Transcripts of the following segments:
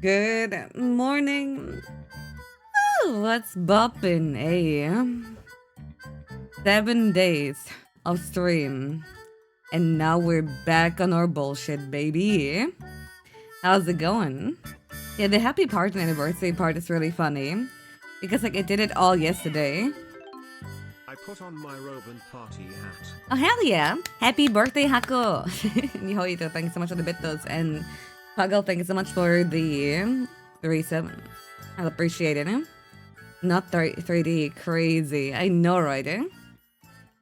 Good morning. What's boppin', eh? 7 days of stream. And now we're back on our bullshit, baby. How's it going? Yeah, the happy part and anniversary part is really funny. Because, like, it did it all yesterday. I put on my robe and party hat. Oh, hell yeah. Happy birthday, Hako. Nihoito, thank you so much for the bitos. And Puggle, thank you so much for the 3-7. I'll appreciate it, eh? Not 3D, crazy. I know, right, eh?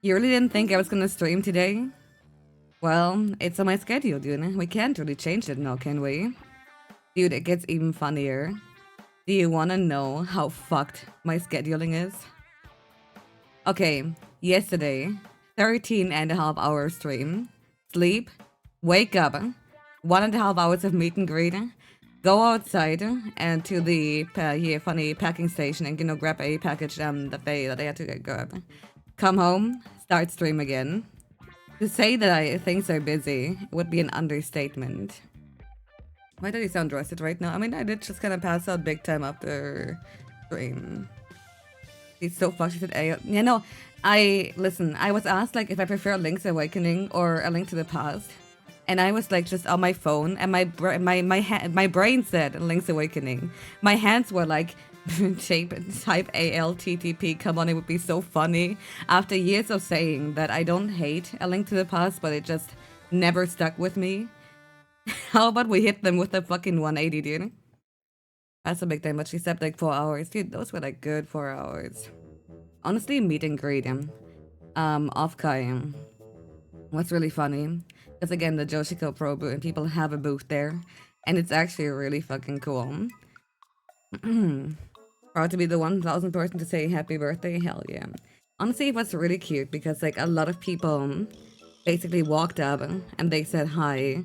You really didn't think I was gonna stream today? Well, it's on my schedule, dude. We can't really change it now, can we? Dude, it gets even funnier. Do you wanna know how fucked my scheduling is? Okay, yesterday, 13 and a half hour stream. Sleep, wake up, 1.5 hours of meet and greet, go outside and to the funny packing station and grab a package that they had to grab. Come home, start stream again. To say that things are busy would be an understatement. Why do you sound rested right now? I mean, I did just kind of pass out big time after stream. He's so fucked. She said, yeah, no, I was asked like if I prefer Link's Awakening or A Link to the Past. And I was like just on my phone, and my brain said Link's Awakening. My hands were like, type ALTTP. Come on, it would be so funny. After years of saying that I don't hate A Link to the Past, but it just never stuck with me. How about we hit them with the fucking 180, dude? That's a big thing, but she slept like 4 hours. Dude, those were like good 4 hours. Honestly, meet and greet him. Off Kai. What's really funny? Because again, the Joshiko Pro booth, and people have a booth there. And it's actually really fucking cool. Proud to be the 1,000th person to say happy birthday. Hell yeah. Honestly, it was really cute because like a lot of people basically walked up and they said hi.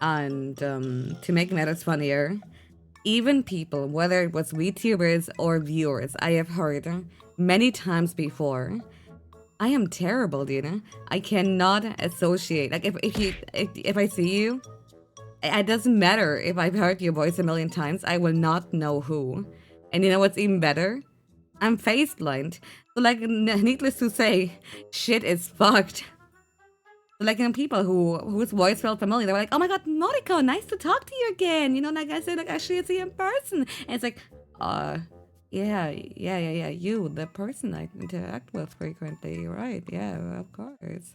And to make matters funnier, even people, whether it was VTubers or viewers, I have heard many times before, I am terrible, dude. I cannot associate. Like if I see you, it doesn't matter if I've heard your voice a million times, I will not know who. And you know what's even better? I'm face blind. So like, needless to say, shit is fucked. Like, people whose voice felt familiar, they were like, oh my god, Noriko, nice to talk to you again. You know, like I said, like, actually, I see you in person. And it's like, yeah, you, the person I interact with frequently, right? Yeah, of course.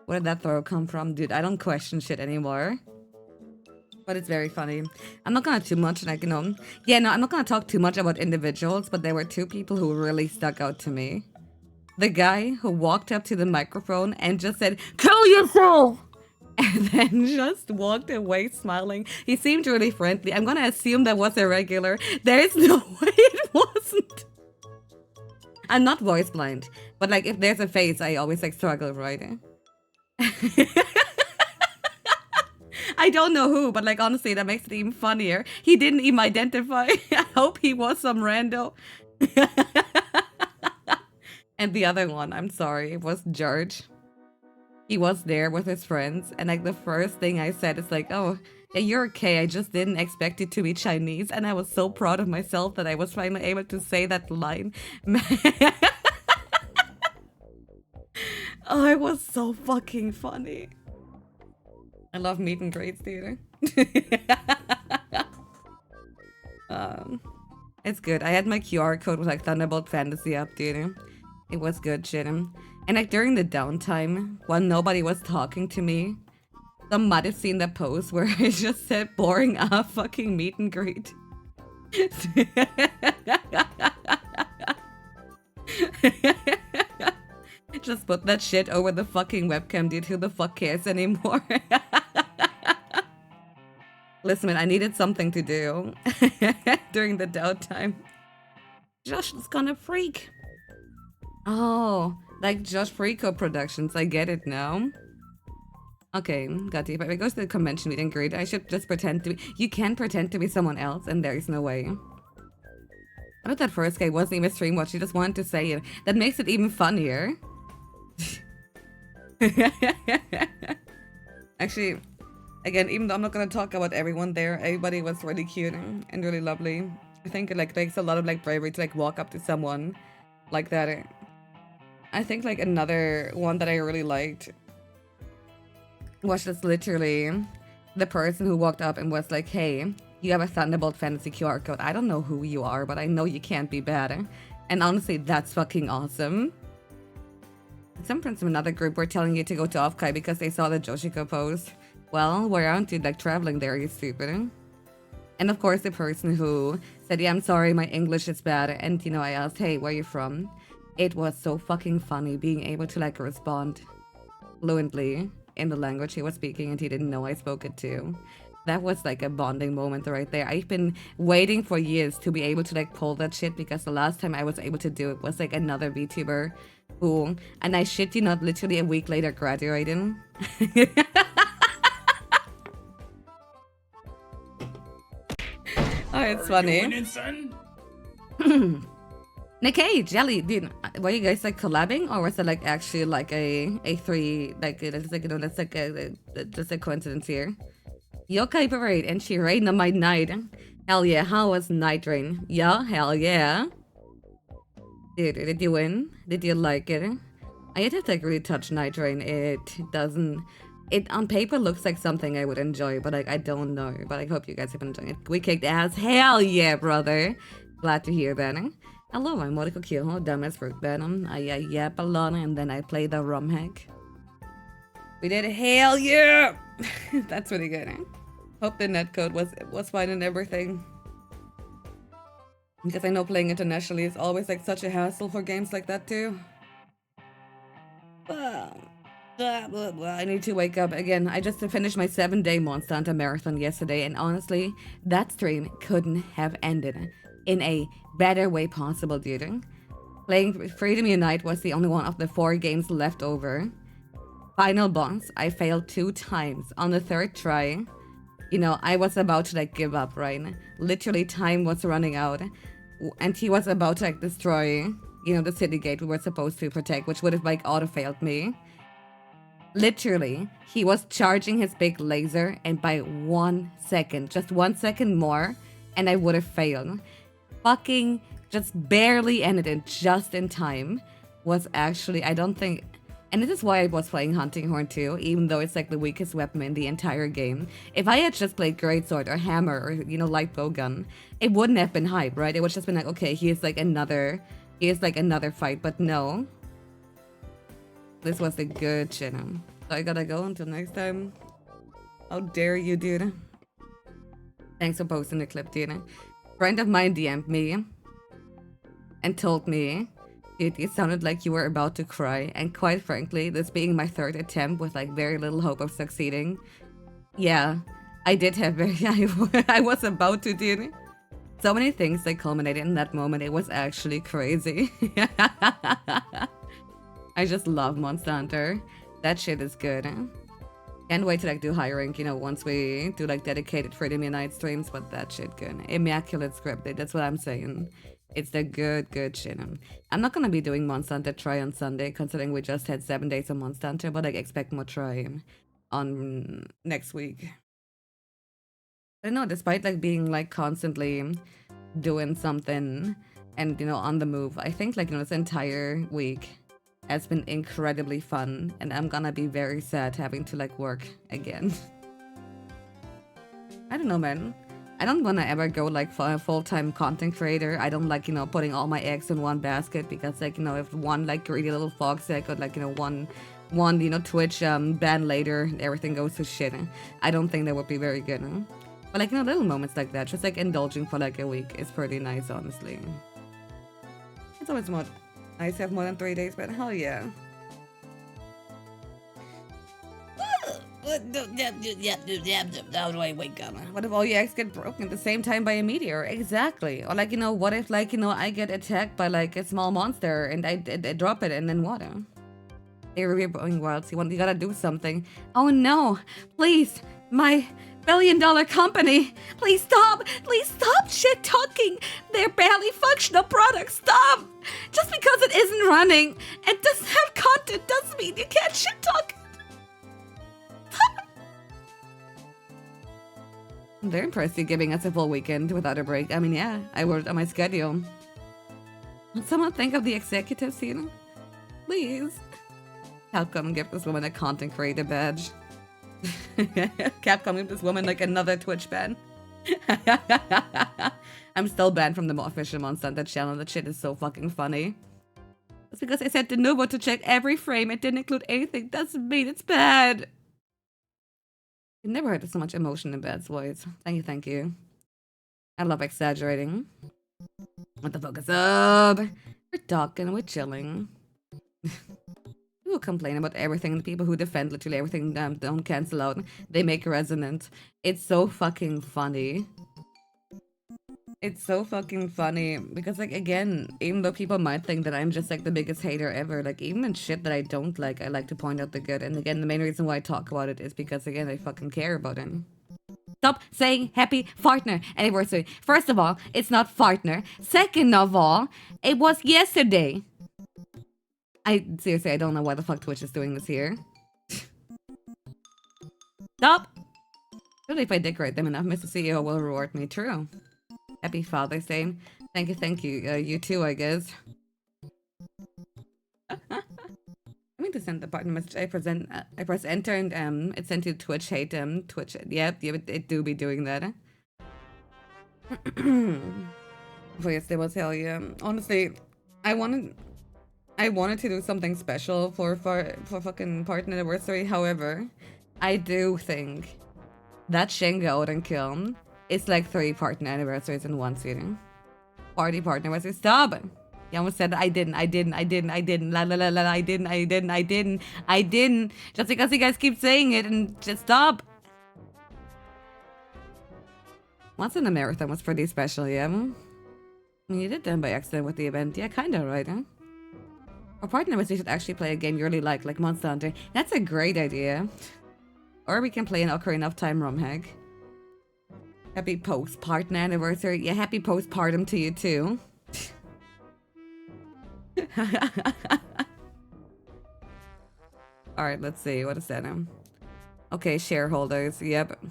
Where did that throw come from? Dude, I don't question shit anymore. But it's very funny. I'm not gonna too much, like, yeah, no, I'm not gonna talk too much about individuals, but there were two people who really stuck out to me. The guy who walked up to the microphone and just said, kill yourself! And then just walked away smiling. He seemed really friendly. I'm gonna assume that was a regular. There's no way it wasn't. I'm not voice blind, but like if there's a face, I always like struggle, right? I don't know who, but like honestly, that makes it even funnier. He didn't even identify. I hope he was some rando. And the other one, I'm sorry, was George. He was there with his friends, and like the first thing I said is like, oh, yeah, you're okay, I just didn't expect you to be Chinese. And I was so proud of myself that I was finally able to say that line. Oh, it was so fucking funny. I love meet and greets, dude. It's good. I had my QR code with like Thunderbolt Fantasy up, dude. It was good shit. And like during the downtime, while nobody was talking to me, some might have seen the post where I just said boring fucking meet and greet. Just put that shit over the fucking webcam, dude. Who the fuck cares anymore? Listen, man, I needed something to do during the downtime. Josh is gonna freak. Oh, like Josh Freako Productions. I get it now. Okay, got it. If I go to the convention meet and greet, I should just pretend to be. You can pretend to be someone else, and there's no way. What if that first guy wasn't even stream watch? He just wanted to say it. That makes it even funnier. Actually, Again, even though I'm not gonna talk about everyone there, everybody was really cute and really lovely. I think it like takes a lot of like bravery to like walk up to someone like that. I think like another one that I really liked was just literally the person who walked up and was like, hey, you have a Thunderbolt Fantasy QR code. I don't know who you are, but I know you can't be bad. And honestly, that's fucking awesome. Some friends from another group were telling you to go to Offkai because they saw the Joshiko post. Well, why aren't you like traveling there, you stupid? And of course, the person who said, yeah, I'm sorry, my English is bad. And, you know, I asked, hey, where are you from? It was so fucking funny being able to like respond fluently in the language he was speaking and he didn't know I spoke it too. That was like a bonding moment right there. I've been waiting for years to be able to like pull that shit because the last time I was able to do it was like another VTuber who, and I shit you not, literally a week later graduating. Oh, it's funny. Winning, son? Nikkei, Jelly, dude, were you guys like collabing or was it like actually like a three, like it's like, you know, that's like just a coincidence here. Yokai Parade and she rained on my night. Hell yeah, how was Night Rain? Yeah, hell yeah. Dude, did you win? Did you like it? I had to like really touch Night Rain. It doesn't, it on paper looks like something I would enjoy, but like I don't know. But I hope you guys have been enjoying it. We kicked ass. Hell yeah, brother. Glad to hear that. Hello, I'm Moriko Kyoho, dumb as fruit venom. I yap a lot and then I play the rum hack. We did hell yeah! That's really good, eh? Hope the netcode was fine and everything. Because I know playing internationally is always like such a hassle for games like that too. I need to wake up again. I just finished my 7-day Monster Hunter marathon yesterday and honestly, that stream couldn't have ended in a better way possible, dude. Playing Freedom Unite was the only one of the 4 games left over. Final boss, I failed 2 times. On the 3rd try, you know, I was about to like give up, right? Literally time was running out. And he was about to like destroy, you know, the city gate we were supposed to protect, which would have like auto-failed me. Literally, he was charging his big laser and by 1 second, just 1 second more, and I would have failed. Fucking just barely ended it just in time was actually, I don't think, and this is why I was playing Hunting Horn too, even though it's like the weakest weapon in the entire game. If I had just played Greatsword or Hammer or, you know, Light Bowgun, it wouldn't have been hype, right? It would just been like, okay, here's like another fight, but no. This was a good shit. So I gotta go until next time. How dare you, dude? Thanks for posting the clip, dude. Friend of mine DM'd me and told me, dude, you sounded like you were about to cry. And quite frankly, this being my 3rd attempt with like very little hope of succeeding, yeah, I did have I was about to, dude. So many things that culminated in that moment. It was actually crazy. I just love Monster Hunter. That shit is good. Can't wait to like do high rank, you know, once we do like dedicated Freedom Unite streams, but that shit good. Immaculate script, that's what I'm saying. It's the good shit. I'm not gonna be doing Monster Hunter Try on Sunday, considering we just had 7 days of Monster Hunter, but like expect more Try on next week. I don't know, despite like being like constantly doing something and, you know, on the move, I think like, you know, this entire week has been incredibly fun, and I'm gonna be very sad having to like work again. I don't know, man. I don't wanna ever go like for a full-time content creator. I don't like, you know, putting all my eggs in one basket because like, you know, if one like greedy little fox, I could like, you know, one you know, Twitch ban later, everything goes to shit. I don't think that would be very good. But like, you know, little moments like that, just like indulging for like a week is pretty nice, honestly. It's always more nice to have more than 3 days, but hell yeah. How do I wake up? What if all your eggs get broken at the same time by a meteor? Exactly. Or like, you know, what if like, you know, I get attacked by like a small monster and I drop it and then what? Hey, we're going wild. So you gotta do something. Oh no, please, my billion-dollar company, please stop shit talking their barely functional product. Stop. Just because it isn't running and doesn't have content doesn't mean you can't shit talk. I'm very impressed you giving us a full weekend without a break. I mean, yeah, I worked on my schedule. Will someone think of the executives, you know? Please. Capcom give this woman a content creator badge. Capcom give this woman like another Twitch ban. I'm still banned from the official Monster Hunter channel. That shit is so fucking funny. It's because I said to Novo to check every frame. It didn't include anything. That's mean. It's bad. I've never heard so much emotion in Bad's voice. Thank you, thank you. I love exaggerating. What the fuck is up? We're talking, we're chilling. People complain about everything. The people who defend literally everything don't cancel out. They make resonant. It's so fucking funny. It's so fucking funny because, like, again, even though people might think that I'm just like the biggest hater ever, like, even in shit that I don't like, I like to point out the good. And again, the main reason why I talk about it is because, again, I fucking care about it. Stop saying happy partner anniversary. First of all, it's not partner. Second of all, it was yesterday. Seriously, I don't know why the fuck Twitch is doing this here. Stop! Really, if I decorate them enough, Mr. CEO will reward me. True. Happy Father's Day. Thank you, thank you. You too, I guess. I mean to send the partner message. I press enter and it sent you Twitch hate Twitch. Yep, it do be doing that. So yesterday was hell yeah. Honestly, I wanted to do something special for fucking partner anniversary. However, I do think that Shingo and Kiln is like 3 partner anniversaries in one sitting. Party partner anniversary. Stop! You almost said I didn't. La la la la. I didn't. Just because you guys keep saying it and just stop. Once in a marathon was pretty special, yeah. I mean, you did them by accident with the event. Yeah, kinda, right, huh? Or partner was you should actually play a game you really like Monster Hunter. That's a great idea. Or we can play an Ocarina of Time ROM hack. Happy post-partner anniversary. Yeah, happy postpartum to you too. Alright, let's see. What is that now? Okay, shareholders. Yep.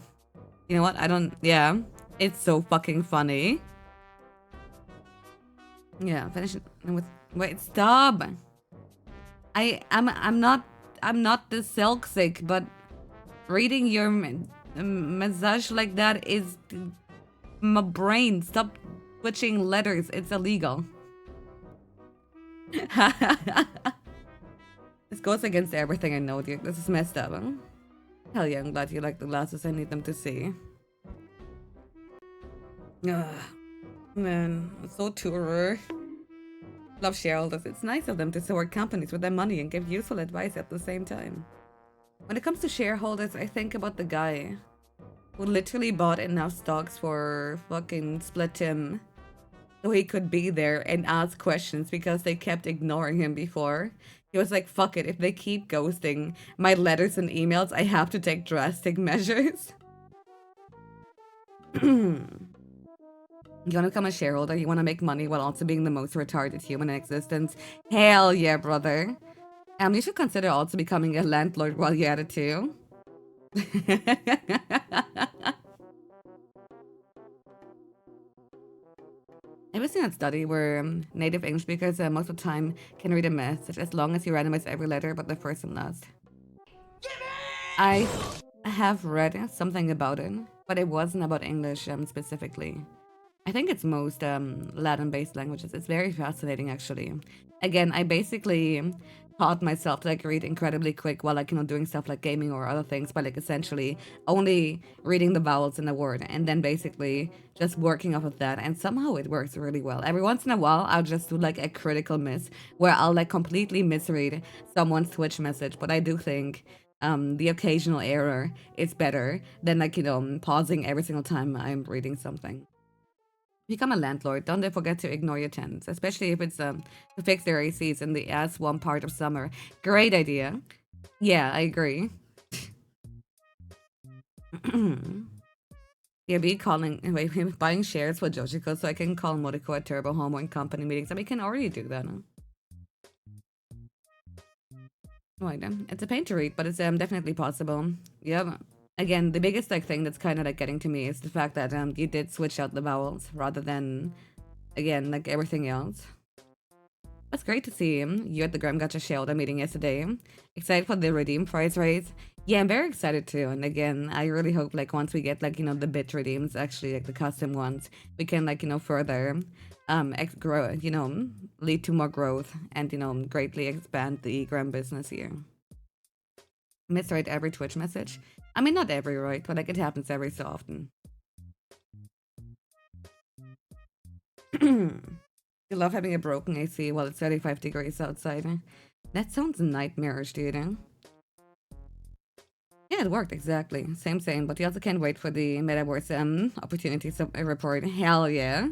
You know what? Yeah. It's so fucking funny. Yeah, finish it with... Wait, stop! I'm not the silk sick, but reading your message like that is my brain. Stop switching letters. It's illegal. This goes against everything I know, dude. This is messed up, huh? Hell yeah, I'm glad you like the glasses. I need them to see. Ugh. Man, it's so tourer. Love shareholders. It's nice of them to support companies with their money and give useful advice at the same time. When it comes to shareholders, I think about the guy who literally bought enough stocks for fucking Split Tim so he could be there and ask questions because they kept ignoring him before. He was like, fuck it, if they keep ghosting my letters and emails, I have to take drastic measures. You want to become a shareholder? You want to make money while also being the most retarded human in existence? Hell yeah, brother. You should consider also becoming a landlord while you're at it too. Have you seen that study where native English speakers most of the time can read a message as long as you randomize every letter but the first and last? I have read something about it, but it wasn't about English specifically. I think it's most Latin-based languages. It's very fascinating, actually. Again, I basically taught myself to like read incredibly quick while like doing stuff like gaming or other things by like essentially only reading the vowels in a word and then basically just working off of that, and somehow it works really well. Every once in a while I'll just do like a critical miss where I'll like completely misread someone's Twitch message, but I do think the occasional error is better than like pausing every single time I'm reading something. Become a landlord. Don't forget to ignore your tenants, especially if it's to fix their ACs in the ass warm part of summer. Great idea. Yeah, I agree. Yeah, buying shares for Joshiko so I can call Moriko at Turbo Homo in company meetings. I mean, we can already do that. Huh? Right, it's a pain to read, but it's definitely possible. Yeah. again, the biggest like thing that's kind of like getting to me is the fact that you did switch out the vowels rather than, again, like everything else. It's great to see you at the Graham Gotcha Shareholder meeting yesterday. Excited for the redeem price raise. Yeah, I'm very excited too. And again, I really hope like once we get like, you know, the bit redeems, actually like the custom ones, we can like, you know, further grow, you know, lead to more growth and, you know, greatly expand the Graham business here. Miswrite every Twitch message. I mean, not every, right? But like it happens every so often. You love having a broken AC while it's 35 degrees outside. That sounds nightmarish, dude. Yeah, it worked, exactly. Same, but you also can't wait for the Metaverse opportunities report. Hell yeah.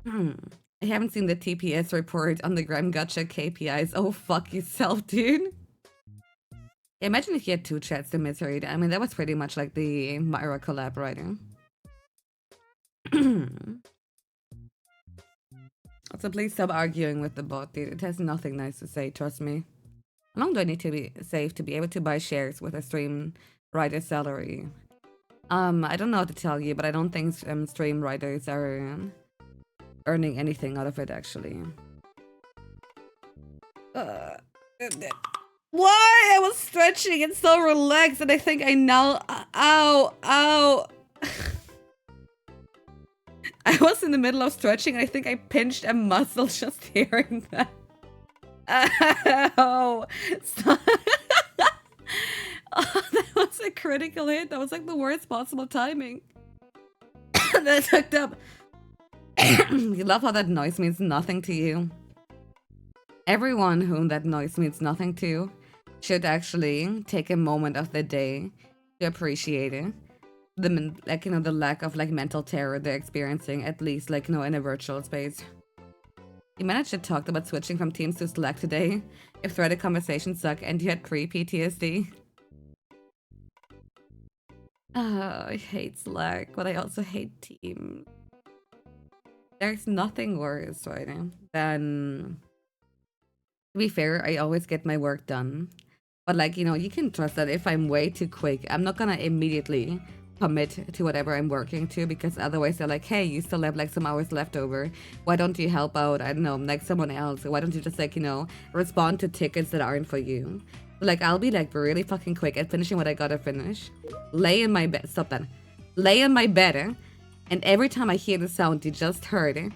I haven't seen the TPS report on the Graham Gotcha KPIs. Oh, fuck yourself, dude. Yeah, imagine if you had two chats to misread. I mean, that was pretty much like the Myra collab, right? Also, please stop arguing with the bot, dude. It has nothing nice to say, trust me. How long do I need to be safe to be able to buy shares with a stream writer salary? I don't know what to tell you, but I don't think stream writers are earning anything out of it, actually. Why? I was stretching and so relaxed, and I think I now... Ow! I was in the middle of stretching, and I think I pinched a muscle just hearing that. Ow! Stop. Oh, that was a critical hit. That was like the worst possible timing. That hooked up. You love how that noise means nothing to you. Everyone whom that noise means nothing to should actually take a moment of the day to appreciate it. The, like, you know, the lack of like mental terror they're experiencing, at least like, you know, in a virtual space. You managed to talk about switching from Teams to Slack today. If threaded conversations suck and you had pre-PTSD. I hate Slack, but I also hate Teams. There's nothing worse, right, than... To be fair, I always get my work done. But like, you know, you can trust that if I'm way too quick, I'm not gonna immediately commit to whatever I'm working to, because otherwise they're like, hey, you still have like some hours left over. Why don't you help out, I don't know, like someone else? Why don't you just like, you know, respond to tickets that aren't for you? Like, I'll be like really fucking quick at finishing what I gotta finish. Lay in my bed, stop that. Lay in my bed, and every time I hear the sound you just heard,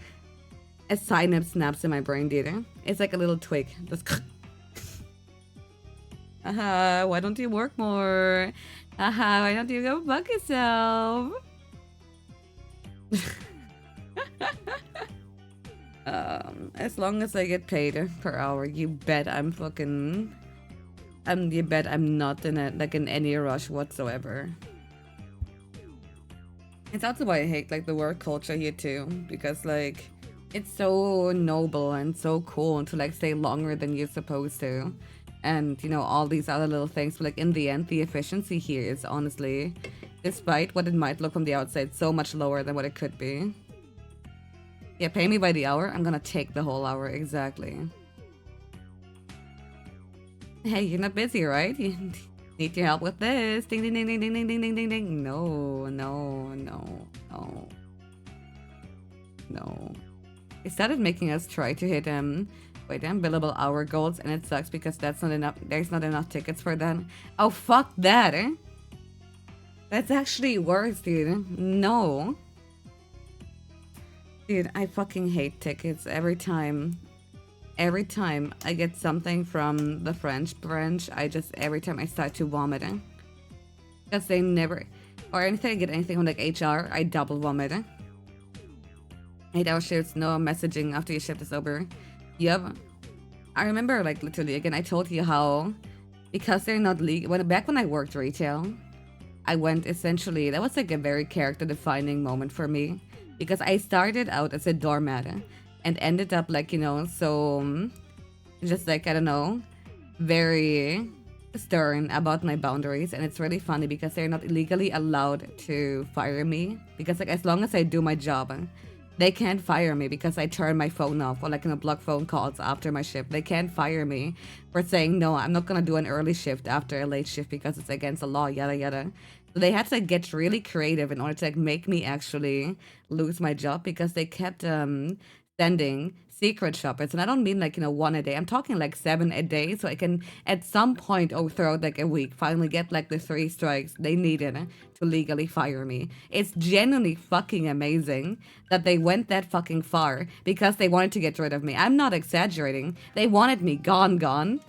a synapse snaps in my brain, dude. It's like a little twig. Just why don't you work more? Why don't you go fuck yourself? As long as I get paid per hour, you bet I'm fucking... you bet I'm not in any rush whatsoever. It's also why I hate like the work culture here too, because like it's so noble and so cool to like stay longer than you're supposed to, and you know, all these other little things, but like in the end the efficiency here is honestly, despite what it might look from the outside, so much lower than what it could be. Yeah, pay me by the hour. I'm gonna take the whole hour, exactly. Hey, you're not busy, right? You need your help with this. Ding ding ding ding ding ding ding ding ding ding. No. They started making us try to hit billable hour goals, and it sucks because that's not enough. There's not enough tickets for that. Oh, fuck that, That's actually worse, dude. No. Dude, I fucking hate tickets every time. Every time I get something from the French branch, every time I start to vomit. Because they never, or anything, I get anything from like HR, I double vomit. 8-hour shifts, no messaging after your shift is over. Yep. I remember like literally, again, I told you how, because they're not legal, back when I worked retail, I went essentially, that was like a very character defining moment for me. Because I started out as a doormat and ended up like, you know, so just like, I don't know, very stern about my boundaries. And it's really funny because they're not legally allowed to fire me, because like as long as I do my job, They can't fire me because I turn my phone off or like block phone calls after my shift. They can't fire me for saying no, I'm not gonna do an early shift after a late shift because it's against the law, yada yada. So they had to get really creative in order to like make me actually lose my job because they kept sending secret shoppers, and I don't mean like one a day. I'm talking like 7 a day, so I can at some point throughout like a week finally get like the 3 strikes they needed to legally fire me. It's genuinely fucking amazing that they went that fucking far because they wanted to get rid of me. I'm not exaggerating. They wanted me gone.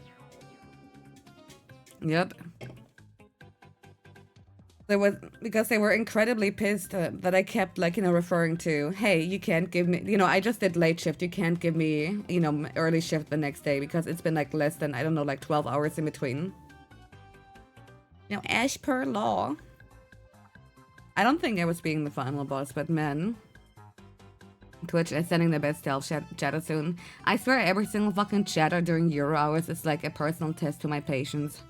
Yep. There was because they were incredibly pissed that I kept like referring to, hey, you can't give me, I just did late shift, you can't give me early shift the next day because it's been like less than, I don't know, like 12 hours in between. As per law, I don't think I was being the final boss, but man, Twitch is sending the best stealth chatter soon. I swear every single fucking chatter during Euro hours is like a personal test to my patience.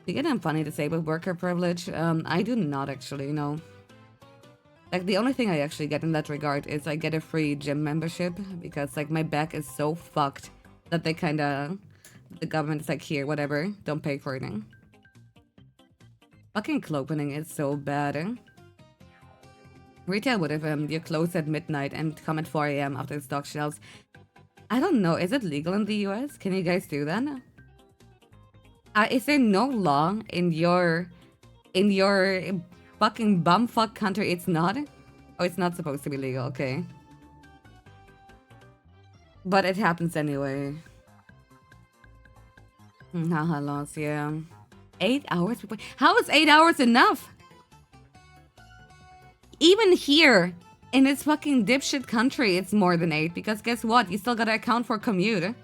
You get a funny disabled worker privilege? I do not actually, no. Like, the only thing I actually get in that regard is I get a free gym membership because, like, my back is so fucked that they kinda... The government is like, here, whatever, don't pay for it. Fucking clopening is so bad. Retail would if you close at midnight and come at 4 a.m. after the stock shelves. I don't know, is it legal in the US? Can you guys do that? Is there no law in your fucking bumfuck country? It's not? Oh, it's not supposed to be legal, okay. But it happens anyway. Haha, loss, yeah. 8 hours? How is 8 hours enough? Even here, in this fucking dipshit country, it's more than 8. Because guess what? You still gotta account for commute.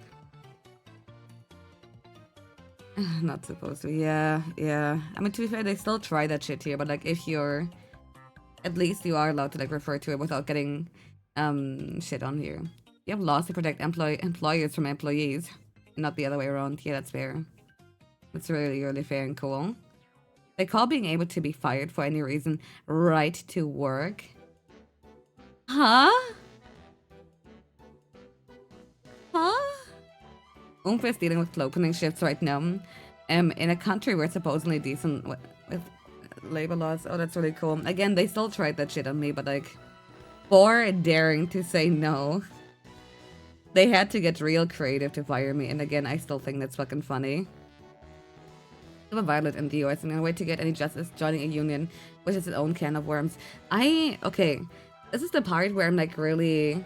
Not supposed to. Yeah. I mean, to be fair, they still try that shit here, but like if you're... At least you are allowed to like refer to it without getting shit on here. You have laws to protect employers from employees, not the other way around. Yeah, that's fair. That's really, really fair and cool. They call being able to be fired for any reason right to work. Huh? Oomph is dealing with opening shifts right now. In a country where it's supposedly decent with labor laws. Oh, that's really cool. Again, they still tried that shit on me, but like, for daring to say no, they had to get real creative to fire me. And again, I still think that's fucking funny. I'm a violet in the US, and in a way to get any justice, joining a union, which is its own can of worms. Okay, this is the part where I'm like really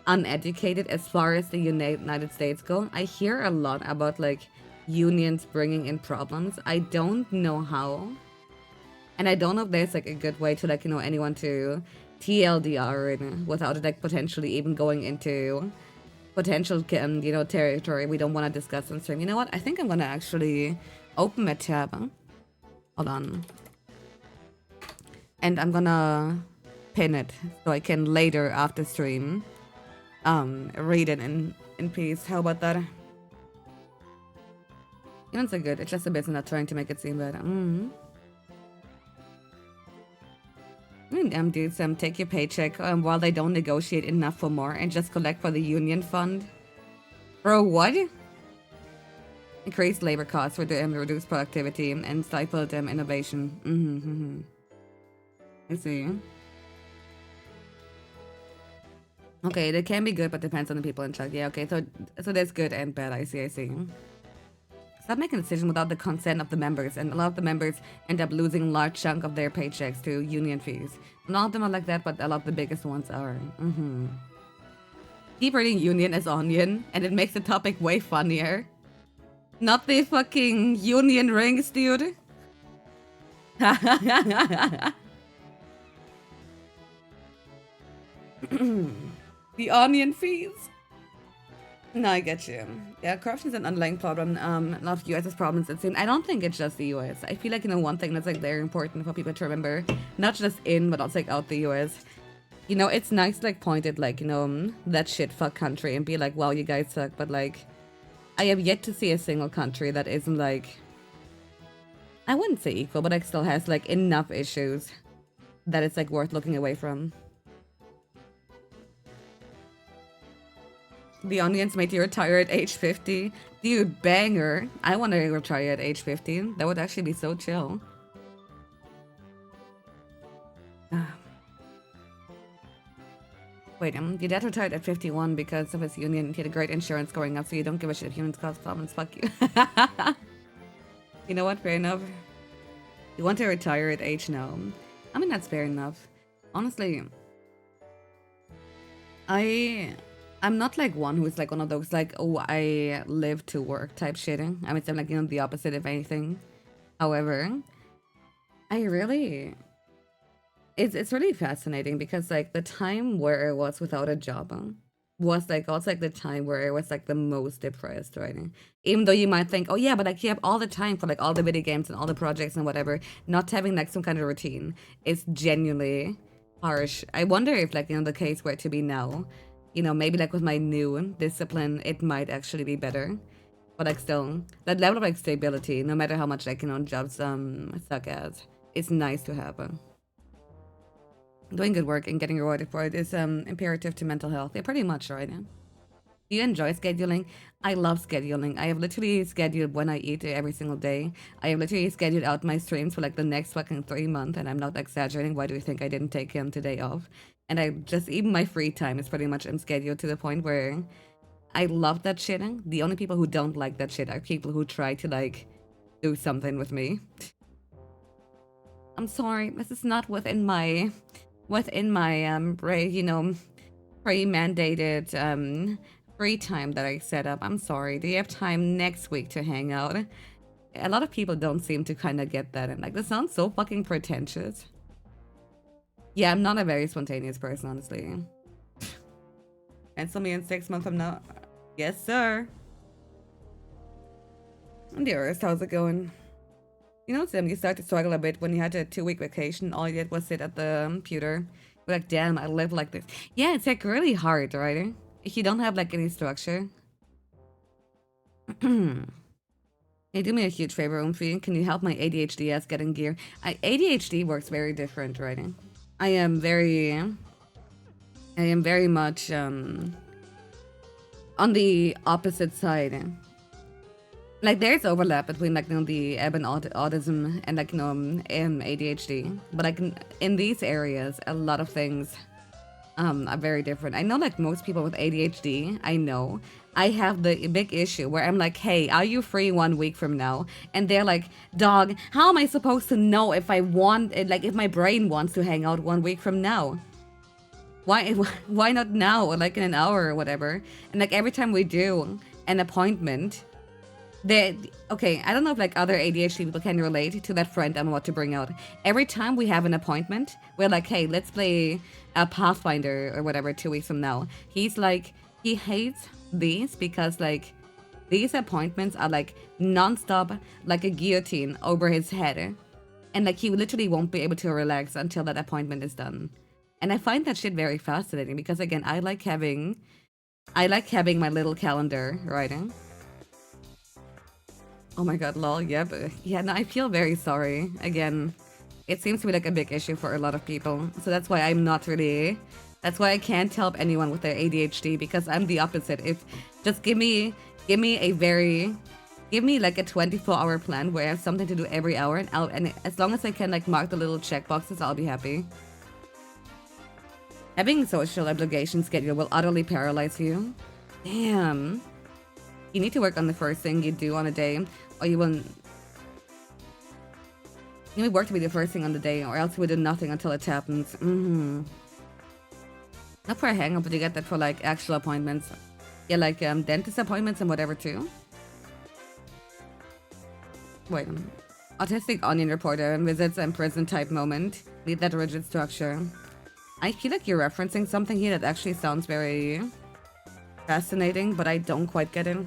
uneducated as far as the United States go. I hear a lot about like unions bringing in problems. I don't know how, and I don't know if there's like a good way to like anyone to TLDR it without it like potentially even going into potential territory we don't want to discuss on stream. You know what? I think I'm gonna actually open a tab. Hold on, and I'm gonna pin it so I can later after stream read it in peace. How about that? It's so good. It's just a business not trying to make it seem better. Dudes, take your paycheck while they don't negotiate enough for more and just collect for the union fund. Bro, what? Increased labor costs for reduced productivity and stifled innovation. I see. Okay, they can be good, but depends on the people in charge. Yeah, okay, so there's good and bad. I see. Stop making a decision without the consent of the members, and a lot of the members end up losing a large chunk of their paychecks to union fees. Not of them are like that, but a lot of the biggest ones are. Keep reading union as onion, and it makes the topic way funnier. Not the fucking union rings, dude. The onion fees. No, I get you. Yeah, corruption is an underlying problem. A lot of US's problems, it seems. I don't think it's just the US. I feel like, one thing that's like very important for people to remember, not just in, but also like out the US. It's nice to like point at like, that shit fuck country and be like, wow, you guys suck. But like, I have yet to see a single country that isn't like, I wouldn't say equal, but like still has like enough issues that it's like worth looking away from. The Onions made you retire at age 50. Dude, banger. I want to retire at age 50. That would actually be so chill. Wait, your dad retired at 51 because of his union. He had a great insurance going up, so you don't give a shit if humans cause problems. Fuck you. You know what? Fair enough. You want to retire at age now. I mean, that's fair enough. Honestly, I'm not like one who's like one of those like, oh, I live to work type shitting. I mean, I'm like, you know, the opposite of anything. However, it's really fascinating because like the time where I was without a job was like also like the time where I was like the most depressed, right? Even though you might think, oh yeah, but like you have all the time for like all the video games and all the projects and whatever, not having like some kind of routine is genuinely harsh. I wonder if like, you know, the case were to be now, you know, maybe like with my new discipline, it might actually be better. But like still, that level of like stability, no matter how much like, you know, jobs suck ass, it's nice to have. Doing good work and getting rewarded for it is imperative to mental health. Yeah, pretty much, right? Do you enjoy scheduling? I love scheduling. I have literally scheduled when I eat every single day. I have literally scheduled out my streams for like the next fucking 3 months, and I'm not exaggerating. Why do you think I didn't take today off? And I just, even my free time is pretty much scheduled to the point where I love that shit. The only people who don't like that shit are people who try to like do something with me. I'm sorry, this is not within my you know, pre-mandated free time that I set up. I'm sorry. Do you have time next week to hang out? A lot of people don't seem to kind of get that, and like, this sounds so fucking pretentious. Yeah, I'm not a very spontaneous person, honestly. Cancel me in 6 months from now. Yes, sir. Dearest, how's it going? You know, Sim, you start to struggle a bit when you had a 2-week vacation. All you did was sit at the computer. You're like, damn, I live like this. Yeah, it's like really hard, right? If you don't have like any structure. Hey, do me a huge favor, Umfi. Can you help my ADHD ass getting gear? ADHD works very different, right? I am very much on the opposite side. Like, there's overlap between, like, you know, the ebb and autism and, like, you know, ADHD. But, like, in these areas, a lot of things are very different. I know, like, most people with ADHD, I know, I have the big issue where I'm like, hey, are you free 1 week from now? And they're like, dog, how am I supposed to know if I want, like, if my brain wants to hang out 1 week from now? Why not now, or like in an hour or whatever? And, like, every time we do an appointment... Okay, I don't know if like other ADHD people can relate to that friend I'm about to bring out. Every time we have an appointment, we're like, hey, let's play a Pathfinder or whatever 2 weeks from now. He's like, he hates these because like these appointments are like non-stop, like a guillotine over his head. And like he literally won't be able to relax until that appointment is done. And I find that shit very fascinating because again, I like having my little calendar, right? Oh my god, lol, yeah, but yeah, no, I feel very sorry. Again, it seems to be like a big issue for a lot of people. So that's why that's why I can't help anyone with their ADHD because I'm the opposite. If just give me like a 24-hour plan where I have something to do every hour and as long as I can like mark the little check boxes, I'll be happy. Having a social obligation schedule will utterly paralyze you. Damn. You need to work on the first thing you do on a day, or you won't. You need work to be the first thing on the day, or else you will do nothing until it happens. Not for a hang-up, but you get that for like actual appointments. Yeah, like dentist appointments and whatever too. Wait, autistic onion reporter visits and prison type moment. Need that rigid structure. I feel like you're referencing something here that actually sounds very fascinating, but I don't quite get it.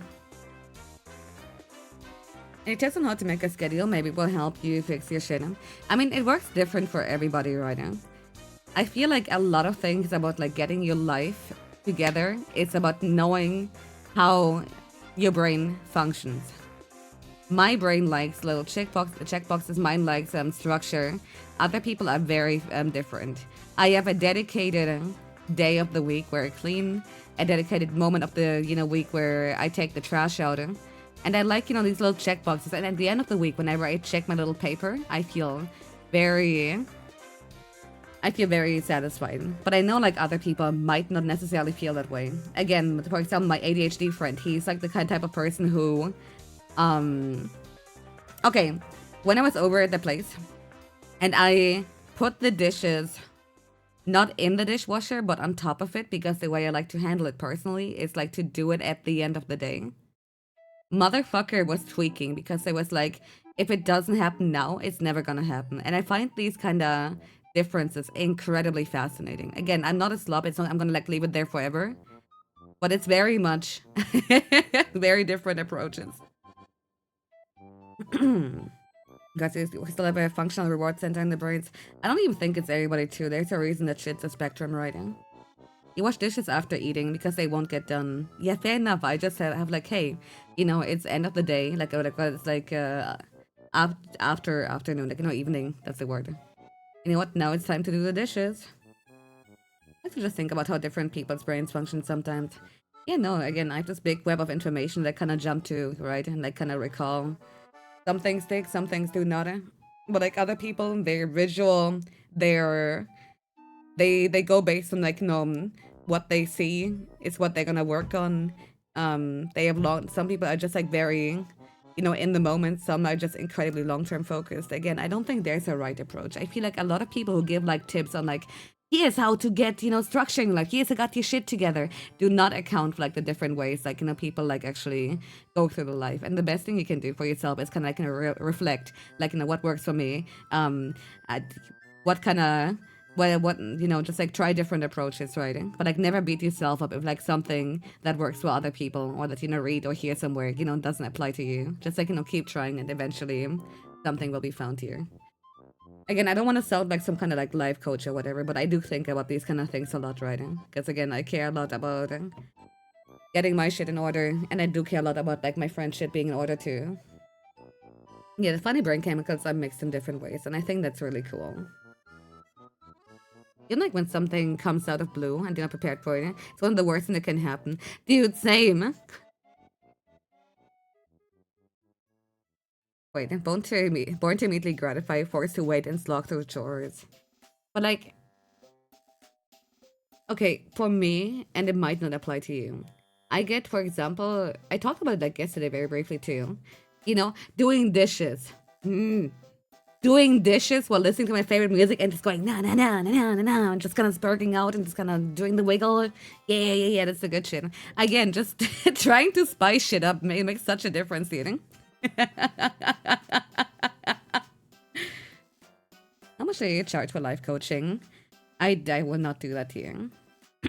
It tells on how to make a schedule. Maybe it will help you fix your shit. I mean, it works different for everybody right now. I feel like a lot of things about like getting your life together. It's about knowing how your brain functions. my brain likes little checkboxes. Mine likes structure. Other people are very different. I have a dedicated day of the week where I clean, a dedicated moment of the week where I take the trash out, and I like these little checkboxes. And at the end of the week, whenever I check my little paper, I feel very satisfied. But I know like other people might not necessarily feel that way. Again, for example, my ADHD friend, he's like the type of person who okay, when I was over at the place and I put the dishes not in the dishwasher but on top of it, because the way I like to handle it personally is like to do it at the end of the day. Motherfucker was tweaking because I was like, if it doesn't happen now, it's never gonna happen. And I find these kind of differences incredibly fascinating. Again, I'm not a slob. It's not I'm gonna like leave it there forever, but it's very much very different approaches. Guys, we still have a functional reward center in the brains. I don't even think it's everybody too. There's a reason that shit's a spectrum, right? You wash dishes after eating because they won't get done. Yeah, fair enough. I just have like, hey, it's end of the day. Like it's like after afternoon, like evening. That's the word. You know what? Now it's time to do the dishes. I have to just think about how different people's brains function sometimes. Yeah, no. Again, I have this big web of information that kind of jump to, right, and like kind of recall. Some things stick, some things do not. But like other people, they're visual. They go based on like what they see is what they're gonna work on. They have some people are just like very in the moment. Some are just incredibly long-term focused. Again, I don't think there's a right approach. I feel like a lot of people who give like tips on like, here's how to get structuring, like here's how to get your shit together, do not account for like the different ways like people like actually go through the life. And the best thing you can do for yourself is kind of like reflect like what works for me, what kind of what just like try different approaches, right? But like never beat yourself up if like something that works for other people or that read or hear somewhere doesn't apply to you. Just like keep trying, and eventually something will be found here. Again, I don't want to sound like some kind of like life coach or whatever, but I do think about these kind of things a lot, right? Because again, I care a lot about getting my shit in order, and I do care a lot about like my friend shit being in order too. Yeah, the funny brain chemicals are mixed in different ways, and I think that's really cool. Like when something comes out of blue and you're not prepared for it, it's one of the worst things that can happen. Dude, same. Wait, born to immediately gratify, forced to wait and slog through chores. But like, okay, for me, and it might not apply to you. I get, for example, I talked about it like yesterday very briefly too. Doing dishes. Doing dishes while listening to my favorite music and just going na na na na na na na, and just kind of spurting out and just kind of doing the wiggle. Yeah, that's the good shit. Again, just trying to spice shit up makes such a difference, How much do you charge for life coaching? I will not do that here.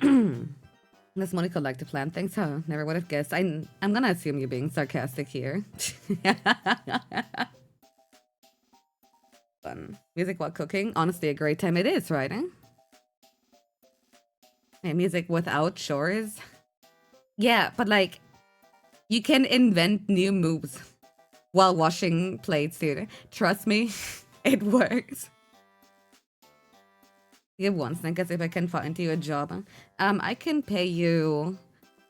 Does Monica like to plan things? Huh? Never would have guessed. I'm gonna assume you're being sarcastic here. Fun. Music while cooking? Honestly, a great time it is, right? Hey, music without chores? Yeah, but like, you can invent new moves while washing plates, dude. Trust me, it works. Give once, I guess if I can find you a job. I can pay you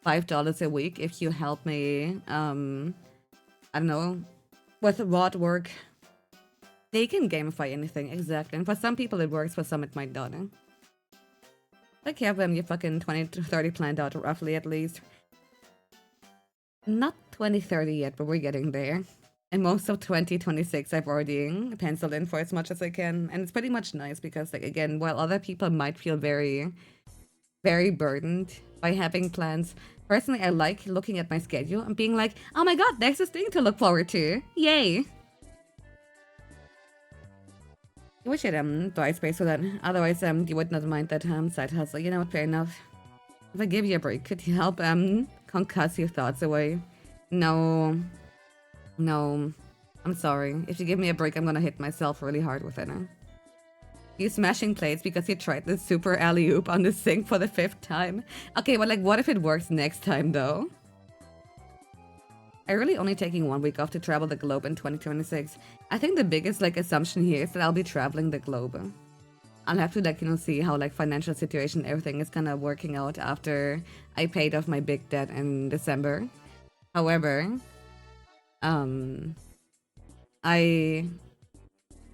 $5 a week if you help me, I don't know, with rod work. They can gamify anything, exactly. And for some people it works, for some it might not. Like you have your fucking 20 to 30 planned out roughly at least. Not 2030 yet, but we're getting there. And most of 2026 I've already penciled in for as much as I can. And it's pretty much nice because, like, again, while other people might feel very, very burdened by having plans, personally I like looking at my schedule and being like, oh my god, there's this thing to look forward to. Yay! I wish I had dry space for that. Otherwise, you would not mind that side hustle. You know what, fair enough. If I give you a break, could you help concuss your thoughts away? No. No. I'm sorry. If you give me a break, I'm gonna hit myself really hard with it. You smashing plates because you tried the super alley-oop on the sink for the 5th time? Okay, well, like, what if it works next time, though? I really only taking 1 week off to travel the globe in 2026. I think the biggest like assumption here is that I'll be traveling the globe. I'll have to like, you know, see how like financial situation, everything is kind of working out after I paid off my big debt in December. However, I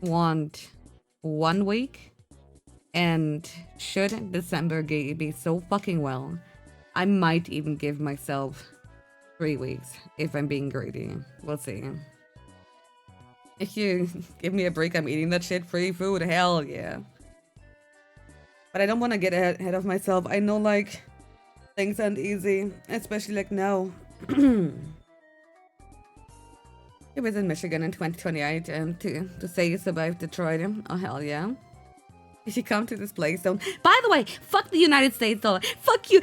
want 1 week, and should December be so fucking well, I might even give myself 3 weeks if I'm being greedy. We'll see. If you give me a break, I'm eating that shit free food. Hell yeah. But I don't want to get ahead of myself. I know like things aren't easy, especially like now. He was in Michigan in 2028 to say you survived Detroit. Oh hell yeah. You should come to this place though. By the way, fuck the United States though. Fuck you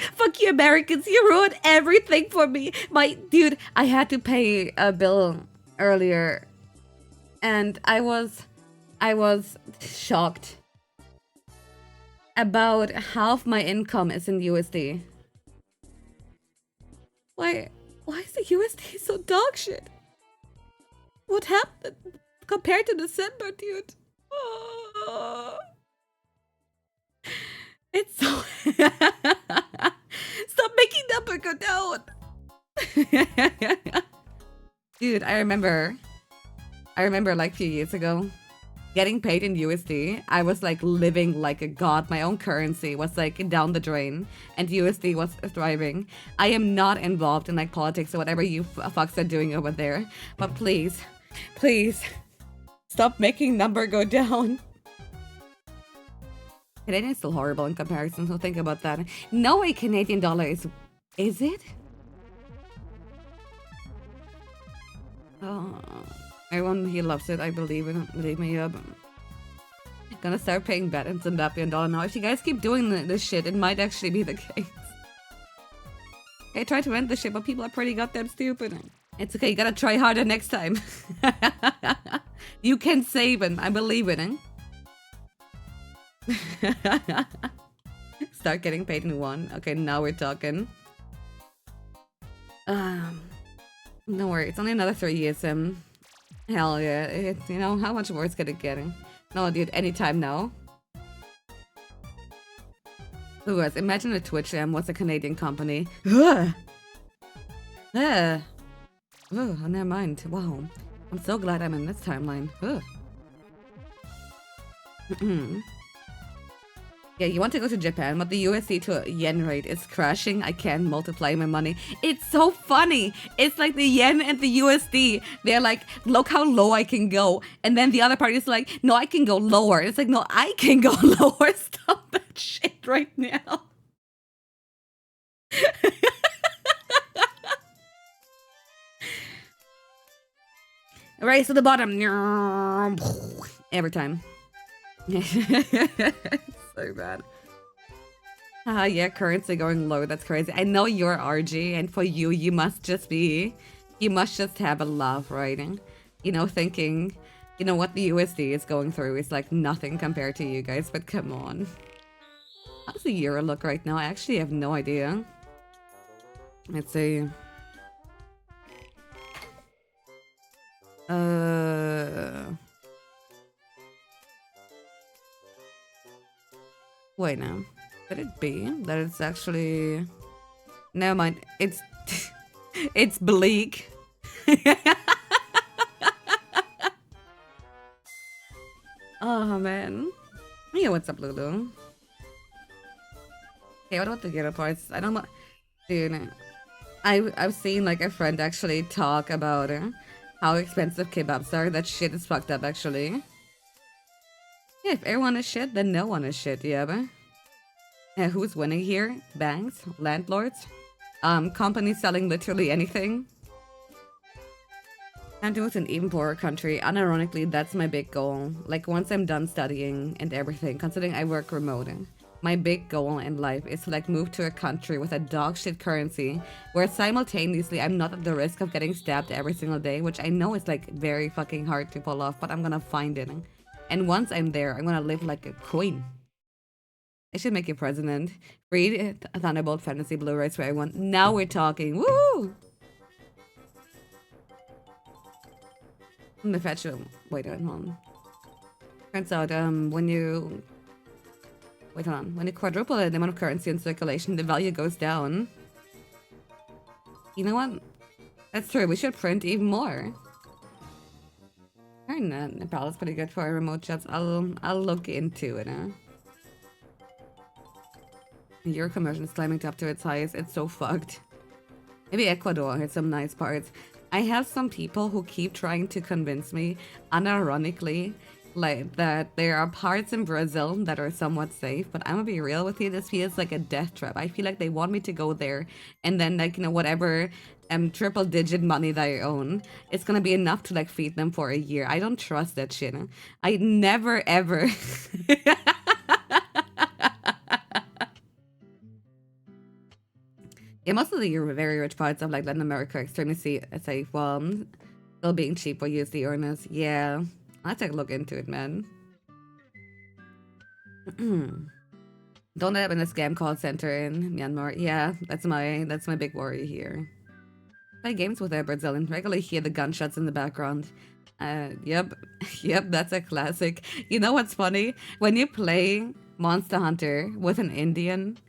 Americans. You ruined everything for me. My dude, I had to pay a bill earlier and I was shocked. About half my income is in USD. Why is the USD so dog shit? What happened compared to December, dude? Oh. It's so stop making number go down. Dude, I remember like a few years ago getting paid in USD. I was like living like a god. My own currency was like down the drain and USD was thriving. I am not involved in like politics or whatever you fucks are doing over there, but please stop making number go down. Canadian is still horrible in comparison, so think about that. No way Canadian dollar is it? Oh, everyone he loves it, I believe me up. Gonna start paying bet in Zimbabwean dollar now. If you guys keep doing this shit, it might actually be the case. I tried to end the shit, but people are pretty goddamn stupid. It's okay, you gotta try harder next time. You can save it, I believe in it. Start getting paid in one. Okay, now we're talking. No worry, it's only another 3 years. Hell yeah, you know how much worse could it get? No, dude, anytime now. Who was? Imagine a Twitch what's a Canadian company? Oh, never mind. Wow, I'm so glad I'm in this timeline. Yeah, you want to go to Japan, but the USD to yen rate is crashing. I can't multiply my money. It's so funny. It's like the yen and the USD. They're like, look how low I can go. And then the other party is like, no, I can go lower. It's like, no, I can go lower. Stop that shit right now. Race to the bottom. Every time. So bad. Yeah, currency going low. That's crazy. I know you're RG, and for you, you must just have a love, right? You know, thinking, you know, what the USD is going through is like nothing compared to you guys, but come on. How does the euro look right now? I actually have no idea. Let's see. Wait now. Could it be that it's actually... Never mind. It's... it's bleak. Oh, man. Yeah, what's up, Lulu? Okay, what about the ghetto parts? I don't know. Dude, I've seen like a friend actually talk about how expensive kebabs are. That shit is fucked up, actually. Yeah, if everyone is shit, then no one is shit, yeah, but... who's winning here? Banks? Landlords? Companies selling literally anything? And to an even poorer country. Unironically, that's my big goal. Like, once I'm done studying and everything, considering I work remote, my big goal in life is to, like, move to a country with a dog shit currency where simultaneously I'm not at the risk of getting stabbed every single day, which I know is, like, very fucking hard to pull off, but I'm gonna find it. And once I'm there, I'm gonna live like a queen. I should make you president. Read Thunderbolt Fantasy Blu-rays for everyone. Now we're talking. Woo! I'm gonna fetch you. Wait, hold on. Turns out, when you wait, hold on. When you quadruple the amount of currency in circulation, the value goes down. You know what? That's true. We should print even more. Nepal is pretty good for remote chats. I'll look into it. Your conversion is climbing up to its highest. It's so fucked. Maybe Ecuador has some nice parts. I have some people who keep trying to convince me, unironically, like that there are parts in Brazil that are somewhat safe, but I'm gonna be real with you, this feels like a death trap. I feel like they want me to go there and then, like, you know, whatever triple digit money that I own, it's gonna be enough to like feed them for a year. I don't trust that shit. I never ever yeah, most of the very rich parts of like Latin America are extremely safe, while still being cheap for USD earners. Yeah, I'll take a look into it, man. Don't end up in a scam call center in Myanmar. Yeah, that's my big worry here. Play games with a Brazilian. Regularly hear the gunshots in the background. Yep, yep, that's a classic. You know what's funny? When you play Monster Hunter with an Indian,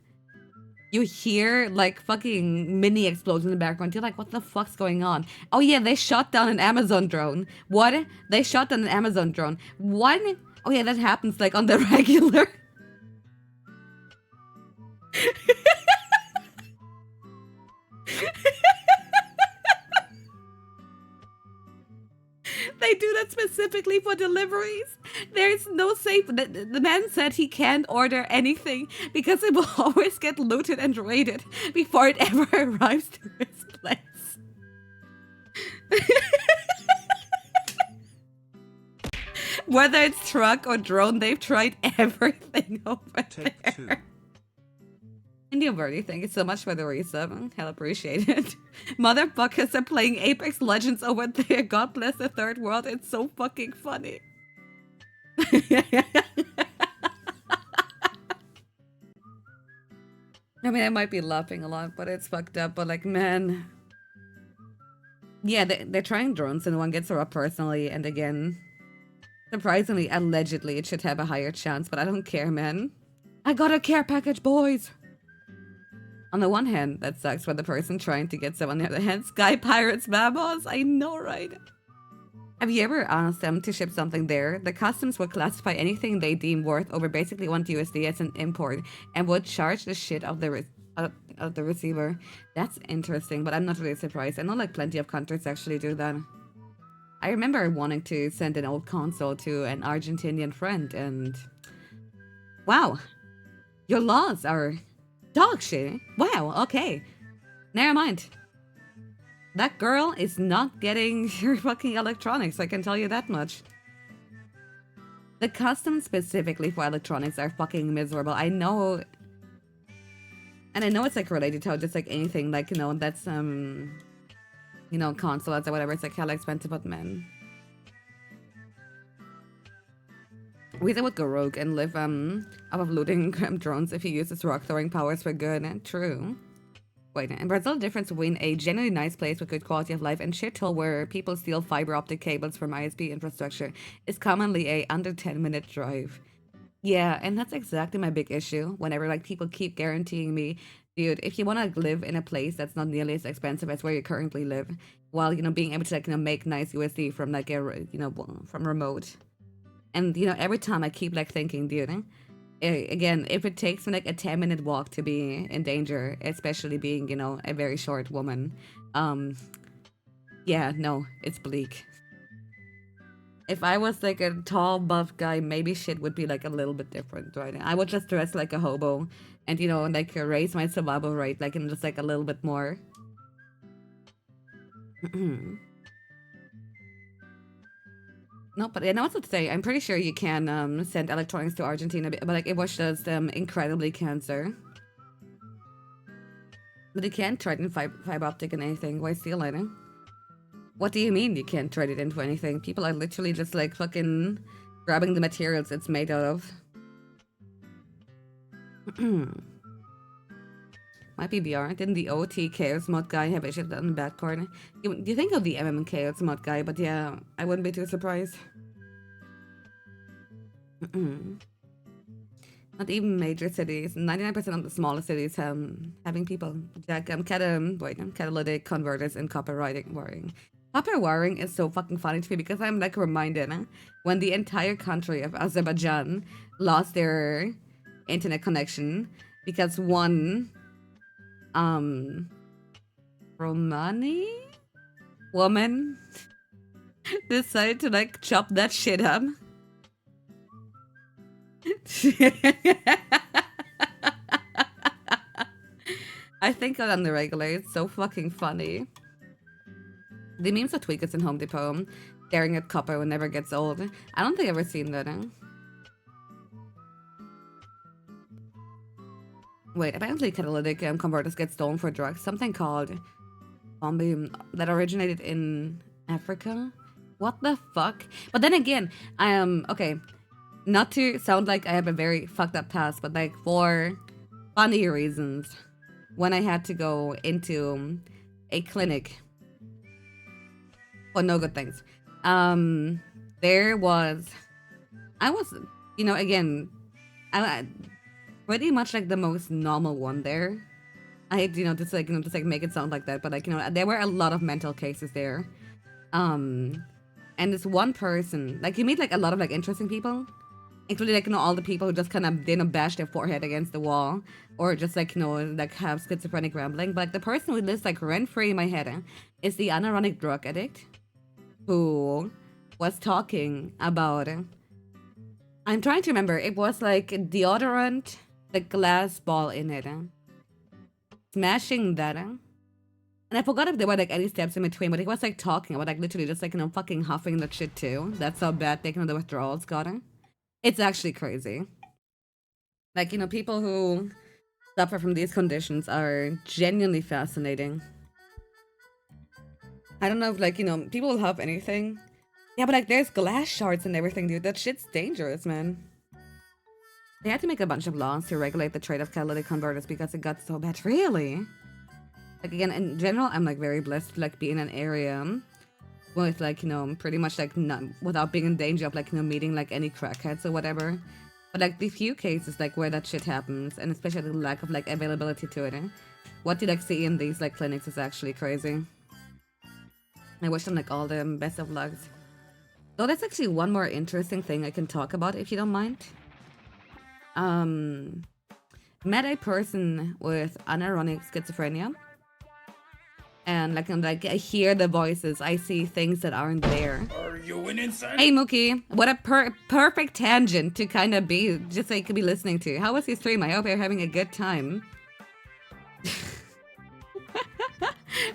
you hear like fucking mini explosions in the background. You're like, what the fuck's going on? Oh yeah, they shot down an Amazon drone. What? They shot down an Amazon drone. What? Oh yeah, that happens like on the regular. They do that specifically for deliveries. There's no safe. The man said he can't order anything because it will always get looted and raided before it ever arrives to his place. Whether it's truck or drone, they've tried everything over Take there. two. India Birdie, thank you so much for the resub. Hell appreciate it. Motherfuckers are playing Apex Legends over there. God bless the third world. It's so fucking funny. I mean, I might be laughing a lot, but it's fucked up. But like, man. Yeah, they're trying drones and one gets her up personally. And again, surprisingly, allegedly, it should have a higher chance. But I don't care, man. I got a care package, boys. On the one hand, that sucks for the person trying to get some. On the other hand, Sky Pirates Babos. I know, right? Have you ever asked them to ship something there? The customs would classify anything they deem worth over basically $1 as an import and would charge the shit of the receiver. That's interesting, but I'm not really surprised. I know like plenty of countries actually do that. I remember wanting to send an old console to an Argentinian friend and... Wow. Your laws are... dog shit. Wow, okay. Never mind. That girl is not getting your fucking electronics, I can tell you that much. The customs specifically for electronics are fucking miserable. I know... And I know it's like related to just like anything, like, you know, that's, you know, consoles or whatever. It's like hella expensive, but man. Weezer would go rogue and live, off of looting drones if he uses rock throwing powers for good. True. Wait, in Brazil, the difference between a genuinely nice place with good quality of life and shithole where people steal fiber optic cables from ISP infrastructure is commonly a under 10-minute drive. Yeah, and that's exactly my big issue. Whenever like people keep guaranteeing me, dude, if you want to live in a place that's not nearly as expensive as where you currently live, while, you know, being able to like, you know, make nice USD from like a, you know, from remote. And, you know, every time I keep like thinking, dude, again, if it takes me like a 10-minute walk to be in danger, especially being, you know, a very short woman, yeah, no, it's bleak. If I was like a tall, buff guy, maybe shit would be like a little bit different, right? I would just dress like a hobo and, you know, like raise my survival rate like in just like a little bit more. No, but I know what to say. I'm pretty sure you can send electronics to Argentina, but like it was just incredibly cancer. But you can't trade in fiber optic and anything. Why steal it? What do you mean you can't trade it into anything? People are literally just like fucking grabbing the materials it's made out of. Might be BR. Didn't the OT Chaos mod guy have issues on the back corner? You think of the MM Chaos mod guy, but yeah, I wouldn't be too surprised. Not even major cities. 99% of the smaller cities having people. Jack, catalytic converters and copper wiring. Copper wiring is so fucking funny to me because I'm like reminded when the entire country of Azerbaijan lost their internet connection because one Romani woman decided to like chop that shit up. I think on the regular, it's so fucking funny. The memes of Tweakers in Home Depot staring at copper when never gets old. I don't think I've ever seen that. Wait, apparently catalytic converters get stolen for drugs. Something called Bombay that originated in Africa. What the fuck? But then again, I am okay. Not to sound like I have a very fucked up past, but like for funny reasons, when I had to go into a clinic for no good things, there was, I was, again, I pretty much like the most normal one there. I hate, just make it sound like that, but like, there were a lot of mental cases there. And this one person, like you meet like a lot of like interesting people, including like all the people who just kind of bash their forehead against the wall or just like like have schizophrenic rambling. But like the person who lives like rent free in my head is the unironic drug addict who was talking about, I'm trying to remember, it was like deodorant, the glass ball in it, smashing that, and I forgot if there were like any steps in between, but he was like talking about like literally just like fucking huffing that shit too. That's how bad taking the withdrawals got him. It's actually crazy. Like, people who suffer from these conditions are genuinely fascinating. I don't know if, like, people will have anything. Yeah, but, like, there's glass shards and everything, dude. That shit's dangerous, man. They had to make a bunch of laws to regulate the trade of catalytic converters because it got so bad. Really? Like, again, in general, I'm, like, very blessed to, like, be in an area with like pretty much like without being in danger of like meeting like any crackheads or whatever, but like the few cases like where that shit happens, and especially the lack of like availability to it, what you like see in these like clinics is actually crazy. I wish them like all the best of lucks. So there's actually one more interesting thing I can talk about if you don't mind. Met a person with unironic schizophrenia. And like I hear the voices, I see things that aren't there. Are you an insane? Hey Mookie, what a perfect tangent to kind of be just like be listening to. How was your stream? I hope you're having a good time.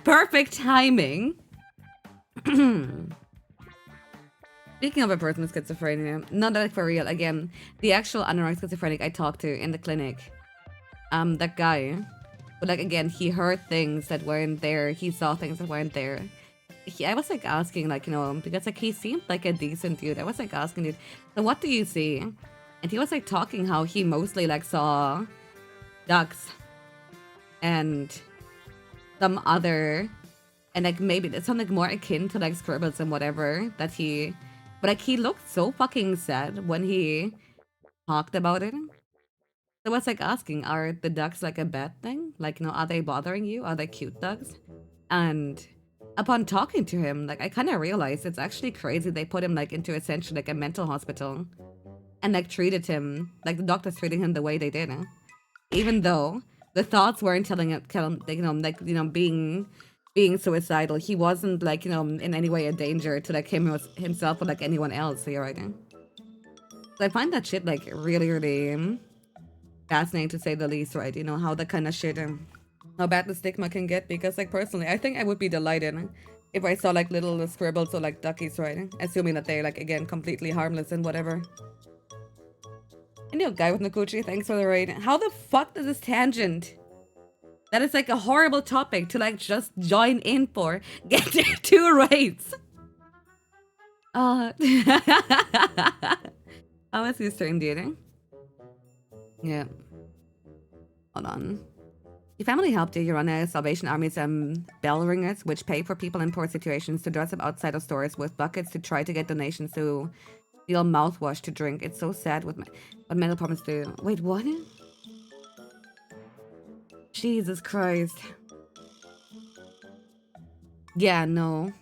Perfect timing. Speaking of a person with schizophrenia, not like for real. Again, the actual unironic schizophrenic I talked to in the clinic, that guy. But like again, he heard things that weren't there. He saw things that weren't there. I was like asking, like because like he seemed like a decent dude. I was like asking, dude, so what do you see? And he was like talking how he mostly like saw ducks and some other, and like maybe it's something more akin to like scribbles and whatever that he, but like he looked so fucking sad when he talked about it. So I was like asking, are the ducks like a bad thing? Like, are they bothering you? Are they cute ducks? And upon talking to him, like I kind of realized it's actually crazy they put him like into essentially like a mental hospital and like treated him, like the doctors treating him the way they did. Even though the thoughts weren't telling him, being suicidal. He wasn't like, in any way a danger to like himself or like anyone else here, right? So I find that shit like really, really fascinating to say the least, right? How that kind of shit how bad the stigma can get, because like personally I think I would be delighted if I saw like little scribbles or like duckies, right? Assuming that they're like again completely harmless and whatever. And guy with Nakuchi, thanks for the raid. How the fuck does this tangent? That is like a horrible topic to like just join in for. Get 2 raids. How was your stream, dude? Yeah. Hold on. Your family helped you. You run a Salvation Army's bell ringers, which pay for people in poor situations to dress up outside of stores with buckets to try to get donations to steal mouthwash to drink. It's so sad what mental problems do. Wait, what? Jesus Christ. Yeah, no.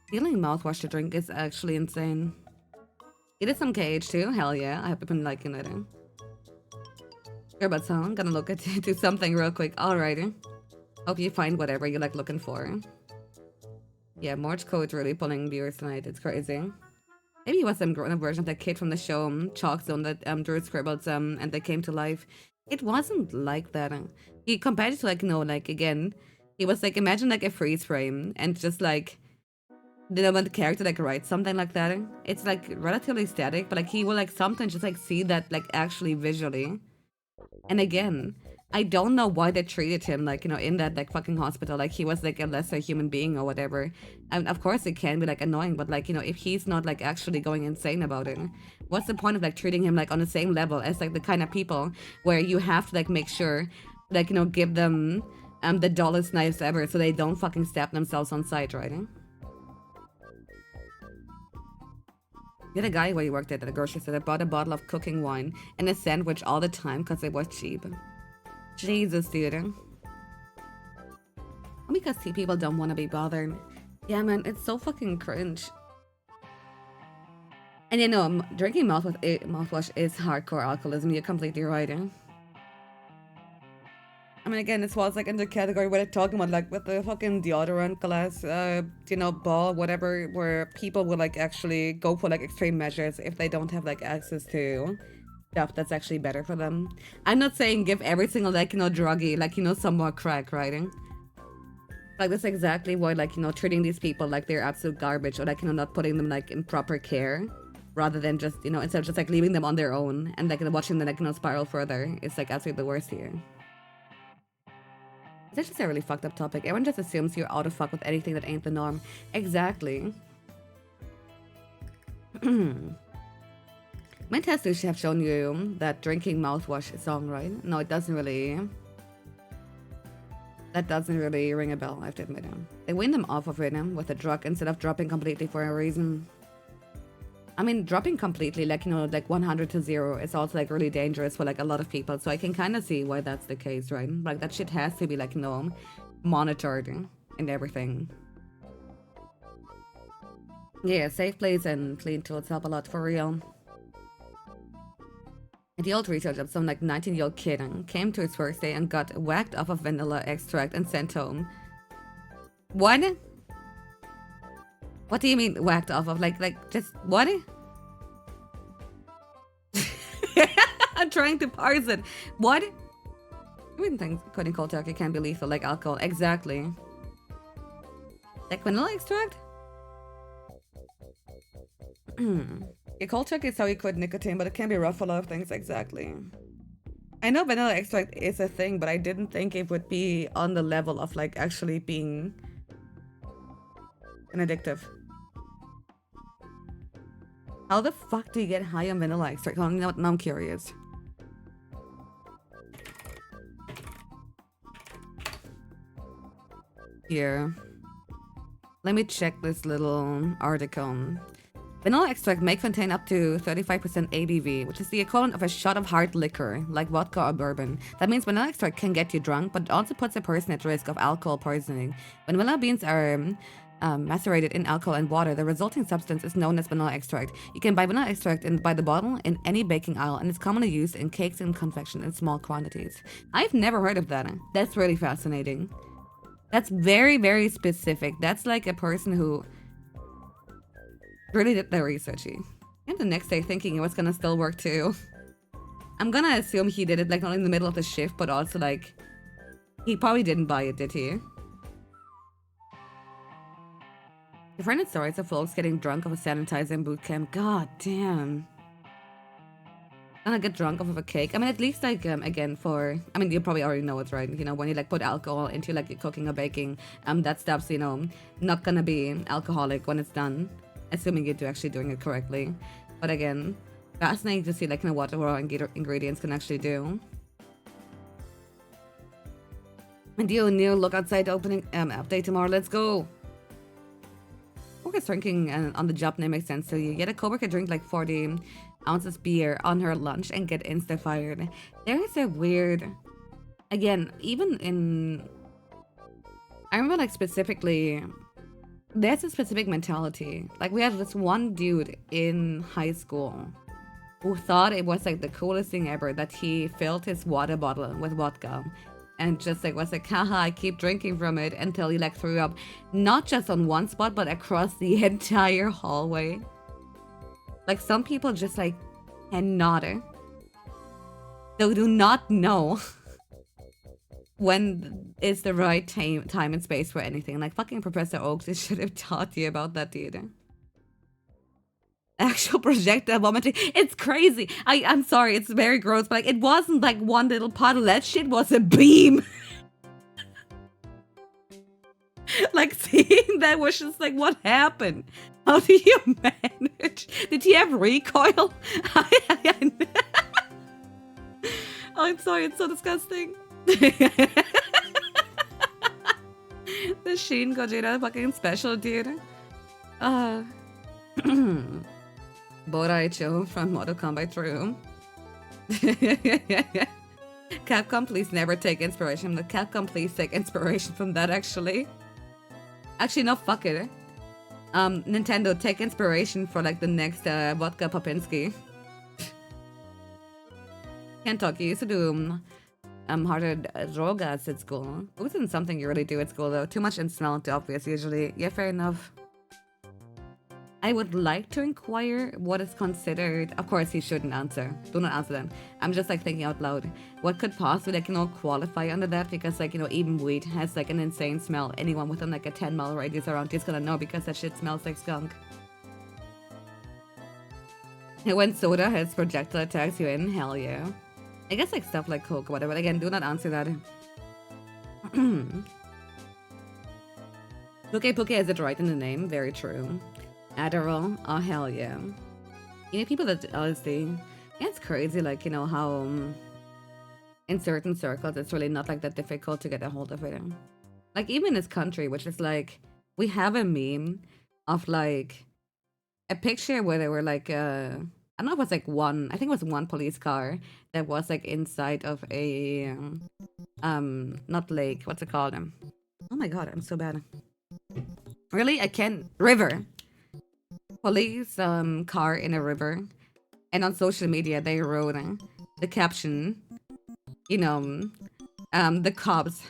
Stealing mouthwash to drink is actually insane. It is some KH too. Hell yeah. I have been liking it. Sure about song. Gonna look at do something real quick. Alrighty. Hope you find whatever you like looking for. Yeah, Morse code's really pulling viewers tonight. It's crazy. Maybe it was some grown-up version of that kid from the show Chalk Zone that drew scribbles and they came to life. It wasn't like that. He compared it to like, you know, like again, he was like, imagine like a freeze frame and just like, you know, when the character like writes something like that, it's like relatively static, but like he will like sometimes just like see that like actually visually. And again, I don't know why they treated him like, you know, in that like fucking hospital, like he was like a lesser human being or whatever. And of course it can be like annoying, but like, you know, if he's not like actually going insane about it, what's the point of like treating him like on the same level as like the kind of people where you have to like make sure, like, you know, give them the dullest knives ever so they don't fucking stab themselves on sight, right? You had a guy where you worked at the grocery store that bought a bottle of cooking wine and a sandwich all the time because it was cheap. Jesus, dude. Because people don't want to be bothered. Yeah, man, it's so fucking cringe. And you know, drinking mouthwash is hardcore alcoholism. You're completely right. I mean, again, it falls like in the category where they're talking about, like, with the fucking deodorant glass, you know, ball, whatever, where people will, like, actually go for, like, extreme measures if they don't have, like, access to stuff that's actually better for them. I'm not saying give every single, like, you know, druggie, like, you know, some more crack, right? Like, that's exactly why, like, you know, treating these people like they're absolute garbage or, like, you know, not putting them, like, in proper care rather than just, you know, instead of just, like, leaving them on their own and, like, watching them, like, you know, spiral further. It's, like, absolutely the worst here. It's just a really fucked up topic. Everyone just assumes you're out of fuck with anything that ain't the norm. Exactly. Mint has to have shown you that drinking mouthwash song, right? No, it doesn't really. That doesn't really ring a bell, I have to admit. They win them off of it with a drug instead of dropping completely for a reason. I mean, dropping completely, like, you know, like 100 to 0 is also, like, really dangerous for, like, a lot of people. So I can kind of see why that's the case, right? Like, that shit has to be, like, you know, monitored and everything. Yeah, safe place and clean tools help a lot, for real. And the old research of some, like, 19-year-old kid came to his first day and got whacked off of vanilla extract and sent home. What? What do you mean whacked off of? Like just what? I'm trying to parse it. What? I mean, things cutting cold turkey can be lethal, like alcohol. Exactly. Like vanilla extract? Yeah, cold turkey is how you quit nicotine, but it can be rough for a lot of things. Exactly. I know vanilla extract is a thing, but I didn't think it would be on the level of, like, actually being an addictive. How the fuck do you get high on vanilla extract? Oh, now I'm curious. Here. Let me check this little article. Vanilla extract may contain up to 35% ABV, which is the equivalent of a shot of hard liquor, like vodka or bourbon. That means vanilla extract can get you drunk, but it also puts a person at risk of alcohol poisoning. When vanilla beans are macerated in alcohol and water, the resulting substance is known as vanilla extract. You can buy vanilla extract by the bottle in any baking aisle, and it's commonly used in cakes and confection in small quantities. I've never heard of that. That's really fascinating. That's very, very specific. That's like a person who really did their researchy. And the next day thinking it was gonna still work too. I'm gonna assume he did it like not in the middle of the shift, but also like he probably didn't buy it, did he? Your friend had stories of folks getting drunk off a sanitizer in boot camp. God damn. And I get drunk off of a cake. I mean, at least like again for, I mean, you probably already know it, right? You know, when you like put alcohol into like your cooking or baking, that stuff's, you know, not gonna be alcoholic when it's done, assuming you're actually doing it correctly. But again, fascinating to see like, you know, what the raw ingredients can actually do. And do you new look outside the opening update tomorrow? Let's go. Coworker's drinking on the job name makes sense to you. Yet a coworker drink like 40 ounces beer on her lunch and get insta fired. There is a weird, again, even in, I remember like specifically, there's a specific mentality. Like we had this one dude in high school who thought it was like the coolest thing ever that he filled his water bottle with vodka and just like was like, haha, I keep drinking from it until he like threw up, not just on one spot, but across the entire hallway. Like some people just like cannot, they do not know when is the right time and space for anything. Like fucking Professor Oaks should have taught you about that, dude. Actual projectile vomiting. It's crazy. I'm sorry, it's very gross, but like it wasn't like one little puddle. That shit was a beam. Like seeing that was just like, what happened? How do you manage? Did he have recoil? Oh, I'm sorry, it's so disgusting. The Shin Gojira fucking special, dude. Boraicho from Mortal Kombat 3. Capcom, please never take inspiration. The Capcom, please take inspiration from that, actually. Actually, no, fuck it. Nintendo, take inspiration for like the next Vodka Popinski. Kentucky used to do harder drogas at school. It wasn't something you really do at school though. Too much in smell too obvious usually. Yeah, fair enough. I would like to inquire what is considered. Of course, he shouldn't answer. Do not answer them. I'm just like thinking out loud. What could possibly, like, you know, qualify under that? Because, like, you know, even weed has like an insane smell. Anyone within like a 10-mile radius around is gonna know because that shit smells like skunk. And when soda has projectile attacks you in, hell yeah. I guess like stuff like Coke or whatever. But again, do not answer that. Puke has it right in the name. Very true. Adderall, oh hell yeah. You know, people that LSD, it's crazy, like, you know, how in certain circles it's really not like that difficult to get a hold of it. Like even in this country, which is like, we have a meme of like a picture where there were like I don't know if it was like one, I think it was one police car that was like inside of a not lake, what's it called? Oh my god, I'm so bad. Really? I can't, river. Police car in a river, and on social media they wrote the caption, you know, the cops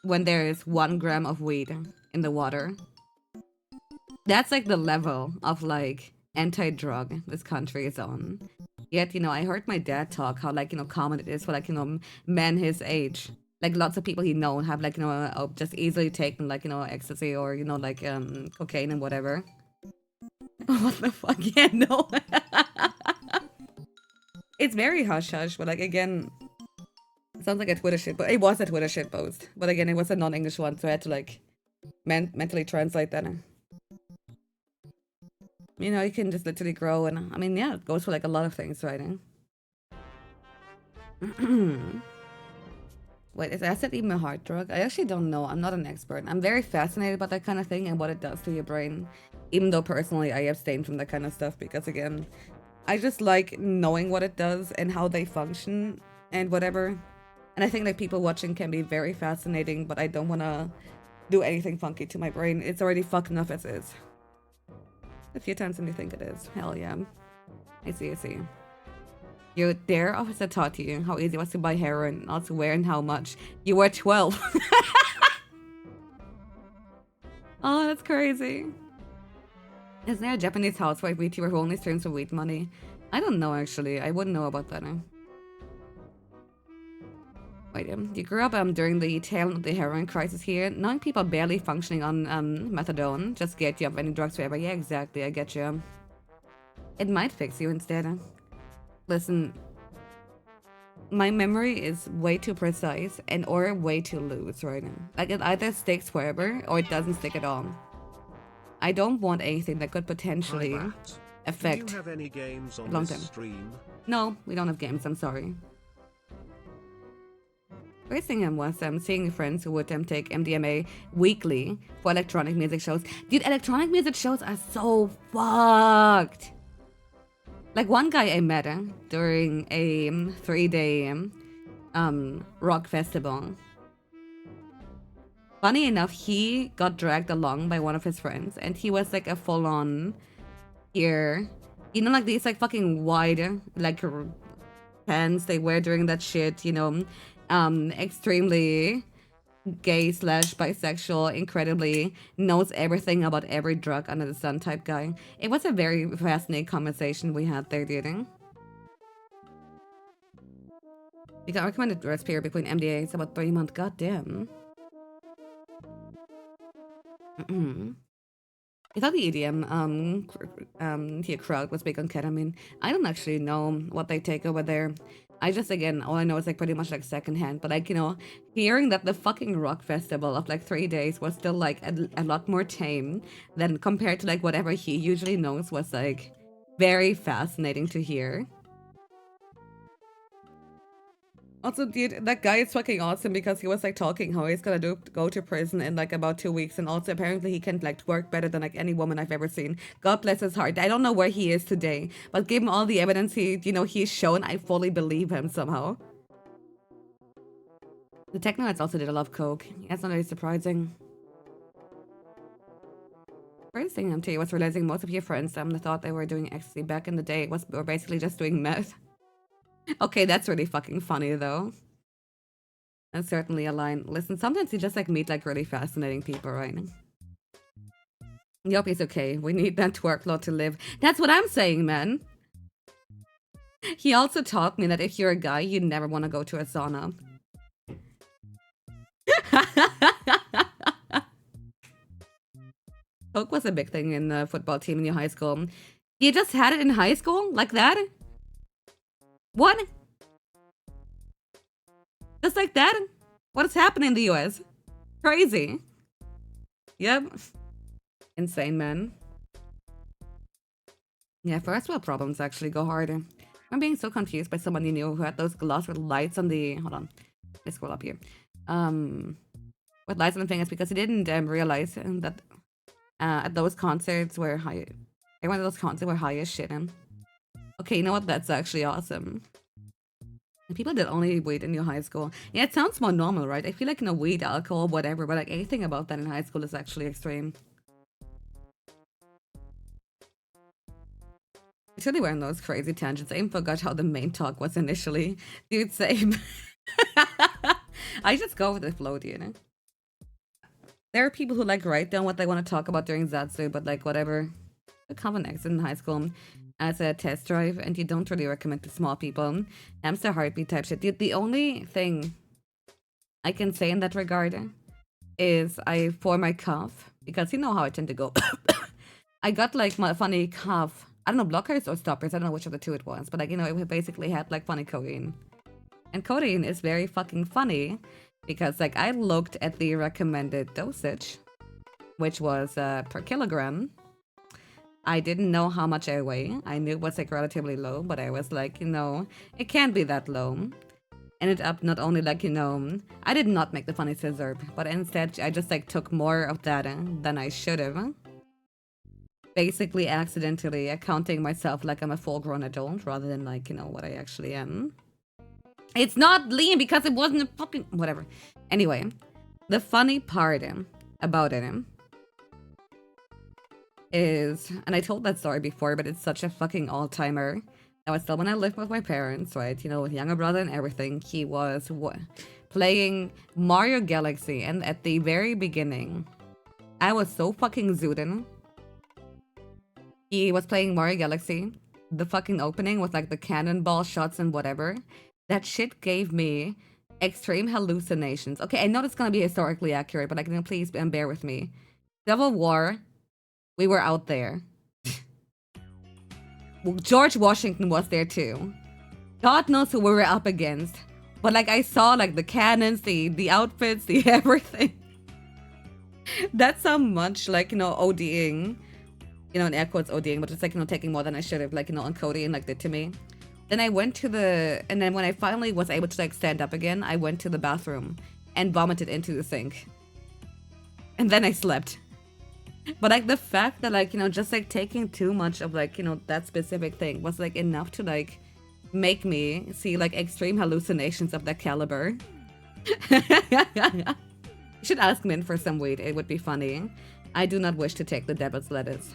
when there is 1 gram of weed in the water. That's like the level of like anti-drug this country is on. Yet, you know, I heard my dad talk how like, you know, common it is for like, you know, men his age. Like lots of people he knows have like, you know, just easily taken like, you know, ecstasy or, you know, like cocaine and whatever. What the fuck? Yeah, no. It's very hush-hush, but like, again, it sounds like a Twitter shit, but it was a Twitter shit post. But again, it was a non-English one, so I had to like mentally translate that. You know, you can just literally grow, and I mean, yeah, it goes for like a lot of things, right? Wait, is acid even a hard drug? I actually don't know. I'm not an expert. I'm very fascinated by that kind of thing and what it does to your brain. Even though personally I abstain from that kind of stuff because again, I just like knowing what it does and how they function and whatever. And I think like people watching can be very fascinating, but I don't want to do anything funky to my brain. It's already fucked enough as is. A few times than you think it is. Hell yeah. I see, I see. Your dare officer taught you how easy it was to buy heroin, not to where and how much. You were 12. Oh, that's crazy. Is there a Japanese housewife VTuber who only streams for weed money? I don't know actually. I wouldn't know about that. Wait, you grew up during the tail end of the heroin crisis here. Knowing people barely functioning on methadone just get you up any drugs forever. Yeah, exactly. I get you. It might fix you instead. Listen, my memory is way too precise and or way too loose right now. Like it either sticks forever or it doesn't stick at all. I don't want anything that could potentially affect do you have any games on long this term. Stream? No, we don't have games. I'm sorry. First thing was seeing friends who would take MDMA weekly for electronic music shows. Dude, electronic music shows are so fucked. Like one guy I met during a 3-day rock festival. Funny enough, he got dragged along by one of his friends, and he was like a full-on ear. You know, like these like fucking wide like pants they wear during that shit, you know, extremely gay slash bisexual, incredibly knows everything about every drug under the sun type guy. It was a very fascinating conversation we had there, dude. You got recommended rest period between MDA. It's about 3 months. Goddamn. I thought the EDM here crowd was big on ketamine. I don't actually know what they take over there. I just, again, all I know is like pretty much like secondhand. But like, you know, hearing that the fucking rock festival of like 3 days was still like a lot more tame than compared to like whatever he usually knows was like very fascinating to hear. Also, dude, that guy is fucking awesome because he was like talking how he's gonna go to prison in like about 2 weeks, and also apparently he can like work better than like any woman I've ever seen. God bless his heart. I don't know where he is today, but given all the evidence he's shown, I fully believe him somehow. The Technoids also did a lot of coke. That's not really surprising. First thing to you was realizing most of your friends thought they were doing ecstasy back in the day were basically just doing meth. Okay, that's really fucking funny though. That's certainly a line. Listen, sometimes you just like meet like really fascinating people, right? Yup, it's okay. We need that workload to live. That's what I'm saying, man. He also taught me that if you're a guy, you never want to go to a sauna. Coke was a big thing in the football team in your high school. You just had it in high school? Like that? What? Just like that? What is happening in the US? Crazy. Yep. Insane, man. Yeah, first world problems actually go harder. I'm being so confused by someone you knew who had those gloss with lights on the... Hold on. Let's scroll up here. With lights on the fingers because he didn't realize that at those concerts where high... One of those concerts were high as shit. Okay, you know what? That's actually awesome. People did only weed in your high school. Yeah, it sounds more normal, right? I feel like, you know, weed, alcohol, whatever, but like anything about that in high school is actually extreme. I totally went on those crazy tangents. I even forgot how the main talk was initially. Dude, same. I just go with the flow, you know? There are people who like write down what they want to talk about during Zatsu, but like whatever. A common exit in high school as a test drive, and you don't really recommend to small people. Hamster heartbeat type shit. Dude, the only thing I can say in that regard is for my cough, because you know how I tend to go. I got like my funny cough. I don't know, blockers or stoppers. I don't know which of the two it was, but like, you know, it basically had like funny codeine. And codeine is very fucking funny because like I looked at the recommended dosage, which was per kilogram. I didn't know how much I weigh. I knew it was like relatively low, but I was like, you know, it can't be that low. Ended up not only like, you know, I did not make the funny scissor, but instead I just like took more of that than I should have. Basically accidentally accounting myself like I'm a full-grown adult rather than like, you know, what I actually am. It's not lean because it wasn't a fucking... Whatever. Anyway, the funny part about it is, and I told that story before, but it's such a fucking all-timer. That was still when I lived with my parents, right? You know, with younger brother and everything. He was playing Mario Galaxy, and at the very beginning, I was so fucking zooted in. He was playing Mario Galaxy. The fucking opening with like the cannonball shots and whatever. That shit gave me extreme hallucinations. Okay, I know it's gonna be historically accurate, but like, you know, please bear with me. Civil War. We were out there. George Washington was there too. God knows who we were up against. But like I saw like the cannons, the outfits, the everything. That's how much like, you know, ODing. You know, in air quotes ODing, but it's like, you know, taking more than I should have, like, you know, on codeine like did to me. Then I went to the, and then when I finally was able to like stand up again, I went to the bathroom and vomited into the sink. And then I slept. But like the fact that like, you know, just like taking too much of like, you know, that specific thing was like enough to like make me see like extreme hallucinations of that caliber. You should ask Min for some weed. It would be funny. I do not wish to take the devil's lettuce.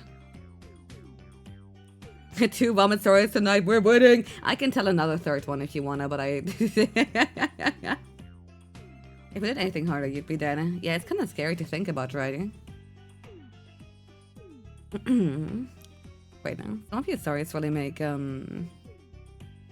2 vomit stories tonight. We're winning. I can tell another third one if you wanna, but I... If we did anything harder, you'd be dead. Yeah, it's kind of scary to think about, right? Wait, no. Some of your stories really make,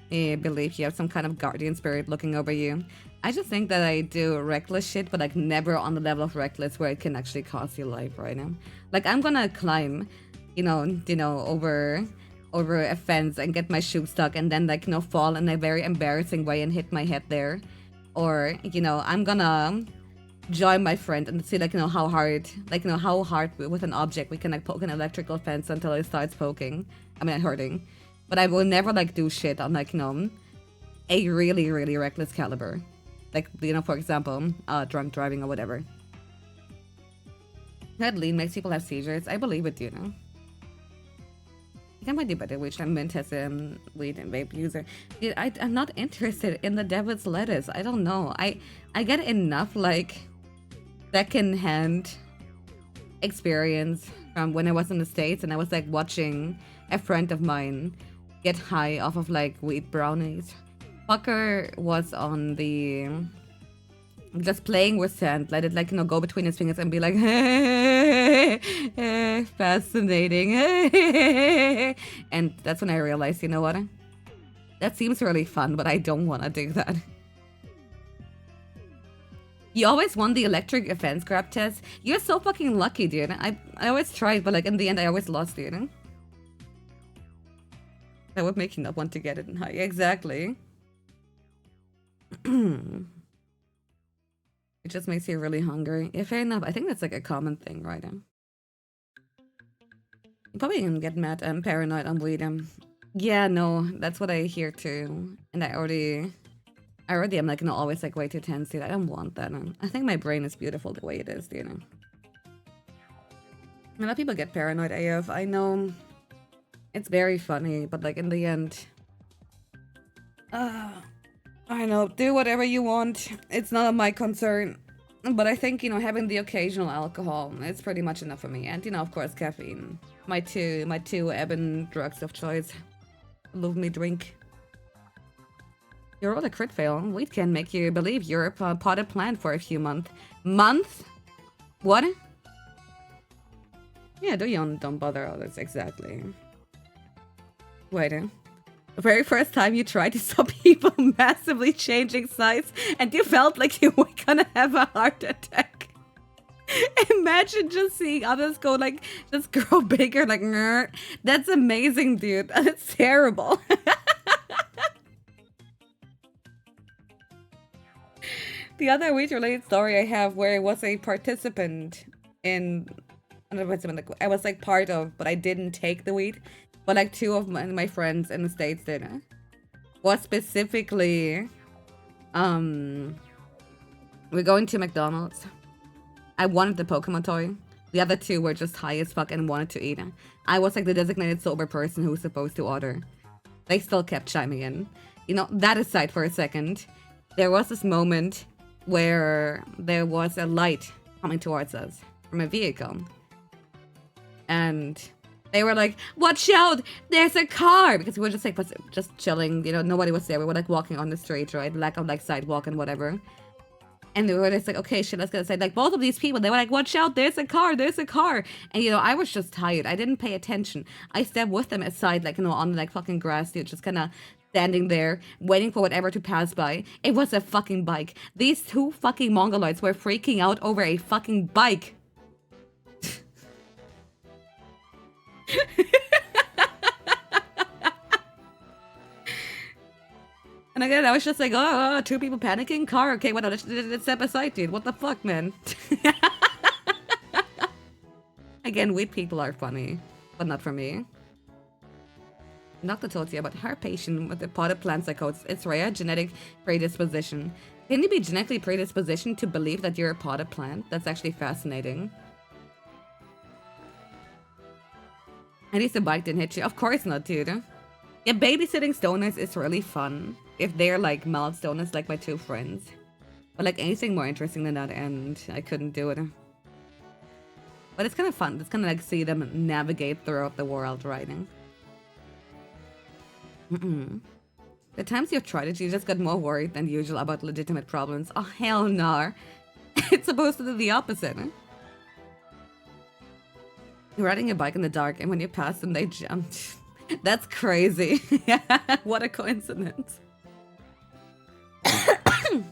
believe you have some kind of guardian spirit looking over you. I just think that I do reckless shit, but like never on the level of reckless where it can actually cost you life right now. Like I'm gonna climb, you know, over a fence and get my shoe stuck and then like, you know, fall in a very embarrassing way and hit my head there. Or, you know, I'm gonna join my friend and see like, you know, how hard with an object we can like poke an electrical fence until it starts poking. I mean, hurting. But I will never like do shit on like, you know, a really, really reckless caliber. Like, you know, for example, drunk driving or whatever. That lean makes people have seizures. I believe it, you know. I might do better, which I'm Mint as a weed and vape user. Dude, I'm not interested in the devil's lettuce. I don't know. I get enough like second-hand experience from when I was in the States and I was like watching a friend of mine get high off of like weed brownies. Fucker was on the just playing with sand, let it like, you know, go between his fingers and be like, hey, fascinating. And that's when I realized, you know what? That seems really fun, but I don't want to do that. You always won the electric fence grab test. You're so fucking lucky, dude. I always tried, but like in the end, I always lost, dude. That would make you not want to get it in high. Exactly. It just makes you really hungry. Yeah, fair enough. I think that's like a common thing, right? You probably can get mad and paranoid on weed. Yeah, no, that's what I hear too. And I already am like, you know, always like way too tense, dude. I don't want that. I think my brain is beautiful the way it is, you know. A lot of people get paranoid AF. I know it's very funny, but like in the end, I know, do whatever you want. It's not my concern. But I think, you know, having the occasional alcohol, it's pretty much enough for me. And, you know, of course, caffeine. My two ebon drugs of choice. Love me drink. You're all a crit fail. Weed can make you believe you're a potted plant for a few months. Month? What? Yeah, don't bother others, exactly. Wait, the very first time you tried to stop people massively changing size and you felt like you were gonna have a heart attack. Imagine just seeing others go like, just grow bigger, like, Ngr. That's amazing, dude. That's terrible. The other weed-related story I have where I was a participant in, I was like part of, but I didn't take the weed. But like 2 of my friends in the States did. Was specifically, we're going to McDonald's. I wanted the Pokemon toy. The other 2 were just high as fuck and wanted to eat. I was like the designated sober person who was supposed to order. They still kept chiming in. You know, that aside for a second, there was this moment where there was a light coming towards us from a vehicle. And they were like, watch out, there's a car! Because we were just like, just chilling, you know, nobody was there. We were like walking on the street, right? Lack of like sidewalk and whatever. And they were just like, okay, shit, let's get inside. Like both of these people, they were like, watch out, there's a car, there's a car. And you know, I was just tired. I didn't pay attention. I stepped with them aside, like, you know, on like fucking grass, dude, just kind of standing there, waiting for whatever to pass by. It was a fucking bike. These 2 fucking mongoloids were freaking out over a fucking bike. And again, I was just like, oh, 2 people panicking, car, okay, whatever, let's step aside, dude. What the fuck, man? Again, weed people are funny, but not for me. Doctor told you about her patient with the potted plant psychosis. It's rare genetic predisposition. Can you be genetically predispositioned to believe that you're a potted plant? That's actually fascinating. At least the bike didn't hit you. Of course not, dude. Yeah, babysitting stoners is really fun. If they're like mild stoners like my two friends. But like anything more interesting than that, and I couldn't do it. But it's kind of fun. It's kind of like see them navigate throughout the world riding. The times you've tried it, you just got more worried than usual about legitimate problems. Oh, hell no. It's supposed to do the opposite. You're riding a bike in the dark, and when you pass them, they jumped. That's crazy. What a coincidence. Oh,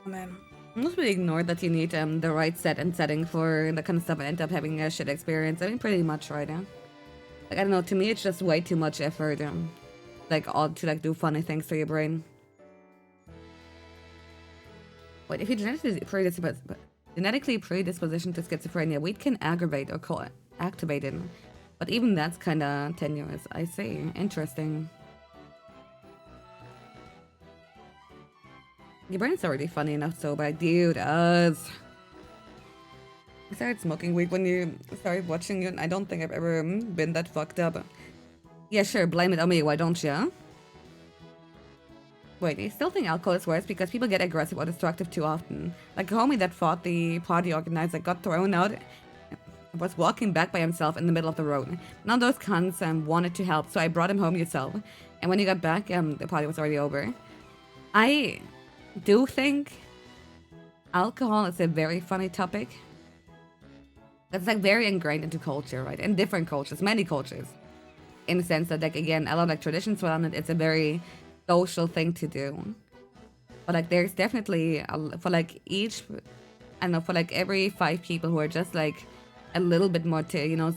man. I must really ignored that you need the right set and setting for that kind of stuff and end up having a shit experience. I mean, pretty much right now. Like, I don't know, to me it's just way too much effort, like, all to, like, do funny things to your brain. Wait, if you're genetically predispositioned to schizophrenia, weed can aggravate or activate it. But even that's kinda tenuous. I see. Interesting. Your brain's already funny enough, so, but dude, I started smoking weed when you started watching it, and I don't think I've ever been that fucked up. Yeah, sure, blame it on me, why don't you? Wait, you still think alcohol is worse because people get aggressive or destructive too often? Like a homie that fought the party organizer got thrown out and was walking back by himself in the middle of the road. None of those cunts wanted to help, so I brought him home yourself. And when you got back, the party was already over. I do think alcohol is a very funny topic. That's like very ingrained into culture, right? In different cultures, many cultures. In the sense that, like, again, a lot of like traditions around it, it's a very social thing to do. But like, there's definitely for like each, I don't know, for like every 5 people who are just like a little bit more,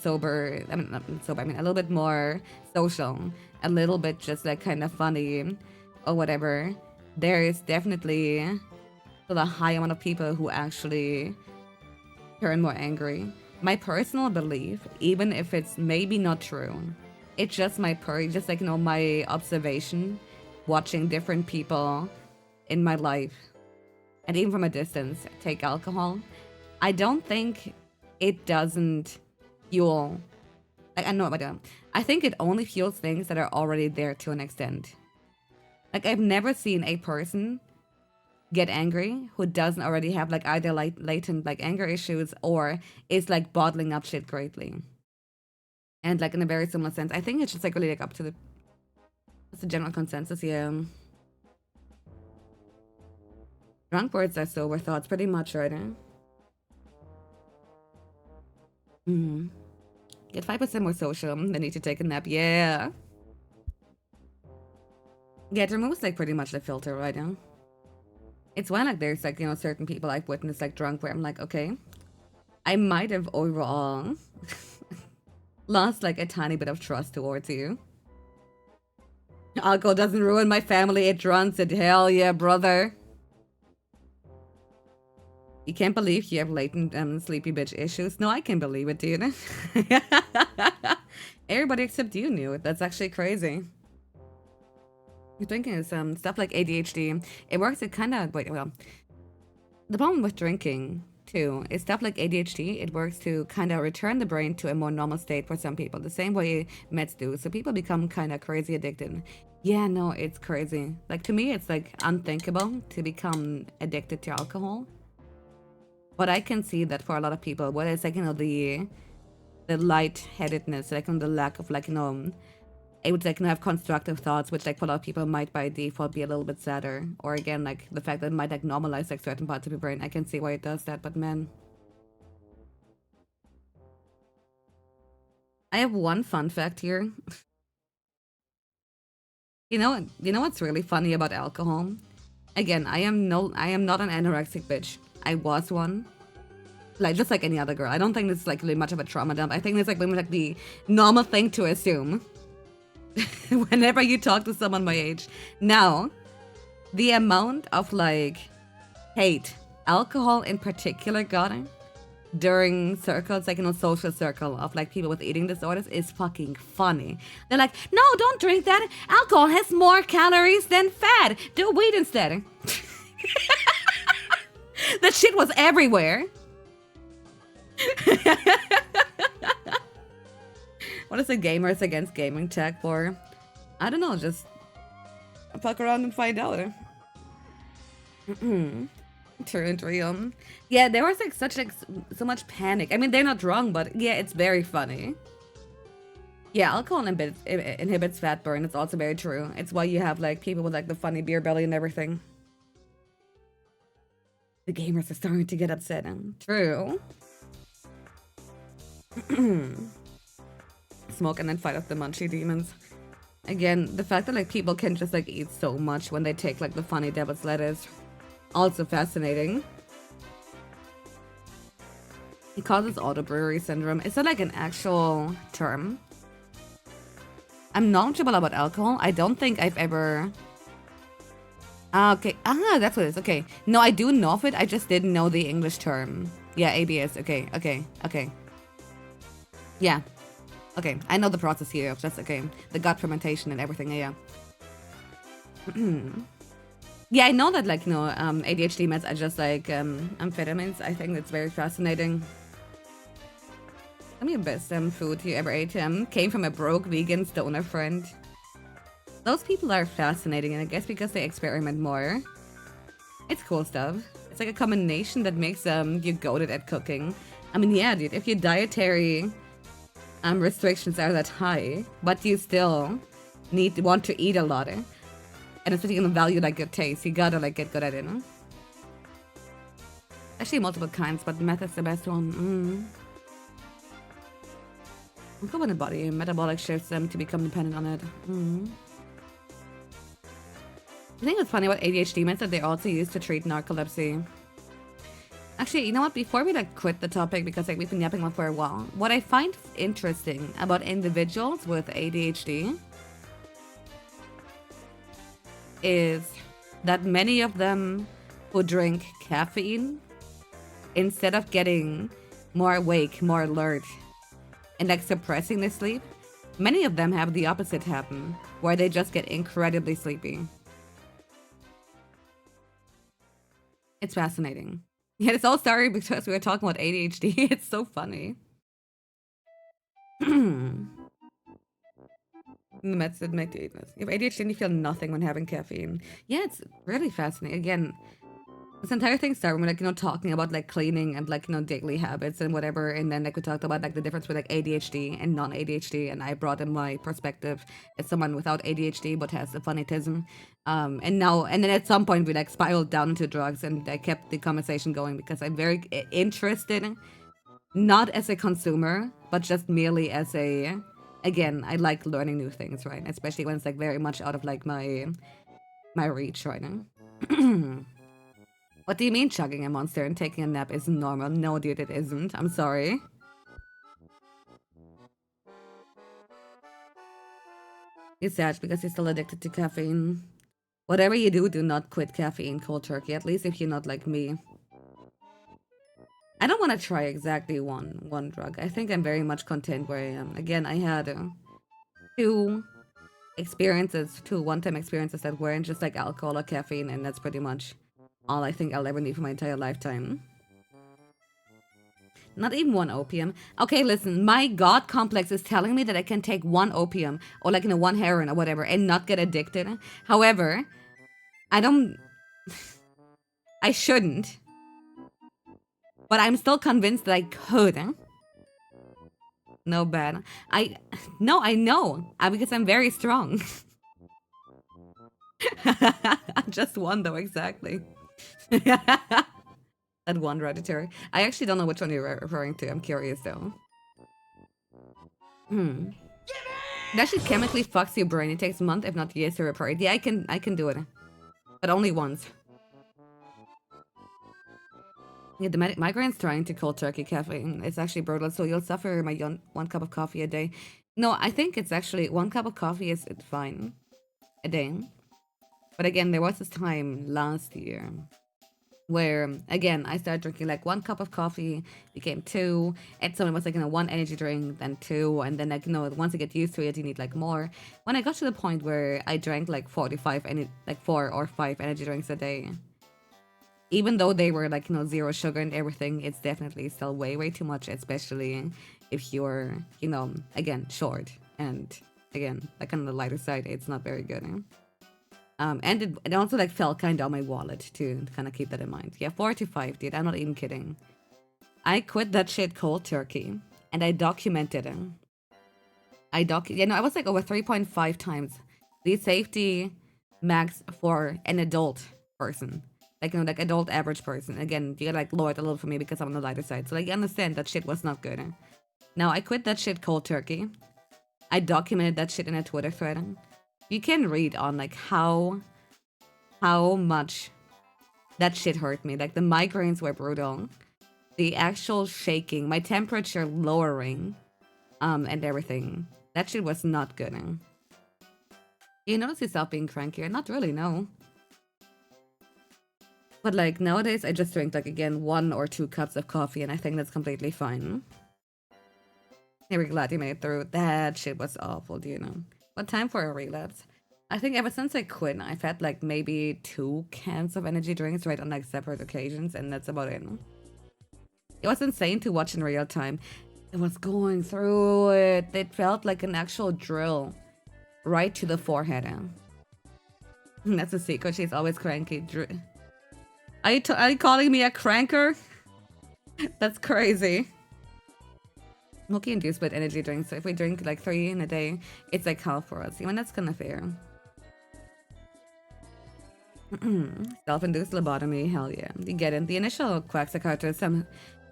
sober. I mean, not sober. I mean, a little bit more social, a little bit just like kind of funny, or whatever. There is definitely still a high amount of people who actually turn more angry. My personal belief, even if it's maybe not true, it's just my my observation, watching different people in my life, and even from a distance, take alcohol. I don't think it doesn't fuel. Like, I know what I do. I think it only fuels things that are already there to an extent. Like, I've never seen a person get angry who doesn't already have like either like latent like anger issues or is like bottling up shit greatly. And like in a very similar sense, I think it's just like really like up to the general consensus. Yeah. Drunk words are sober thoughts, pretty much, right? Get 5% more social. They need to take a nap. Yeah. Yeah, it removes like pretty much the filter, right? It's why like there's like, certain people I've witnessed like drunk where I'm like, okay, I might have overall lost like a tiny bit of trust towards you. Alcohol doesn't ruin my family, it runs it. Hell yeah, brother. You can't believe you have latent sleepy bitch issues. No, I can believe it, dude. Everybody except you knew it. That's actually crazy. You're thinking is stuff like ADHD. It works. It kind of the problem with drinking too is stuff like ADHD. It works to kind of return the brain to a more normal state for some people, the same way meds do. So people become kind of crazy addicted. Yeah, no, it's crazy. Like to me, it's like unthinkable to become addicted to alcohol. But I can see that for a lot of people, whether it's like the lightheadedness, like the lack of like it would like have constructive thoughts, which like for a lot of people might by default be a little bit sadder, or again like the fact that it might like normalize like certain parts of your brain. I can see why it does that, but man, I have one fun fact here. You know what's really funny about alcohol? Again, I am not an anorexic bitch. I was one. Like just like any other girl. I don't think this is like really much of a trauma dump. I think it's like really much like the normal thing to assume. Whenever you talk to someone my age. Now, the amount of like hate alcohol in particular got during circles, like, social circle of like people with eating disorders is fucking funny. They're like, no, don't drink that. Alcohol has more calories than fat. Do weed instead. That shit was everywhere. What is the gamers against gaming tech for? I don't know, just fuck around and find out. True and real. Yeah, there was like so much panic. I mean, they're not wrong, but yeah, it's very funny. Yeah, alcohol inhibits fat burn. It's also very true. It's why you have like people with like the funny beer belly and everything. The gamers are starting to get upset. True. Smoke and then fight off the munchie demons. Again, the fact that like people can just like eat so much when they take like the funny devil's lettuce. Also fascinating. It causes auto-brewery syndrome. Is that like an actual term? I'm knowledgeable about alcohol. I don't think I've ever... okay. That's what it is. Okay. No, I do know of it. I just didn't know the English term. Yeah, ABS. Okay. Yeah. Okay. I know the process here. That's okay. The gut fermentation and everything. Yeah. Yeah, I know that, like, ADHD meds are just like amphetamines. I think it's very fascinating. Tell me the best food you ever ate. Came from a broke vegan stoner friend. Those people are fascinating, and I guess because they experiment more. It's cool stuff. It's like a combination that makes you goated at cooking. I mean, yeah, dude, if your dietary restrictions are that high, but you still want to eat a lot, and especially gonna value like good taste, you gotta like get good at it, no? Actually multiple kinds, but meth is the best one. Look up on the body, metabolic shifts them to become dependent on it. I think what's funny about ADHD meds that they also use to treat narcolepsy. Actually, you know what? Before we like quit the topic, because like we've been yapping on for a while, what I find interesting about individuals with ADHD is that many of them who drink caffeine, instead of getting more awake, more alert, and like suppressing their sleep, many of them have the opposite happen, where they just get incredibly sleepy. It's fascinating. Yeah, it's all started because we were talking about ADHD. It's so funny. The meds that make you eat this. You have ADHD and you feel nothing when having caffeine. Yeah, it's really fascinating. Again, this entire thing started when like, talking about like cleaning and like, daily habits and whatever. And then like we talked about like the difference with like ADHD and non-ADHD. And I brought in my perspective as someone without ADHD but has a funitism. And then at some point we like spiraled down into drugs, and I kept the conversation going because I'm very interested, not as a consumer, but just merely as a, again, I like learning new things, right? Especially when it's like very much out of like my reach right now. What do you mean chugging a Monster and taking a nap is normal? No, dude, it isn't. I'm sorry. You're sad because you're still addicted to caffeine. Whatever you do, do not quit caffeine cold turkey, at least if you're not like me. I don't want to try exactly one drug. I think I'm very much content where I am. Again, I had two one-time experiences that weren't just like alcohol or caffeine, and that's pretty much all I think I'll ever need for my entire lifetime. Not even one opium. Okay, listen, my God complex is telling me that I can take one opium or like, one heroin or whatever and not get addicted. However, I shouldn't. But I'm still convinced that I could. No bad. I know. Because I'm very strong. Just one though, exactly. That one hereditary. I actually don't know which one you're referring to. I'm curious though. It actually chemically fucks your brain. It takes months, if not years, to repair it. Yeah, I can do it. But only once. Yeah, the migraine's trying to cold turkey caffeine. It's actually brutal, so you'll suffer my 1 cup of coffee a day. No, I think it's actually 1 cup of coffee is fine a day. But again, there was this time last year where again I started drinking like 1 cup of coffee, became 2, and so it was like 1 energy drink, then 2, and then like once you get used to it, you need like more. When I got to the point where I drank like 4 or 5 energy drinks a day, even though they were like 0 sugar and everything, it's definitely still way too much, especially if you're again short and again like on the lighter side, it's not very good. And it also like fell kind of on my wallet to kind of keep that in mind. Yeah, 4 to 5, dude. I'm not even kidding. I quit that shit cold turkey, and I documented it. I was like over 3.5 times the safety max for an adult person. Like, like adult average person. Again, you gotta like lower it a little for me because I'm on the lighter side. So like, you understand that shit was not good. Now, I quit that shit cold turkey. I documented that shit in a Twitter thread. You can read on like how much that shit hurt me. Like the migraines were brutal, the actual shaking, my temperature lowering, and everything. That shit was not good. You notice yourself being crankier? Not really, no. But like nowadays, I just drink like again 1 or 2 cups of coffee, and I think that's completely fine. Very glad you made it through. That shit was awful, do you know? What time for a relapse? I think ever since I quit, I've had like maybe 2 cans of energy drinks right on like separate occasions, and that's about it. It was insane to watch in real time. It was going through it. It felt like an actual drill right to the forehead. That's a secret. She's always cranky. Are you calling me a cranker? That's crazy. Mookie and do split energy drinks, so if we drink like 3 in a day, it's like half for us. Even that's kind of fair. Self-induced lobotomy, hell yeah. You get it. The initial quack psychiatrist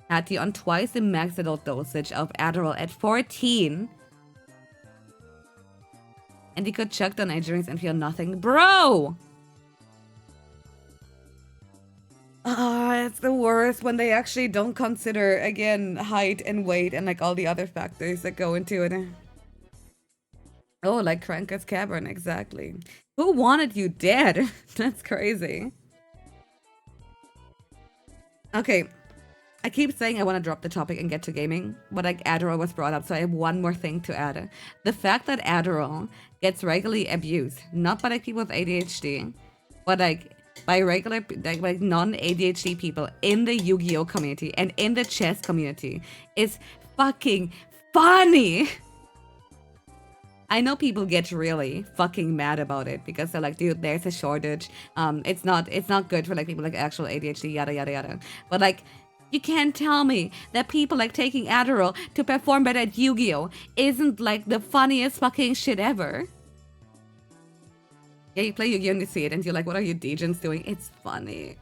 had you on twice the max adult dosage of Adderall at 14. And you could chuck down energy drinks and feel nothing. Bro! It's the worst when they actually don't consider, again, height and weight and like all the other factors that go into it. Oh, like Cranker's Cavern, exactly. Who wanted you dead? That's crazy. Okay, I keep saying I want to drop the topic and get to gaming, but like Adderall was brought up, so I have one more thing to add. The fact that Adderall gets regularly abused, not by like people with ADHD, but like by regular, like non-ADHD people in the Yu-Gi-Oh community and in the chess community is fucking funny. I know people get really fucking mad about it because they're like, dude, there's a shortage. It's not good for like people like actual ADHD, yada yada yada. But like, you can't tell me that people like taking Adderall to perform better at Yu-Gi-Oh isn't like the funniest fucking shit ever. Yeah, you play Yu-Gi-Oh and you see it and you're like, what are you degens doing? It's funny.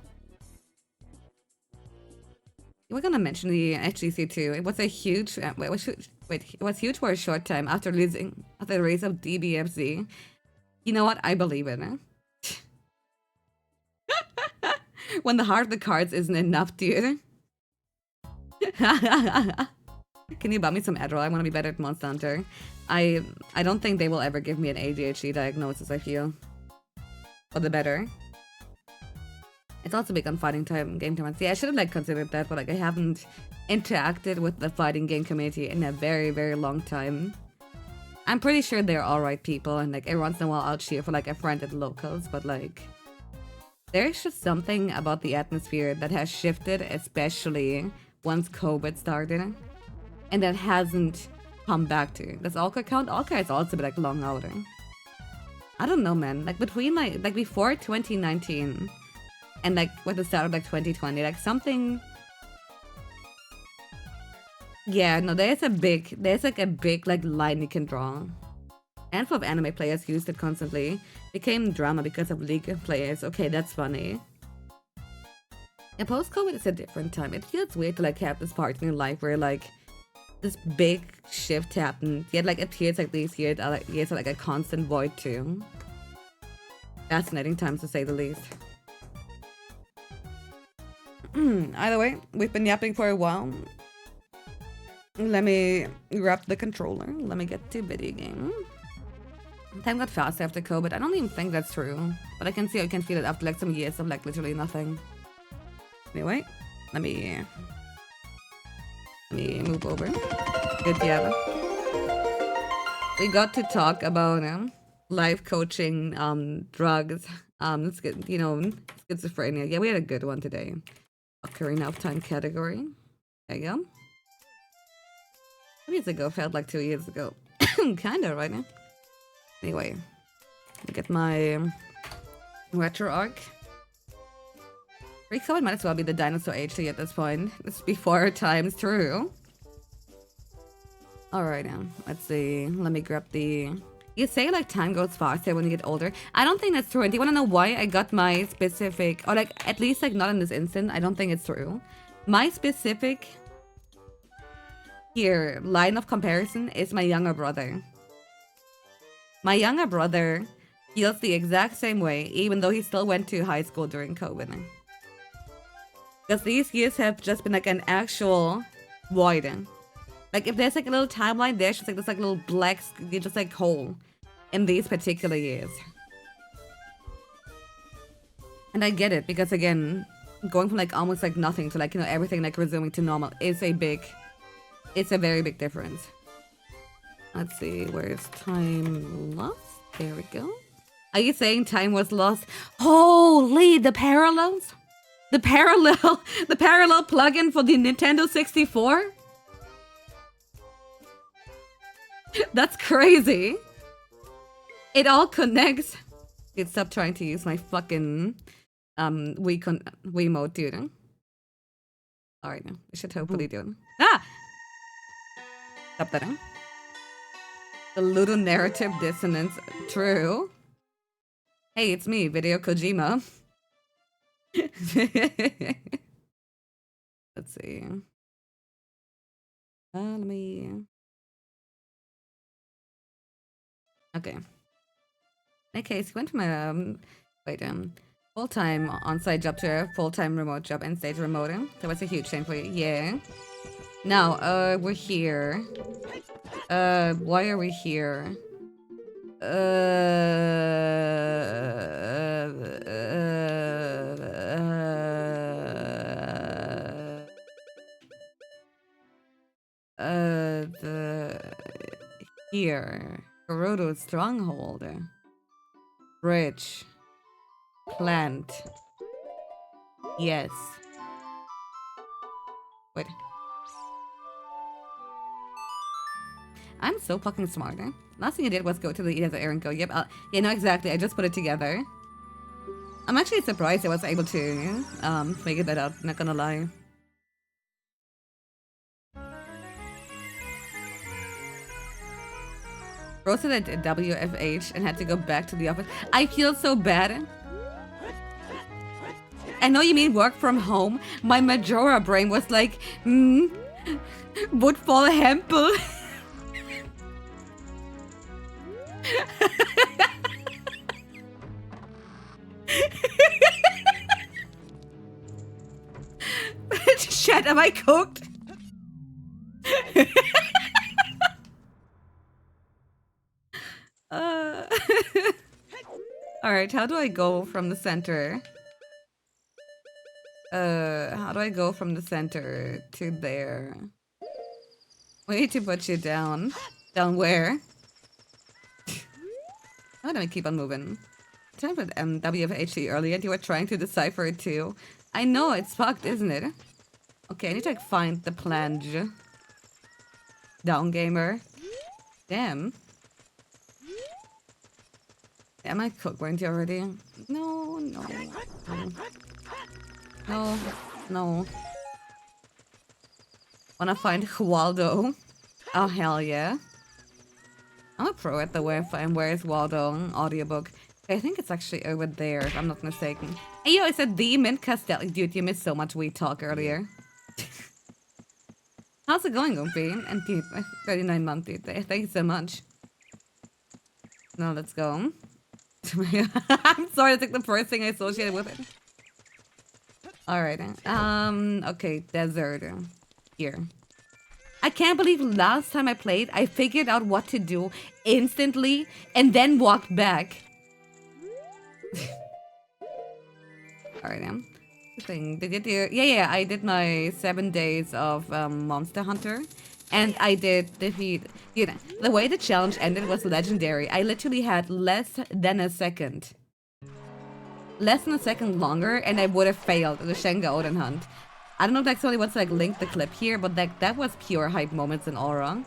We're gonna mention the HGC too. It was a huge, it was huge for a short time after the release of DBFZ. You know what? I believe in it. When the heart of the cards isn't enough, dude. Can you buy me some Adderall? I want to be better at Monster Hunter. I don't think they will ever give me an ADHD diagnosis, I feel. For the better. It's also big on fighting game tournaments. Yeah, I should have like considered that, but like I haven't interacted with the fighting game community in a very, very long time. I'm pretty sure they're alright people, and like every once in a while I'll cheer for like a friend at the locals, but like there's just something about the atmosphere that has shifted, especially once COVID started, and that hasn't come back to. Does Alka count? Alka is also a bit like long outer. I don't know, man. Like between like before 2019 and like with the start of like 2020, like something. Yeah, no, there's like a big like line you can draw. A handful of anime players used it constantly. Became drama because of League players. Okay, that's funny. Yeah, post-COVID is a different time. It feels weird to like have this part in your life where like this big shift happened. Yet like it feels like these years are like a constant void too. Fascinating times to say the least. Either way, we've been yapping for a while. Let me grab the controller. Let me get to video game. Time got fast after COVID. I don't even think that's true. But I can see I can feel it after like some years of like literally nothing. Anyway, let me move over. Good, yeah. We got to talk about life coaching, drugs, schizophrenia. Yeah, we had a good one today. Occurring of time category. There you go. 2 years ago felt like 2 years ago. Kinda right now. Anyway, let me get my retro arc. Recovered might as well be the dinosaur HD at this point. It's before our times, true. Alright now, let's see. Let me grab the... You say like time goes faster when you get older. I don't think that's true. And do you want to know why I got my specific... Or like, at least like not in this instant. I don't think it's true. My specific... Here, line of comparison is my younger brother. My younger brother feels the exact same way, even though he still went to high school during COVID. Because these years have just been like an actual void. Like if there's like a little timeline, there's just like this like little black, just like hole in these particular years. And I get it, because again, going from like almost like nothing to like, you know, everything like resuming to normal is a very big difference. Let's see, where's time lost? There we go. Are you saying time was lost? Holy, the parallels? The parallel plugin for the Nintendo 64? That's crazy. It all connects. Dude, stop trying to use my fucking Wii mode, dude. Alright, now we should hopefully do it. Ah! Stop that. The little narrative dissonance. True. Hey, it's me, Video Kojima. Let's see. Let me... Okay. In case, went from a full-time on-site job to a full-time remote job and stayed remote. That was a huge change for you. Yeah. Now, we're here. Why are we here? Here. Gerudo Stronghold. Bridge. Plant. Yes. Wait. I'm so fucking smart, eh? Last thing I did was go to the Eat as Aaron go, yep, yeah, no, exactly, I just put it together. I'm actually surprised I was able to, figure that out, not gonna lie. Roasted at WFH and had to go back to the office. I feel so bad. I know you mean work from home. My Majora brain was like, would fall hempel. Shit, am I cooked? Alright, how do I go from the center? How do I go from the center to there? We need to put you down. Down where? How do I keep on moving? I tried with WFHC earlier and you were trying to decipher it too. I know, it's fucked, isn't it? Okay, I need to like find the plange. Down gamer. Damn. Am I cooked, weren't you already? No, no. No, no. Wanna find Waldo? Oh, hell yeah. I'm a pro at the way of finding Where's Waldo audiobook. I think it's actually over there, if I'm not mistaken. Hey, yo, I said the Mint Castelli. Dude, you missed so much weed talk earlier. How's it going, Oopie? And dude, 39 month, dude. Thank you so much. Now let's go. I'm sorry, that's like the first thing I associated with it. Alright. Okay, desert. Here. I can't believe last time I played, I figured out what to do instantly and then walked back. Alright, thing. Did you do? Yeah, I did my 7 days of Monster Hunter, and I did defeat. You know, the way the challenge ended was legendary. I literally had less than a second longer, and I would have failed the Shenga Odin hunt. I don't know if that's only wants to like link the clip here, but that was pure hype moments in Aura.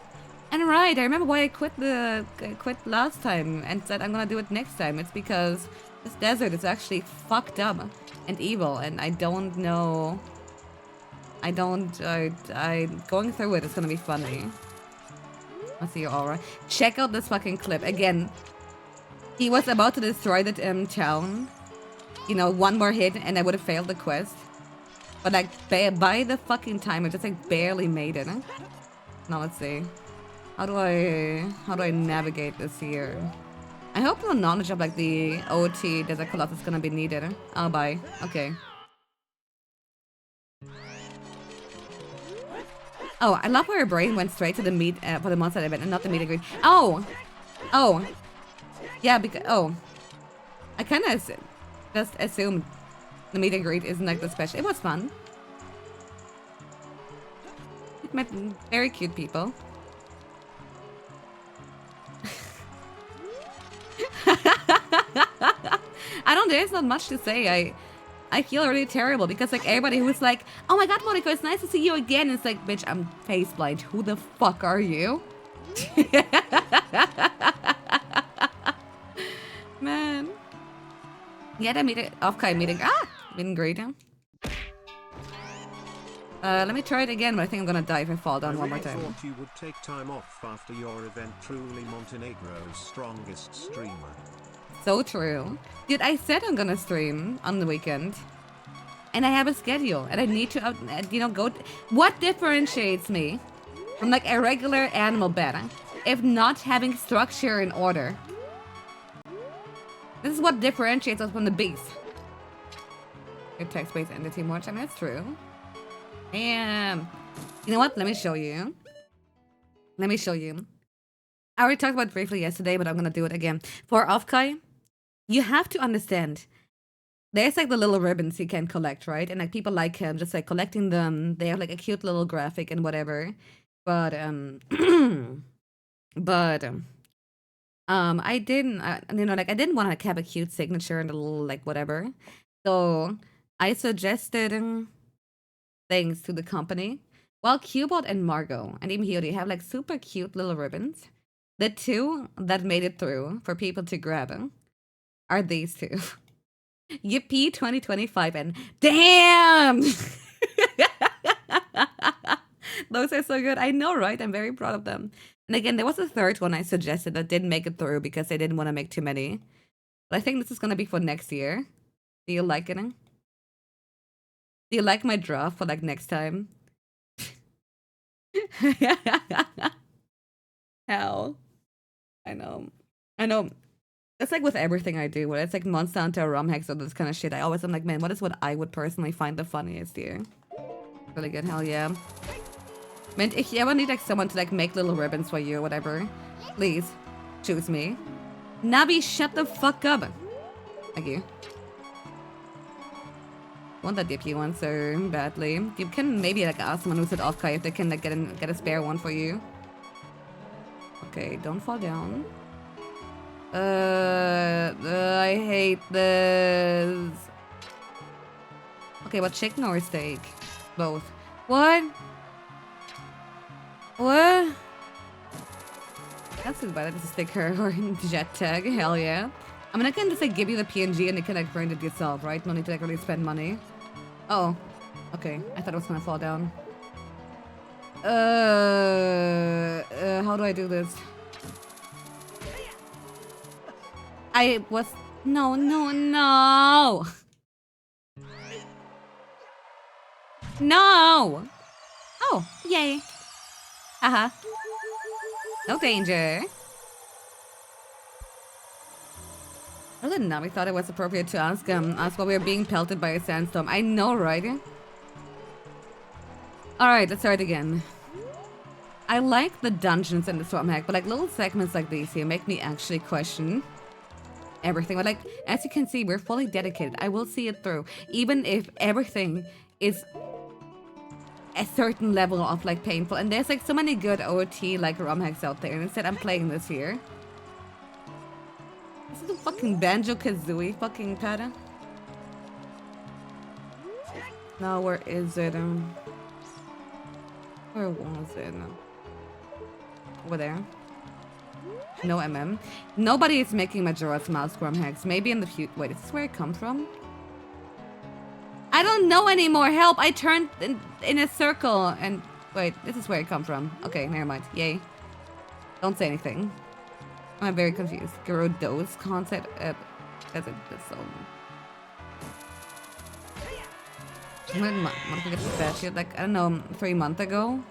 And right, I remember why I quit last time and said I'm gonna do it next time. It's because this desert is actually fucked up and evil, and I don't know. I going through it is gonna be funny. Let's see your Aura. Check out this fucking clip again. He was about to destroy the town. You know, one more hit and I would have failed the quest. But like by the fucking time, I just like barely made it. Now let's see. How do I navigate this here? I hope no knowledge of like the OoT Desert Colossus is gonna be needed. Oh, bye. Okay. Oh, I love how her brain went straight to the meet for the monster event and not the meet and greet. Oh, yeah, because I kind of just assumed the meet and greet isn't like the special. It was fun. It met very cute people. There's not much to say. I feel really terrible because like everybody who's like, oh my god, Monica, it's nice to see you again. It's like, bitch, I'm face blind. Who the fuck are you? Man. Yeah, that meeting, off-kai meeting. Been great. Let me try it again, but I think I'm gonna die if I fall down one more time. I thought you would take time off after your event. Truly Montenegro's strongest streamer. So true. Dude, I said I'm gonna stream on the weekend. And I have a schedule. And I need to, you know, go... What differentiates me from, like, a regular animal bed if not having structure and order? This is what differentiates us from the beast. Your text-based entity more time. That's true. And... You know what? Let me show you. Let me show you. I already talked about it briefly yesterday, but I'm gonna do it again. For off-kai, you have to understand, there's like the little ribbons you can collect, right? And like people like him, just like collecting them. They have like a cute little graphic and whatever. But I didn't, you know, like I didn't want to have a cute signature and a little like whatever. So I suggested things to the company. Well, Cubot and Margot and even Hiyori have like super cute little ribbons. The two that made it through for people to grab are these two. Yippee 2025 and damn! Those are so good. I know, right? I'm very proud of them. And again, there was a third one I suggested that didn't make it through because they didn't want to make too many. But I think this is going to be for next year. Do you like it? Do you like my draft for like next time? Hell. I know. It's like with everything I do, whether it's like Monster Hunter, ROM hacks, or this kind of shit, I'm like, man, what is what I would personally find the funniest here? Really good, hell yeah. Man, if you ever need like someone to like make little ribbons for you or whatever, please choose me. Nabi, shut the fuck up. Thank you. Want that DP one so badly. You can maybe like ask someone who's at off-kai if they can like get a spare one for you. Okay, don't fall down. I hate this. Okay, but chicken or steak? Both. What? What? That's too bad. It's a sticker or jet tag. Hell yeah. I mean, I can just like give you the PNG and you can like print it yourself, right? No need to like really spend money. Oh. Okay. I thought it was gonna fall down. How do I do this? I was... No. No! Oh, yay. Haha. No danger. Other than that, we thought it was appropriate to ask while we were being pelted by a sandstorm. I know, right? Alright, let's start again. I like the dungeons in the storm hack, but like little segments like these here make me actually question everything. But like, as you can see, we're fully dedicated. I will see it through, even if everything is a certain level of like painful. And there's like so many good OT like ROM hacks out there. And instead, I'm playing this here. This is a fucking Banjo-Kazooie fucking pattern. No, where is it? Where was it? Over there. No MM. Nobody is making Majora's Mask ROM hacks. Maybe in the future. Wait, is this where it come from? I don't know anymore. Help! I turned in a circle and wait, this is where it come from. Okay, never mind. Yay. Don't say anything. I'm very confused. Gyarados concept. That's it. That's all. When month we get the statue? Like I don't know, 3 months ago.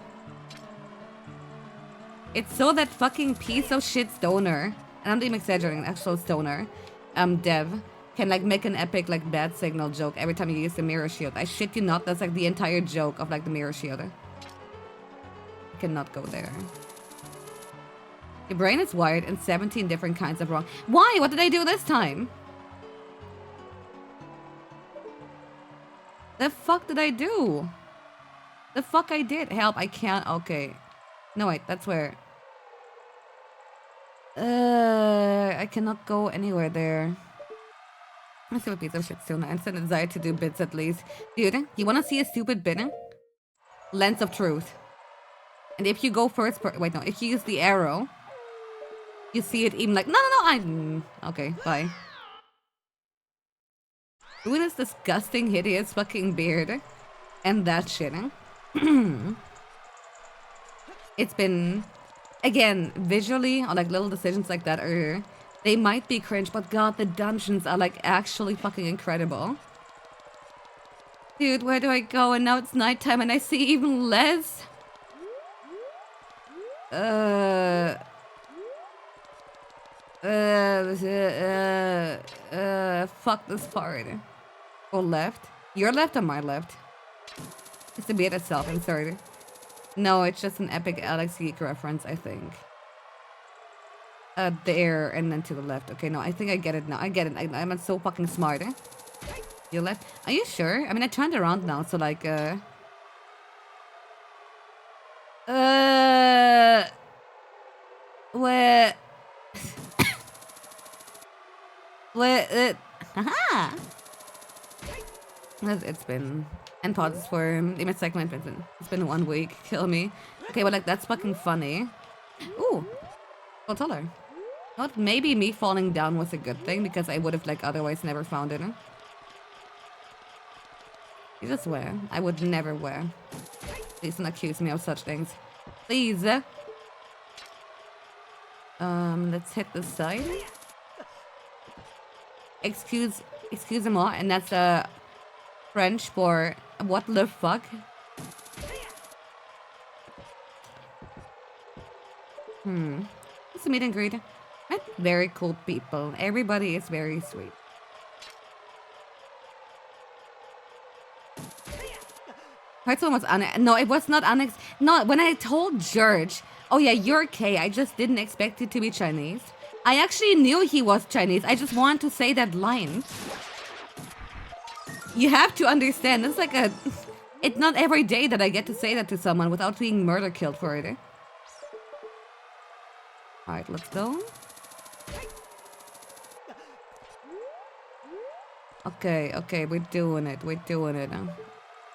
It's so that fucking piece of shit stoner, and I'm not even exaggerating, actual stoner, Dev, can like make an epic like bad signal joke every time you use the mirror shield. I shit you not, that's like the entire joke of like the mirror shield. I cannot go there. Your brain is wired in 17 different kinds of wrong. Why? What did I do this time? The fuck did I do? The fuck I did? Help, I can't. Okay. No, wait, that's where. I cannot go anywhere there. Let's see what piece of shit still nice. I desire to do bits at least. Dude, you wanna see a stupid bit? Lens of truth. And if you go first, wait, no, if you use the arrow, you see it even like, no, okay, bye. Doing this disgusting, hideous fucking beard and that shit. It's been, again, visually, or like little decisions like that are, they might be cringe, but god, the dungeons are like actually fucking incredible. Dude, where do I go? And now it's nighttime and I see even less. Fuck this part. Go left. Your left or my left? It's the beard itself, I'm sorry. No, it's just an epic Alex Geek reference, I think. There, and then to the left. Okay, no, I think I get it now. I get it. I'm so fucking smart. Your left? Are you sure? I mean, I turned around now, so like, where... Haha! It's been... And pauses for image segment. It's been 1 week. Kill me. Okay, well, like, that's fucking funny. Ooh. Go taller. Not maybe me falling down was a good thing, because I would have, like, otherwise never found it. You just wear. I would never wear. Please don't accuse me of such things. Please. Let's hit the side. Excuse-moi, and that's French for what the fuck? It's a meet and greet. Met very cool people. Everybody is very sweet. Heard someone was no, it was not no, when I told George, oh yeah, you're K, I just didn't expect it to be Chinese. I actually knew he was Chinese. I just wanted to say that line. You have to understand, it's like a... It's not every day that I get to say that to someone without being murder killed for it. Alright, let's go. Okay, we're doing it.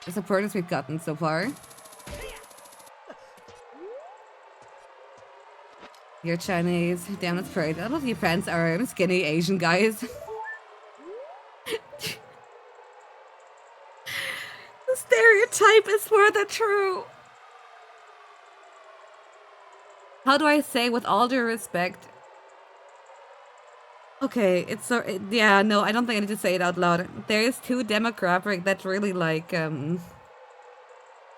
It's the furthest we've gotten so far. You're Chinese. Damn, that's great. A lot of your fans are skinny Asian guys. The stereotype is more than true. How do I say with all due respect? Okay, it's so... yeah, no, I don't think I need to say it out loud. There is 2 demographic that really like,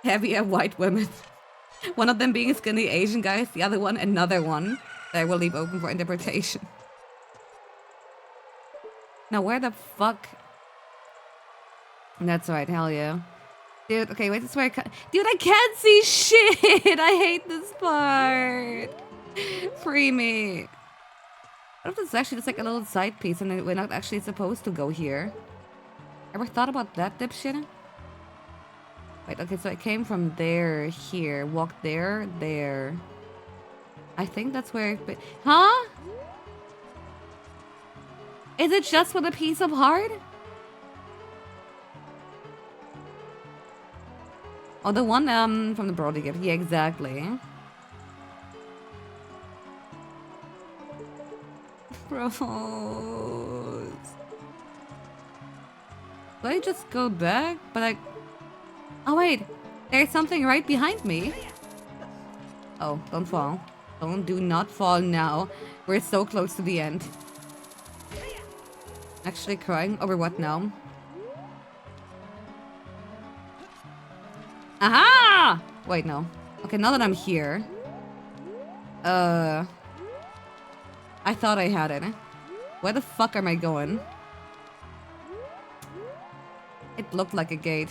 heavier white women. One of them being skinny Asian guys, the other one another one that I will leave open for interpretation. Now, where the fuck? That's right, hell yeah. Dude, okay, wait, this is where dude, I can't see shit! I hate this part! Free me. What if this is actually just like a little side piece and we're not actually supposed to go here? Ever thought about that, dipshit? Wait, okay, so I came from there, here, walked there, there. I think that's where I've been. Huh? Is it just with a piece of heart? Oh, the one from the Brody gift. Yeah, exactly. Bros. Do I just go back? But I... Oh, wait. There's something right behind me. Oh, don't fall. Do not fall now. We're so close to the end. Actually crying over what now? Aha! Wait, no. Okay, now that I'm here. I thought I had it. Where the fuck am I going? It looked like a gate.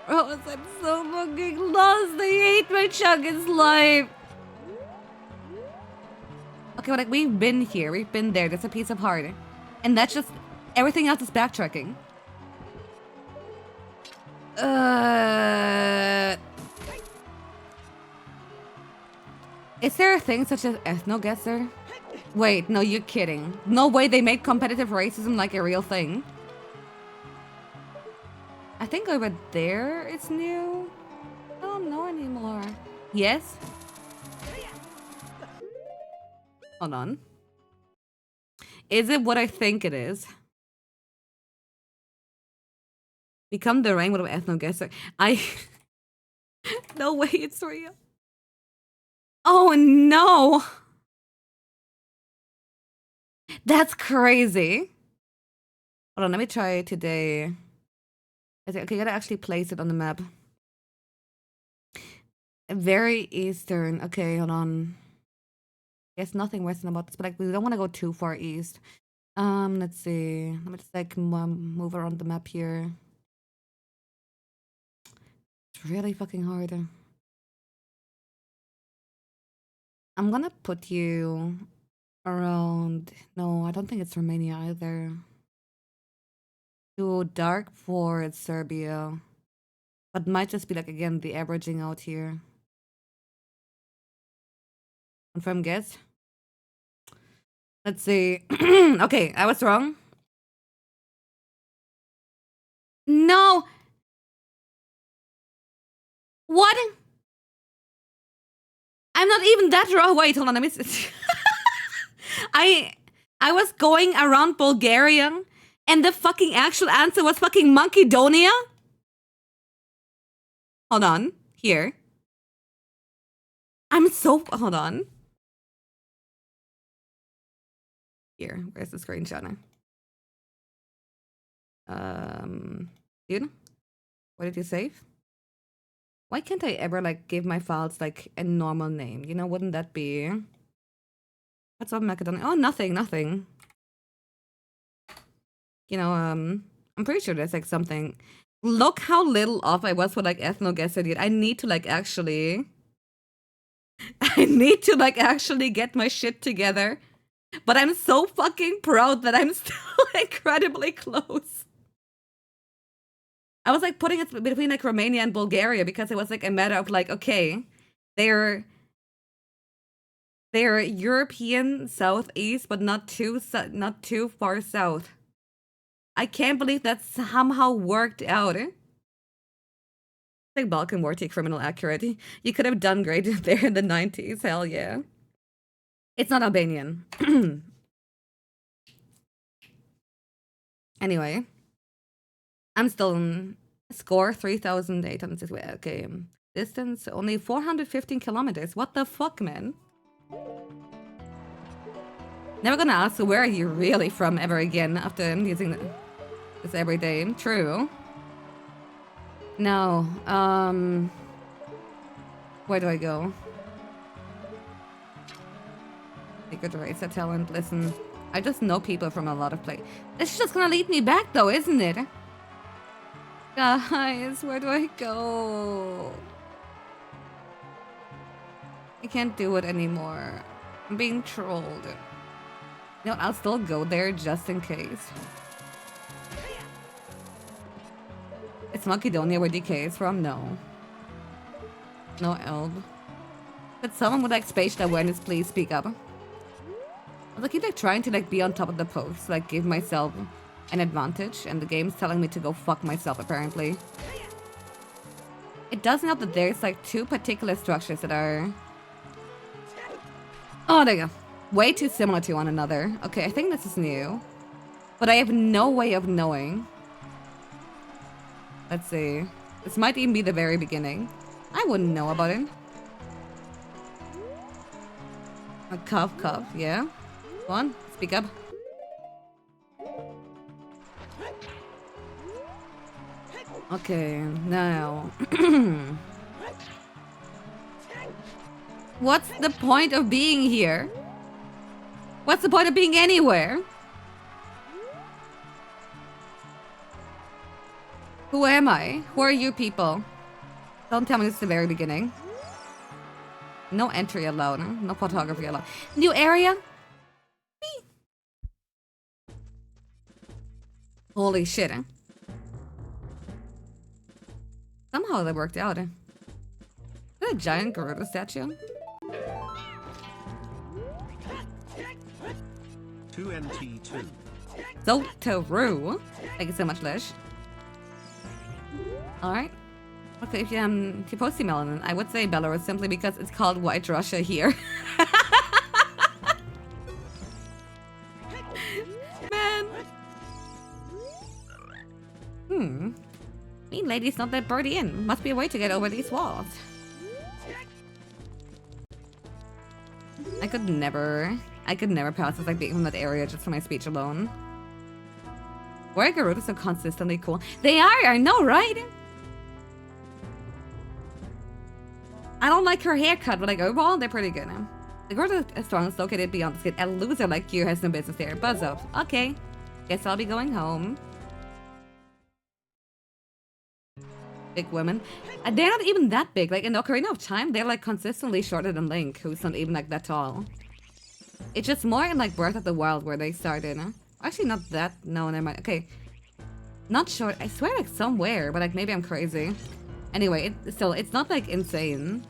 Oh, I'm so fucking lost. I hate my Chuggin's life. Okay, but like, we've been here. We've been there. There's a piece of heart. And that's just... Everything else is backtracking. Is there a thing such as ethno-guesser? Wait, no, you're kidding. No way they made competitive racism like a real thing. I think over there it's new. I don't know anymore. Yes? Hold on. Is it what I think it is? Become the rainbow of ethno-guesser. No way it's real. Oh no! That's crazy. Hold on, let me try today. Okay, I gotta actually place it on the map. Very eastern. Okay, hold on. Guess nothing western about this, but like we don't want to go too far east. Let's see. Let me just like move around the map here. It's really fucking hard. I'm gonna put you around. No, I don't think it's Romania either. To dark for Serbia, but might just be like again the averaging out here. Confirm guess. Let's see. Okay, I was wrong. No. What? I'm not even that wrong. Wait, hold on. Let me see. I was going around Bulgaria, and the fucking actual answer was fucking Macedonia. Hold on. Here. I'm so... Hold on. Here. Where's the screenshot now? Dude? What did you save? Why can't I ever, like, give my files, like, a normal name? You know, wouldn't that be... What's up, Macedonia? Oh, nothing. You know, I'm pretty sure there's, like, something... Look how little off I was with, like, ethno-guesser, dude. I need to, like, actually... I need to, like, actually get my shit together. But I'm so fucking proud that I'm still incredibly close. I was, like, putting it between, like, Romania and Bulgaria because it was, like, a matter of, like, okay, they're European southeast, but not too far south. I can't believe that somehow worked out. Like Balkan War to criminal accurate. You could have done great there in the 90s. Hell yeah. It's not Albanian. Anyway, I'm still in score 3,800. Okay, distance only 415 kilometers. What the fuck, man? Never gonna ask where are you really from ever again after using this every day. True. No. Where do I go? Secret race a talent. Listen, I just know people from a lot of places. It's just gonna lead me back though, isn't it? Guys, where do I go? I can't do it anymore. I'm being trolled. You know, I'll still go there just in case. It's Macedonia where DK is from? No. No Elb. Could someone with like spatial awareness please speak up? I keep like trying to like be on top of the post, like give myself an advantage, and the game's telling me to go fuck myself apparently. It doesn't help that there's like two particular structures that are... Oh, there you go. Way too similar to one another. Okay, I think this is new. But I have no way of knowing. Let's see. This might even be the very beginning. I wouldn't know about it. A cuff, yeah. Go on, speak up. Okay, now... What's the point of being here? What's the point of being anywhere? Who am I? Who are you people? Don't tell me this is the very beginning. No entry allowed. No photography allowed. New area? Whee! Holy shit. Somehow that worked out. Is that a giant gorilla statue? 2NT2. So true. Thank you so much, Lish. Alright. Okay, if you post Melanin, I would say Belarus simply because it's called White Russia here. Man. Mean lady's not that birdie in. Must be a way to get over these walls. I could never pass this like being from that area just for my speech alone. Why are Garuda so consistently cool? They are, I know, right? I don't like her haircut, but like overall, they're pretty good. The Garuda is strong, is located beyond the skin. A loser like you has no business there. Buzz up. Okay. Guess I'll be going home. Big women. They're not even that big. Like in Ocarina of Time, they're like consistently shorter than Link, who's not even like that tall. It's just more in like Breath of the Wild where they started. Actually, not that. No, never mind. Okay. Not short. I swear like somewhere, but like maybe I'm crazy. Anyway, it's not like insane.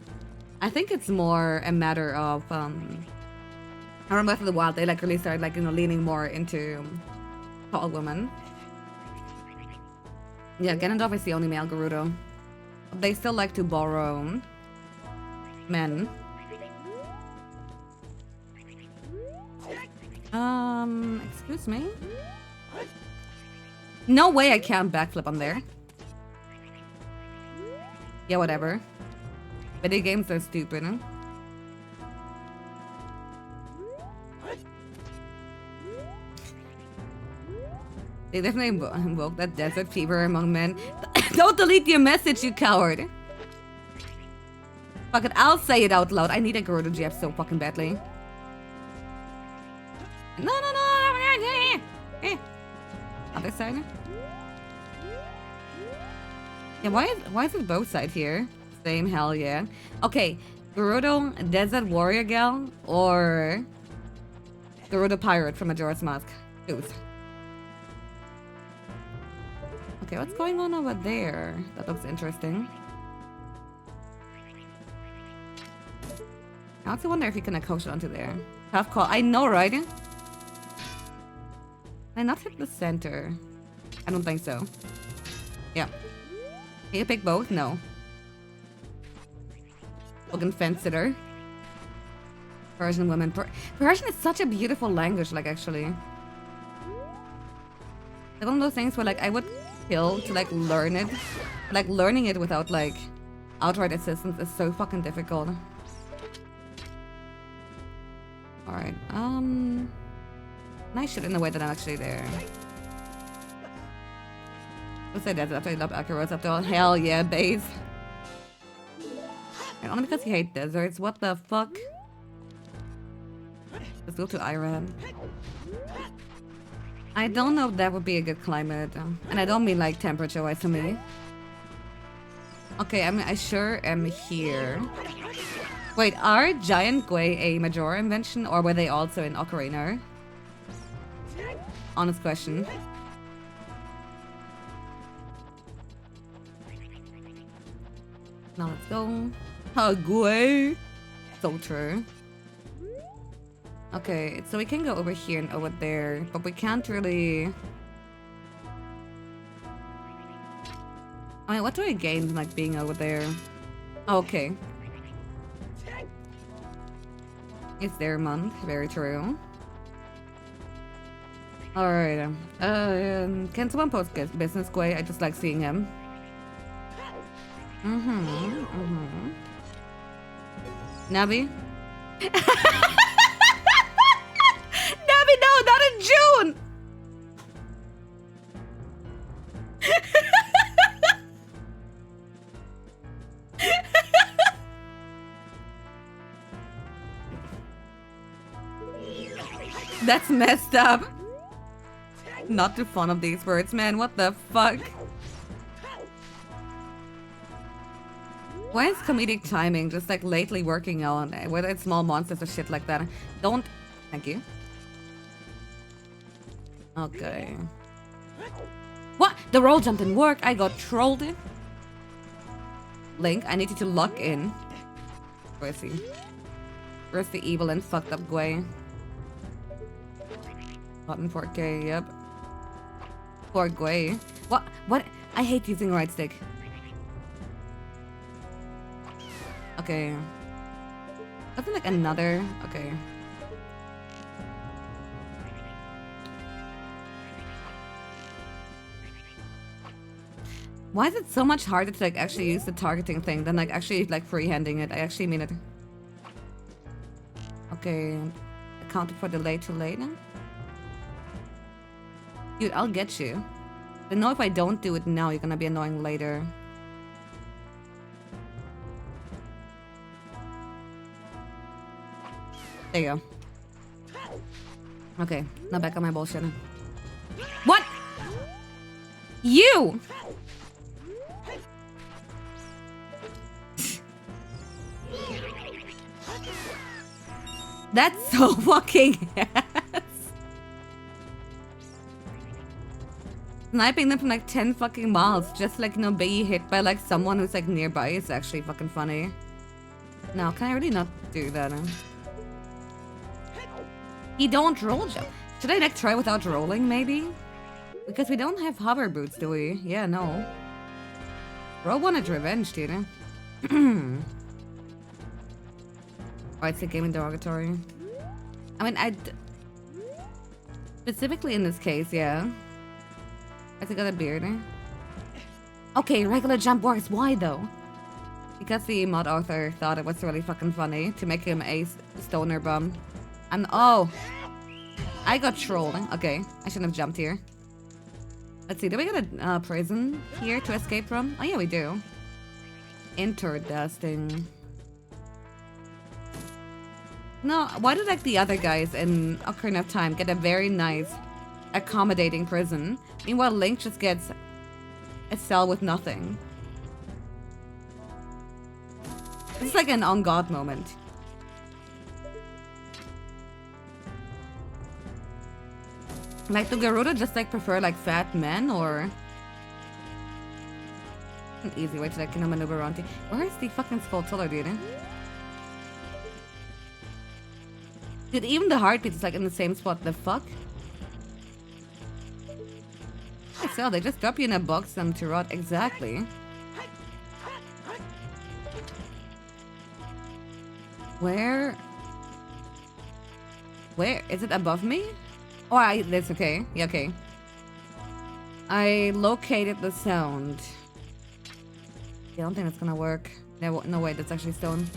I think it's more a matter of I remember Breath of the Wild, they like really started like, you know, leaning more into tall women. Yeah, Ganondorf is the only male Gerudo. They still like to borrow men. Excuse me? No way I can't backflip on there. Yeah, whatever. Video games are stupid, huh? They definitely invoke that desert fever among men. Don't delete your message, you coward! Fuck it, I'll say it out loud. I need a Gerudo GF so fucking badly. No! Other side? Yeah, why is it both sides here? Same, hell yeah. Okay, Gerudo Desert Warrior Gal or Gerudo Pirate from Majora's Mask? Choose. Okay, what's going on over there? That looks interesting. I also wonder if you can coach it onto there. Tough call. I know, right? Can I not hit the center? I don't think so. Yeah. Can you pick both? No. Fucking fence sitter. Persian women. Persian is such a beautiful language, like, actually. Like one of those things where, like, I would kill to, like, learn it. Like, learning it without, like, outright assistance is so fucking difficult. Alright, nice shit in the way that I'm actually there. Let's say that after I love Akaros after all. Hell yeah, base. And only because you hate deserts. What the fuck? Let's go to Iran. I don't know if that would be a good climate. And I don't mean like temperature-wise to me. Okay, I mean, I sure am here. Wait, are Giant Gwei a Majora invention, or were they also in Ocarina? Honest question. Now let's go. Oh, Gwei! So true. Okay, so we can go over here and over there, but we can't really... I mean, what do I gain, like, being over there? Oh, okay. It's their month, very true. Alright, can someone post business Gwei? I just like seeing him. Nabi? Nabi, no, not in June! That's messed up. Not too fond of these words, man. What the fuck? Why is comedic timing just like lately working on whether it's small monsters or shit like that? Don't. Thank you. Okay. What? The roll jump didn't work. I got trolled. Link, I need you to lock in. Where is he? Where's the evil and fucked up Gwei? Button 4K, yep. Poor Gwei. What? What? I hate using right stick. Okay. Wasn't like another... Okay. Why is it so much harder to like actually use the targeting thing than like actually like freehanding it? I actually mean it. Okay. Accounted for delay too late now? Dude, I'll get you. I know if I don't do it now, you're gonna be annoying later. There you go. Okay, now back on my bullshit. What? You! That's so fucking ass. Sniping them from like 10 fucking miles, just like, you know, be hit by like someone who's like nearby is actually fucking funny. Now, can I really not do that? You don't roll jump. Should I like try without rolling maybe? Because we don't have hover boots, do we? Yeah, no. Bro wanted revenge, dude. Oh, it's a gaming derogatory. I mean, specifically in this case, yeah. I think I got a beard. Okay, regular jump works. Why though? Because the mod author thought it was really fucking funny to make him a stoner bum. And oh, I got trolled. Okay, I shouldn't have jumped here. Let's see, do we get a prison here to escape from? Oh yeah, we do. Interdusting. No, why did like the other guys in Ocarina of Time get a very nice, accommodating prison? Meanwhile, Link just gets a cell with nothing. It's like an on God moment. Like, do Gerudo just like prefer like fat men, or an easy way to like, you know, maneuver around? Where is the fucking Skulltula, dude? Dude, even the heartbeat is like in the same spot. The fuck? So they just drop you in a box and to rot. Exactly. Where is it above me? Oh, that's okay. Yeah, okay. I located the sound. Yeah, I don't think that's gonna work. No way, that's actually stone.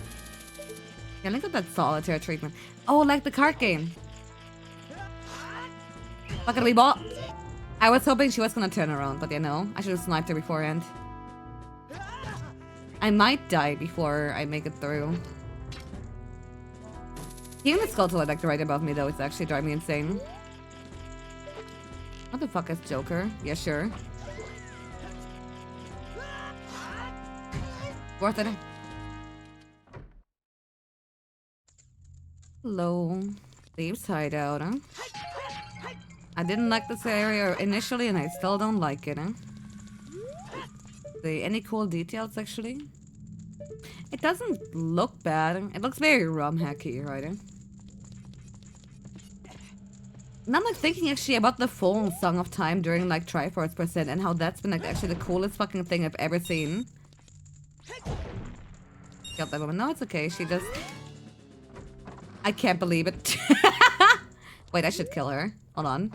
Yeah, look at that solitaire treatment. Oh, like the card game. Fucking ball. I was hoping she was gonna turn around, but you know, I should have sniped her beforehand. I might die before I make it through. Even the Skulltula like right above me though, it's actually driving me insane. What the fuck is Joker? Yeah, sure. Worth it. Hello. Thieves hideout, huh? I didn't like this area initially and I still don't like it, huh? Any cool details actually? It doesn't look bad. It looks very rum hacky, right? And I'm like thinking actually about the full Song of Time during like Triforce% and how that's been like actually the coolest fucking thing I've ever seen. Killed that woman. No, it's okay. She just... I can't believe it. Wait, I should kill her. Hold on.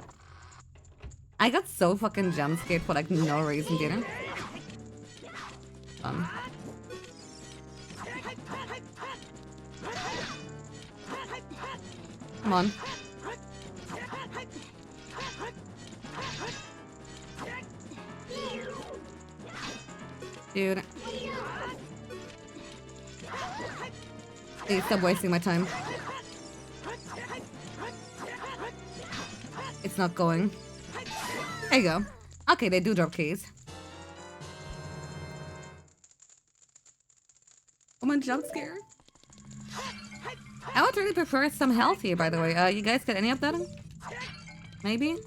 I got so fucking jump scared for like no reason, didn't I? Come on. Dude. Please stop wasting my time. It's not going. There you go. Okay, they do drop keys. I'm a jump scare. I would really prefer some health here, by the way. You guys got any of that? Maybe?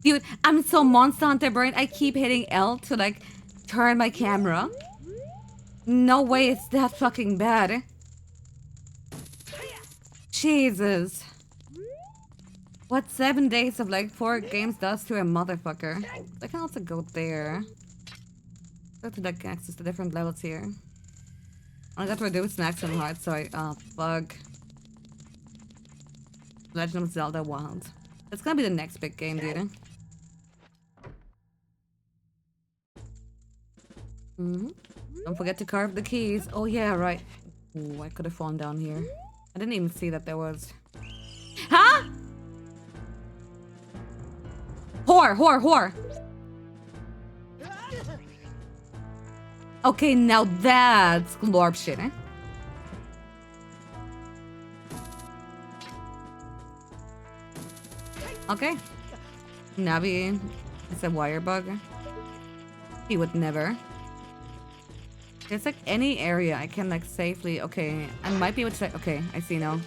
Dude, I'm so Monster Hunter brain. I keep hitting L to like turn my camera. No way it's that fucking bad. Jesus. What 7 days of like 4 games does to a motherfucker. I can also go there. Go to like access the different levels here. I got reduced maximum heart, so I bug. Legend of Zelda Wild. That's gonna be the next big game, dude. Don't forget to carve the keys. Oh yeah, right. Ooh, I could have fallen down here. I didn't even see that there was. Huh? Whore. Okay, now that's glorp shit, eh? Okay. Navi is a wire bug. He would never. There's like any area I can like safely... Okay, I might be able to... Okay, I see now.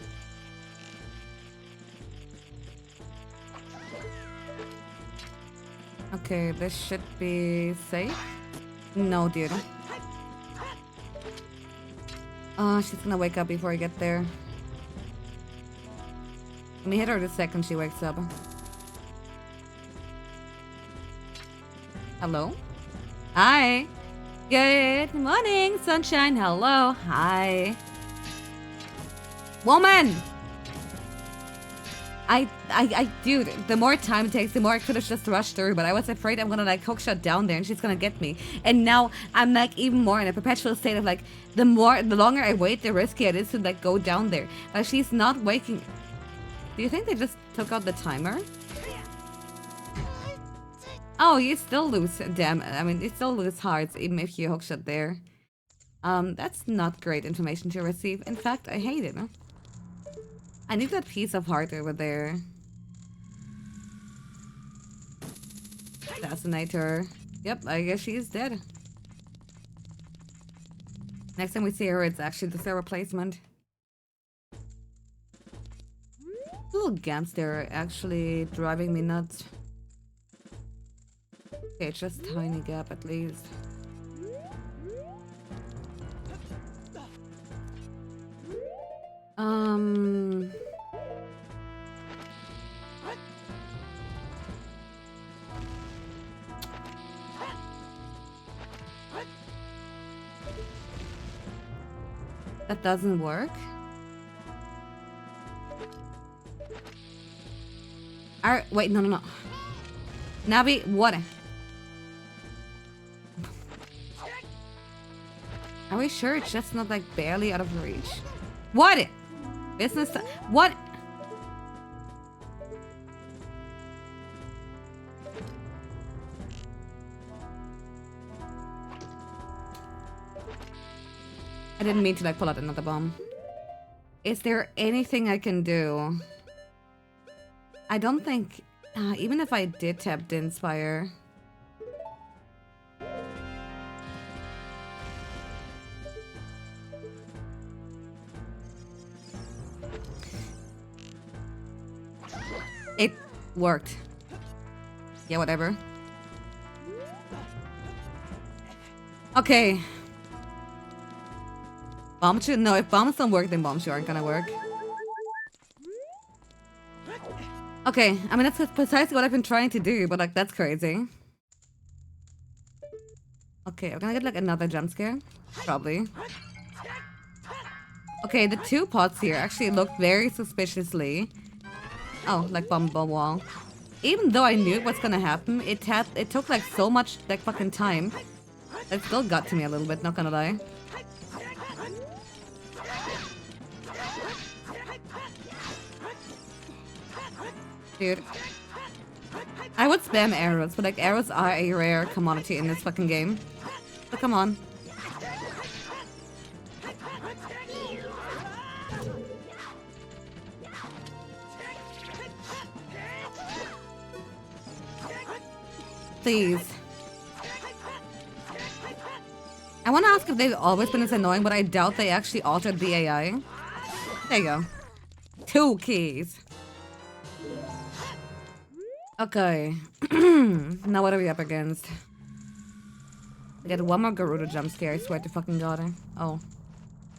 Okay, this should be safe. No, dude. Oh, she's gonna wake up before I get there. Let me hit her the second she wakes up. Hello? Hi! Good morning, sunshine. Hello. Hi. Woman! Dude, the more time it takes, the more I could have just rushed through, but I was afraid I'm gonna like hookshot down there and she's gonna get me. And now I'm like even more in a perpetual state of like, the longer I wait, the riskier it is to like go down there. But she's not waking. Do you think they just took out the timer? Oh, you still lose, damn. I mean, you still lose hearts even if you hookshot there. That's not great information to receive. In fact, I hate it. I need that piece of heart over there. Assassinator. Yep, I guess she's dead. Next time we see her, it's actually just a replacement. Little gaps there are actually driving me nuts. Okay, just tiny gap at least. That doesn't work. Alright, wait, no. Navi, what? Are we sure it's just not like barely out of reach? What? Business? What? I didn't mean to like pull out another bomb. Is there anything I can do? I don't think, even if I did tap the Inspire. It worked. Yeah, whatever. Okay. Bombs? No, if bombs don't work, then bombs aren't gonna work. Okay, I mean, that's precisely what I've been trying to do, but like, that's crazy. Okay, I'm gonna get like another jump scare. Probably. Okay, the two pots here actually looked very suspiciously. Oh, like bomb wall. Even though I knew what's gonna happen, it took like so much like fucking time. It still got to me a little bit, not gonna lie. Dude. I would spam arrows, but like arrows are a rare commodity in this fucking game. So come on. Please. I want to ask if they've always been this annoying, but I doubt they actually altered the AI. There you go. 2 keys. Okay. Now what are we up against? I get one more Gerudo jump scare, I swear to fucking god. Oh.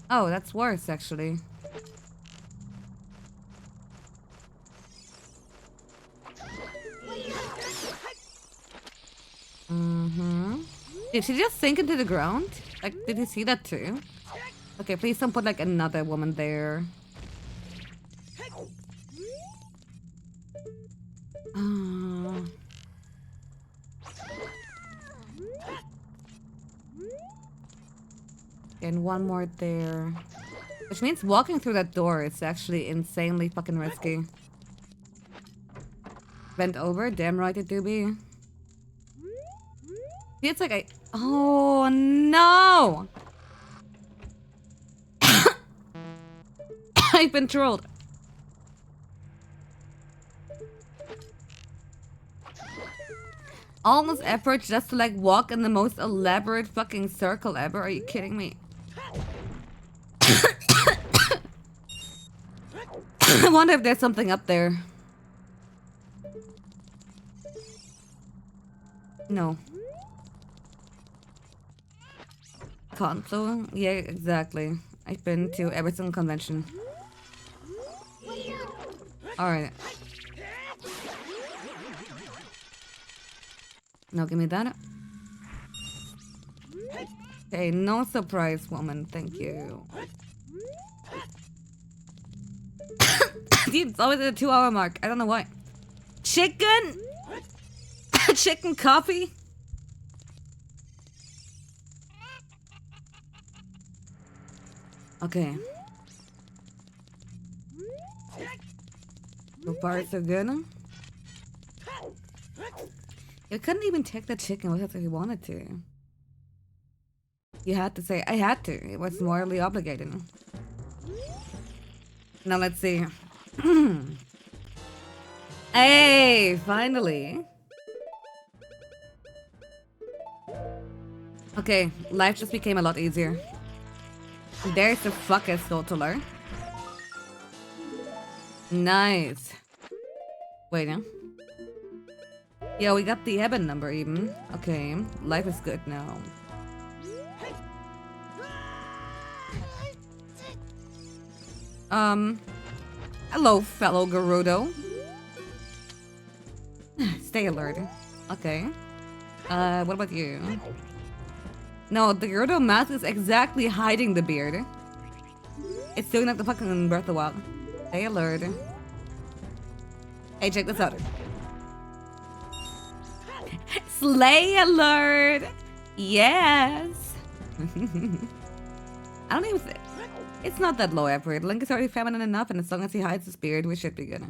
Oh, that's worse, actually. Did she just sink into the ground? Like, did you see that too? Okay, please don't put like another woman there. And one more there. Which means walking through that door is actually insanely fucking risky. Bent over? Damn right it do be. See, it's like oh no! I've been trolled. All this effort just to like walk in the most elaborate fucking circle ever? Are you kidding me? I wonder if there's something up there. No. Conflu? Yeah, exactly. I've been to every single convention. Alright. No, give me that. Okay, no surprise, woman. Thank you. Dude, it's always at the 2-hour mark. I don't know why. Chicken? Chicken coffee? Okay. So far, so good. You couldn't even take the chicken with us if you wanted to. You had to say, I had to. It was morally obligated. Now let's see. Hey, finally. Okay, life just became a lot easier. There's the fucking totaler. Nice. Wait, yeah. Yeah, we got the Eben number even. Okay, life is good now. Hello, fellow Gerudo. Stay alert. Okay. What about you? No, the Gerudo mask is exactly hiding the beard. It's doing like the fucking Breath of the Wild. Stay alert. Hey, check this out. Slay alert! Yes! I don't even think... It's not that low effort. Link is already feminine enough, and as long as he hides his beard, we should be good.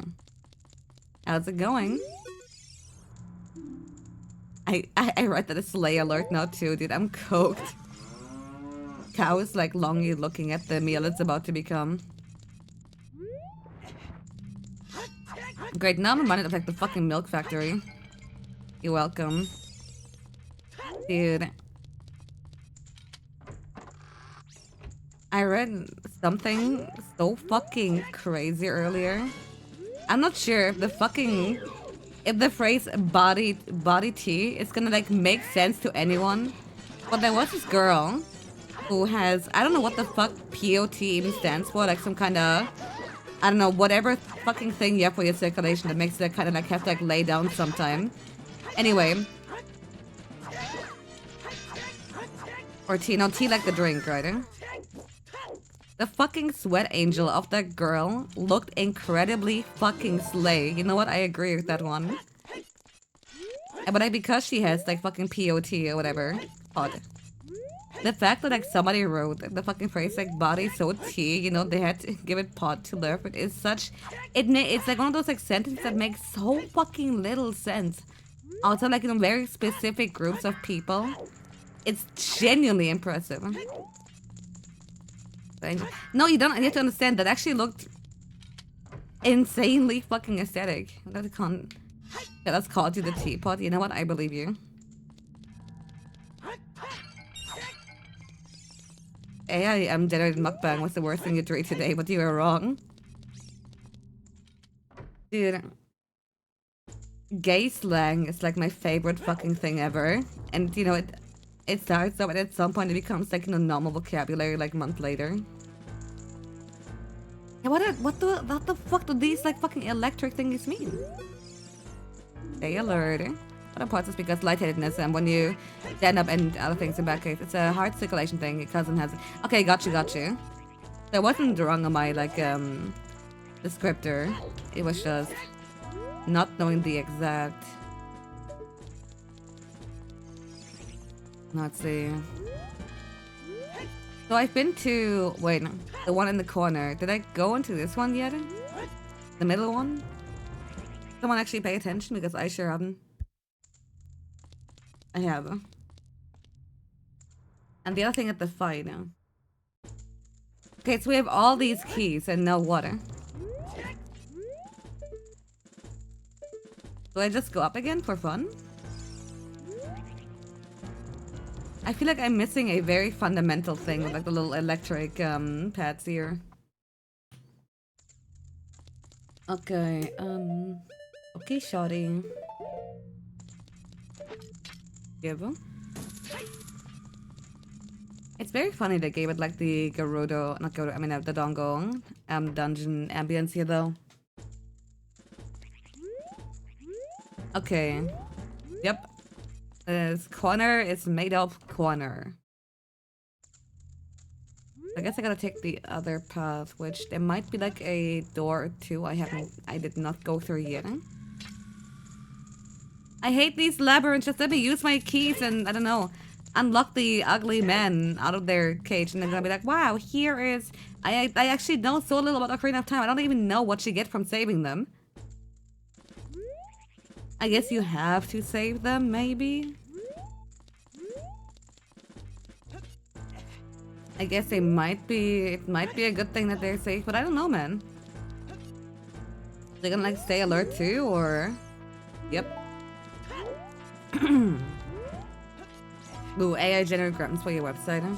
How's it going? I read that it's slay alert now too, dude. I'm coked. Cow is like longing looking at the meal it's about to become. Great, now I'm reminded of like the fucking milk factory. You're welcome. Dude. I read something so fucking crazy earlier. I'm not sure if if the phrase body tea is gonna like make sense to anyone. But there was this girl who has, I don't know what the fuck POT even stands for, like some kind of, I don't know, whatever fucking thing you have for your circulation that makes it kind of like have to like lay down sometime. Anyway. Or tea, no, tea like the drink, right? The fucking sweat angel of that girl looked incredibly fucking slay. You know what? I agree with that one. But because she has like fucking POT or whatever, pod. The fact that like somebody wrote the fucking phrase like body so tea, you know, they had to give it pod to love it is such, it's like one of those like sentences that makes so fucking little sense. Also like in very specific groups of people. It's genuinely impressive. No, you don't. You have to understand that actually looked insanely fucking aesthetic. That's called you the teapot. You know what? I believe you. AI generated mukbang was the worst thing you tried today, but you were wrong. Dude. Gay slang is like my favorite fucking thing ever. And you know, it starts so, and at some point it becomes like, you know, normal vocabulary like a month later. Yeah, what the fuck do these like fucking electric things mean? Stay alert. Other parts is because lightheadedness and when you stand up and other things in that case. It's a heart circulation thing. Your cousin has it. Okay, gotcha. There wasn't wrong on my like descriptor. It was just not knowing the exact. Let's see. So I've been to, wait, the one in the corner. Did I go into this one yet? The middle one? Someone actually pay attention because I sure haven't. I have. And the other thing at the fight now. Okay, so we have all these keys and no water. Do I just go up again for fun? I feel like I'm missing a very fundamental thing with like the little electric pads here. Okay, okay, shawty. Give. It's very funny they gave it like the the Dongo dungeon ambience here though. Okay. Yep. This corner is made of corner. I guess I gotta take the other path, which there might be like a door or two I did not go through yet. I hate these labyrinths. Just let me use my keys and, I don't know, unlock the ugly men out of their cage. And they're gonna be like, wow, here is... I actually know so little about Ocarina of Time. I don't even know what you get from saving them. I guess you have to save them, maybe? I guess it might be a good thing that they're safe, but I don't know, man. They're gonna like stay alert too, or... Yep. Ooh, AI generated grams for your website, huh?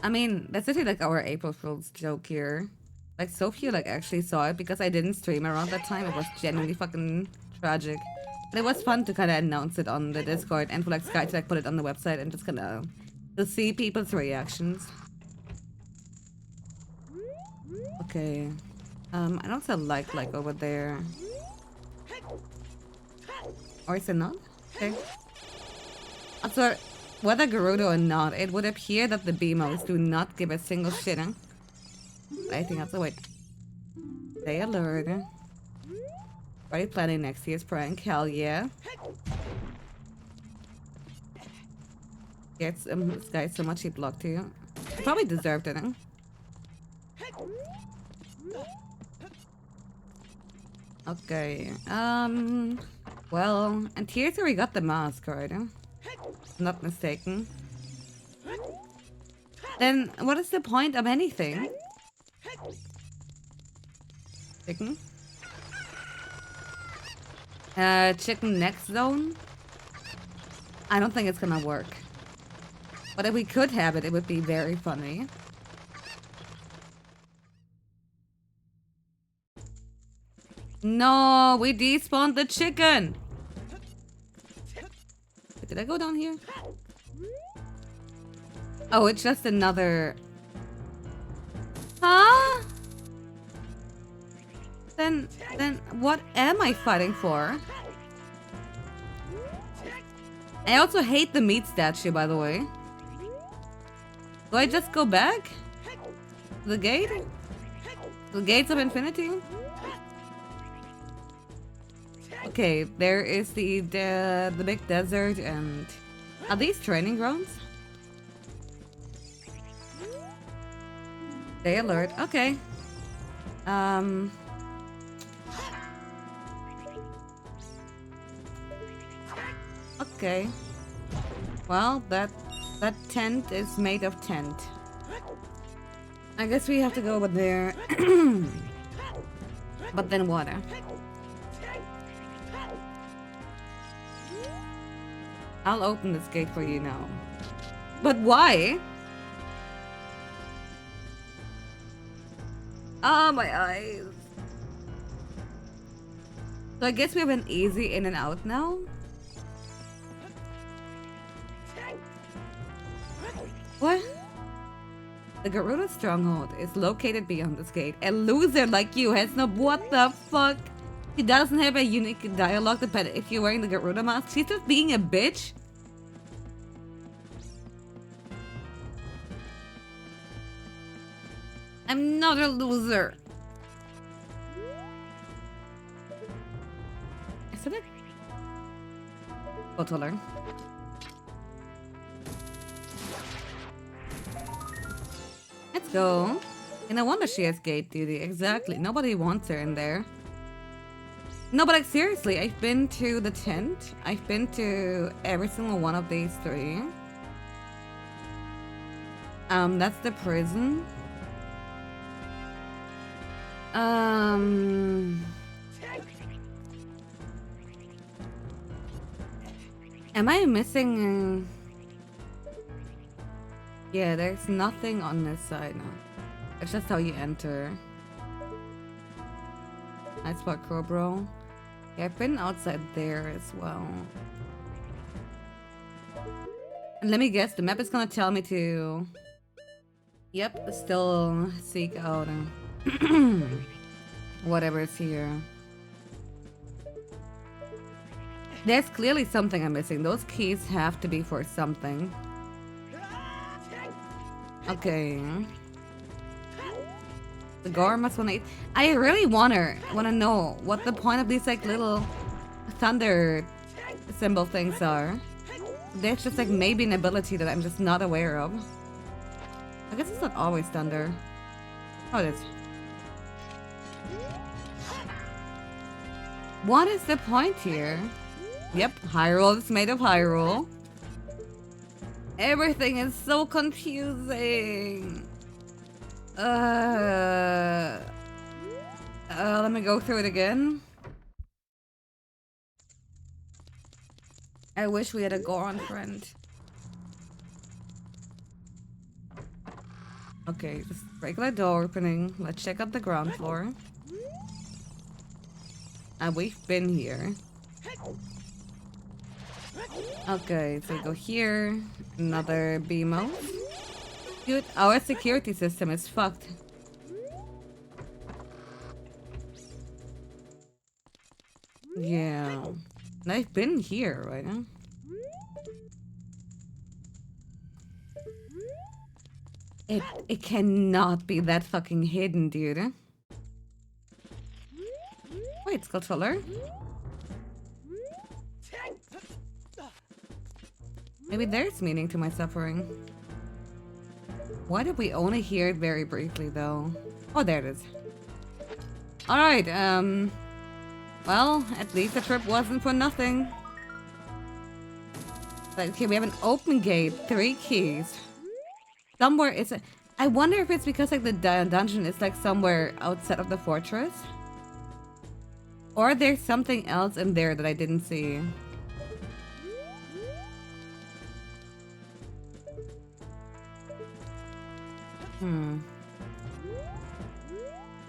I mean, that's literally like our April Fool's joke here. Like, so few like actually saw it because I didn't stream around that time. It was genuinely fucking tragic. But it was fun to kind of announce it on the Discord and for like Sky to like put it on the website and just kind of to see people's reactions. Okay. I don't see a like over there. Or is it not? Okay. Also, whether Gerudo or not, it would appear that the BMOs do not give a single shit, huh? I think that's a wait. Stay alert. Are you planning next year's prank? Hell yeah. Yes, this guy so much he blocked you. He probably deserved it, huh? Okay, well, and here's where we got the mask, right? Not mistaken. Then, what is the point of anything? Chicken? Chicken next zone? I don't think it's gonna work. But if we could have it, it would be very funny. No, we despawned the chicken. Wait, did I go down here? Oh, it's just another... Huh? Then what am I fighting for? I also hate the meat statue, by the way. Do I just go back? The gate? The gates of infinity? Okay, there is the big desert and... Are these training grounds? They alert. Okay. Okay. Well, that tent is made of tent. I guess we have to go over there. But then water. I'll open this gate for you now. But why? Ah, my eyes. So I guess we have an easy in and out now. What? The Garuda stronghold is located beyond this gate. A loser like you has no... What the fuck? She doesn't have a unique dialogue depending if you're wearing the Garuda mask. She's just being a bitch. I'm not a loser. Isn't it? Bottle learn. Let's go. And no wonder she has gate duty. Exactly. Nobody wants her in there. No, but like seriously, I've been to the tent. I've been to every single one of these three. That's the prison. Am I missing? Yeah, there's nothing on this side now. It's just how you enter. Nice parkour, bro. Yeah, I've been outside there as well. And let me guess, the map is gonna tell me to... Yep, still seek out whatever is here. There's clearly something I'm missing. Those keys have to be for something. Okay. The Gar must wanna eat. I really wanna know what the point of these like little thunder symbol things are. There's just like maybe an ability that I'm just not aware of. I guess it's not always thunder. Oh, it is. What is the point here? Yep, Hyrule is made of Hyrule. Everything is so confusing. Let me go through it again. I wish we had a Goron friend. Okay, just regular door opening. Let's check out the ground floor. And we've been here. Okay, so we go here. Another BMO. Dude, our security system is fucked. Yeah. And I've been here, right? It cannot be that fucking hidden, dude. Wait, Skulltuller? Maybe there's meaning to my suffering. Why did we only hear it very briefly, though? Oh, there it is. Alright, well, at least the trip wasn't for nothing. Like, okay, we have an open gate, 3 keys. Somewhere is a... I wonder if it's because, like, the dungeon is, like, somewhere outside of the fortress. Or there's something else in there that I didn't see.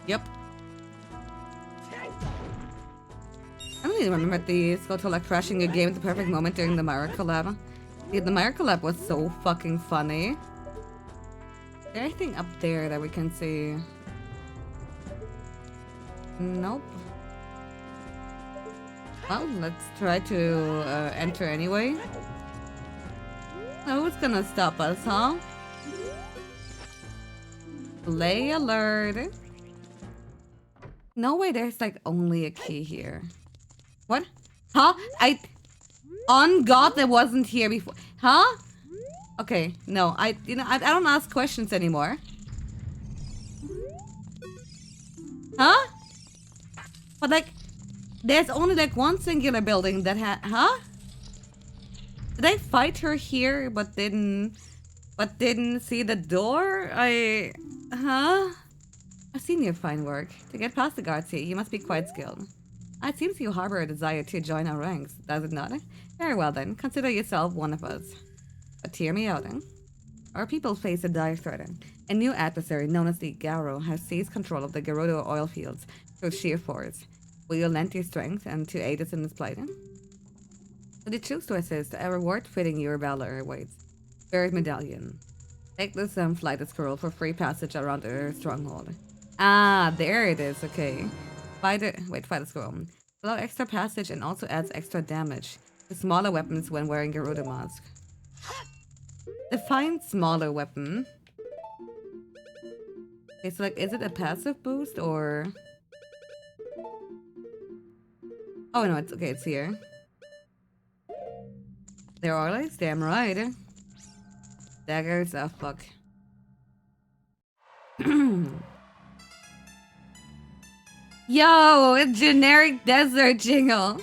Yep. finally remembered the Skulltula crashing a game at the perfect moment during the Myra collab. Dude, the Myra collab was so fucking funny. Is there anything up there that we can see? Nope. Well, let's try to enter anyway. Oh, who's gonna stop us, huh? Play alert. No way, there's like only a key here. What? Huh? On God, that wasn't here before. Huh? Okay, no, I don't ask questions anymore. Huh? But like, there's only like one singular building that huh? Did I fight her here but didn't see the door? Huh? I've seen your fine work. To get past the guards here, you must be quite skilled. It seems you harbor a desire to join our ranks, does it not? Very well then, consider yourself one of us. But hear me out, eh? Our people face a dire threat. A new adversary known as the Garo has seized control of the Gerudo oil fields through sheer force. Will you lend your strength and to aid us in this plight? Should you choose to assist, a reward fitting your valor awaits. Buried medallion. Take this flight scroll for free passage around the stronghold. Ah, there it is, okay. Fight the scroll. Allow extra passage and also adds extra damage to smaller weapons when wearing Gerudo mask. Define smaller weapon. Okay, so like, is it a passive boost or... Oh no, it's okay, it's here. There are lights, damn right. Daggers, oh fuck. Yo, a generic desert jingle.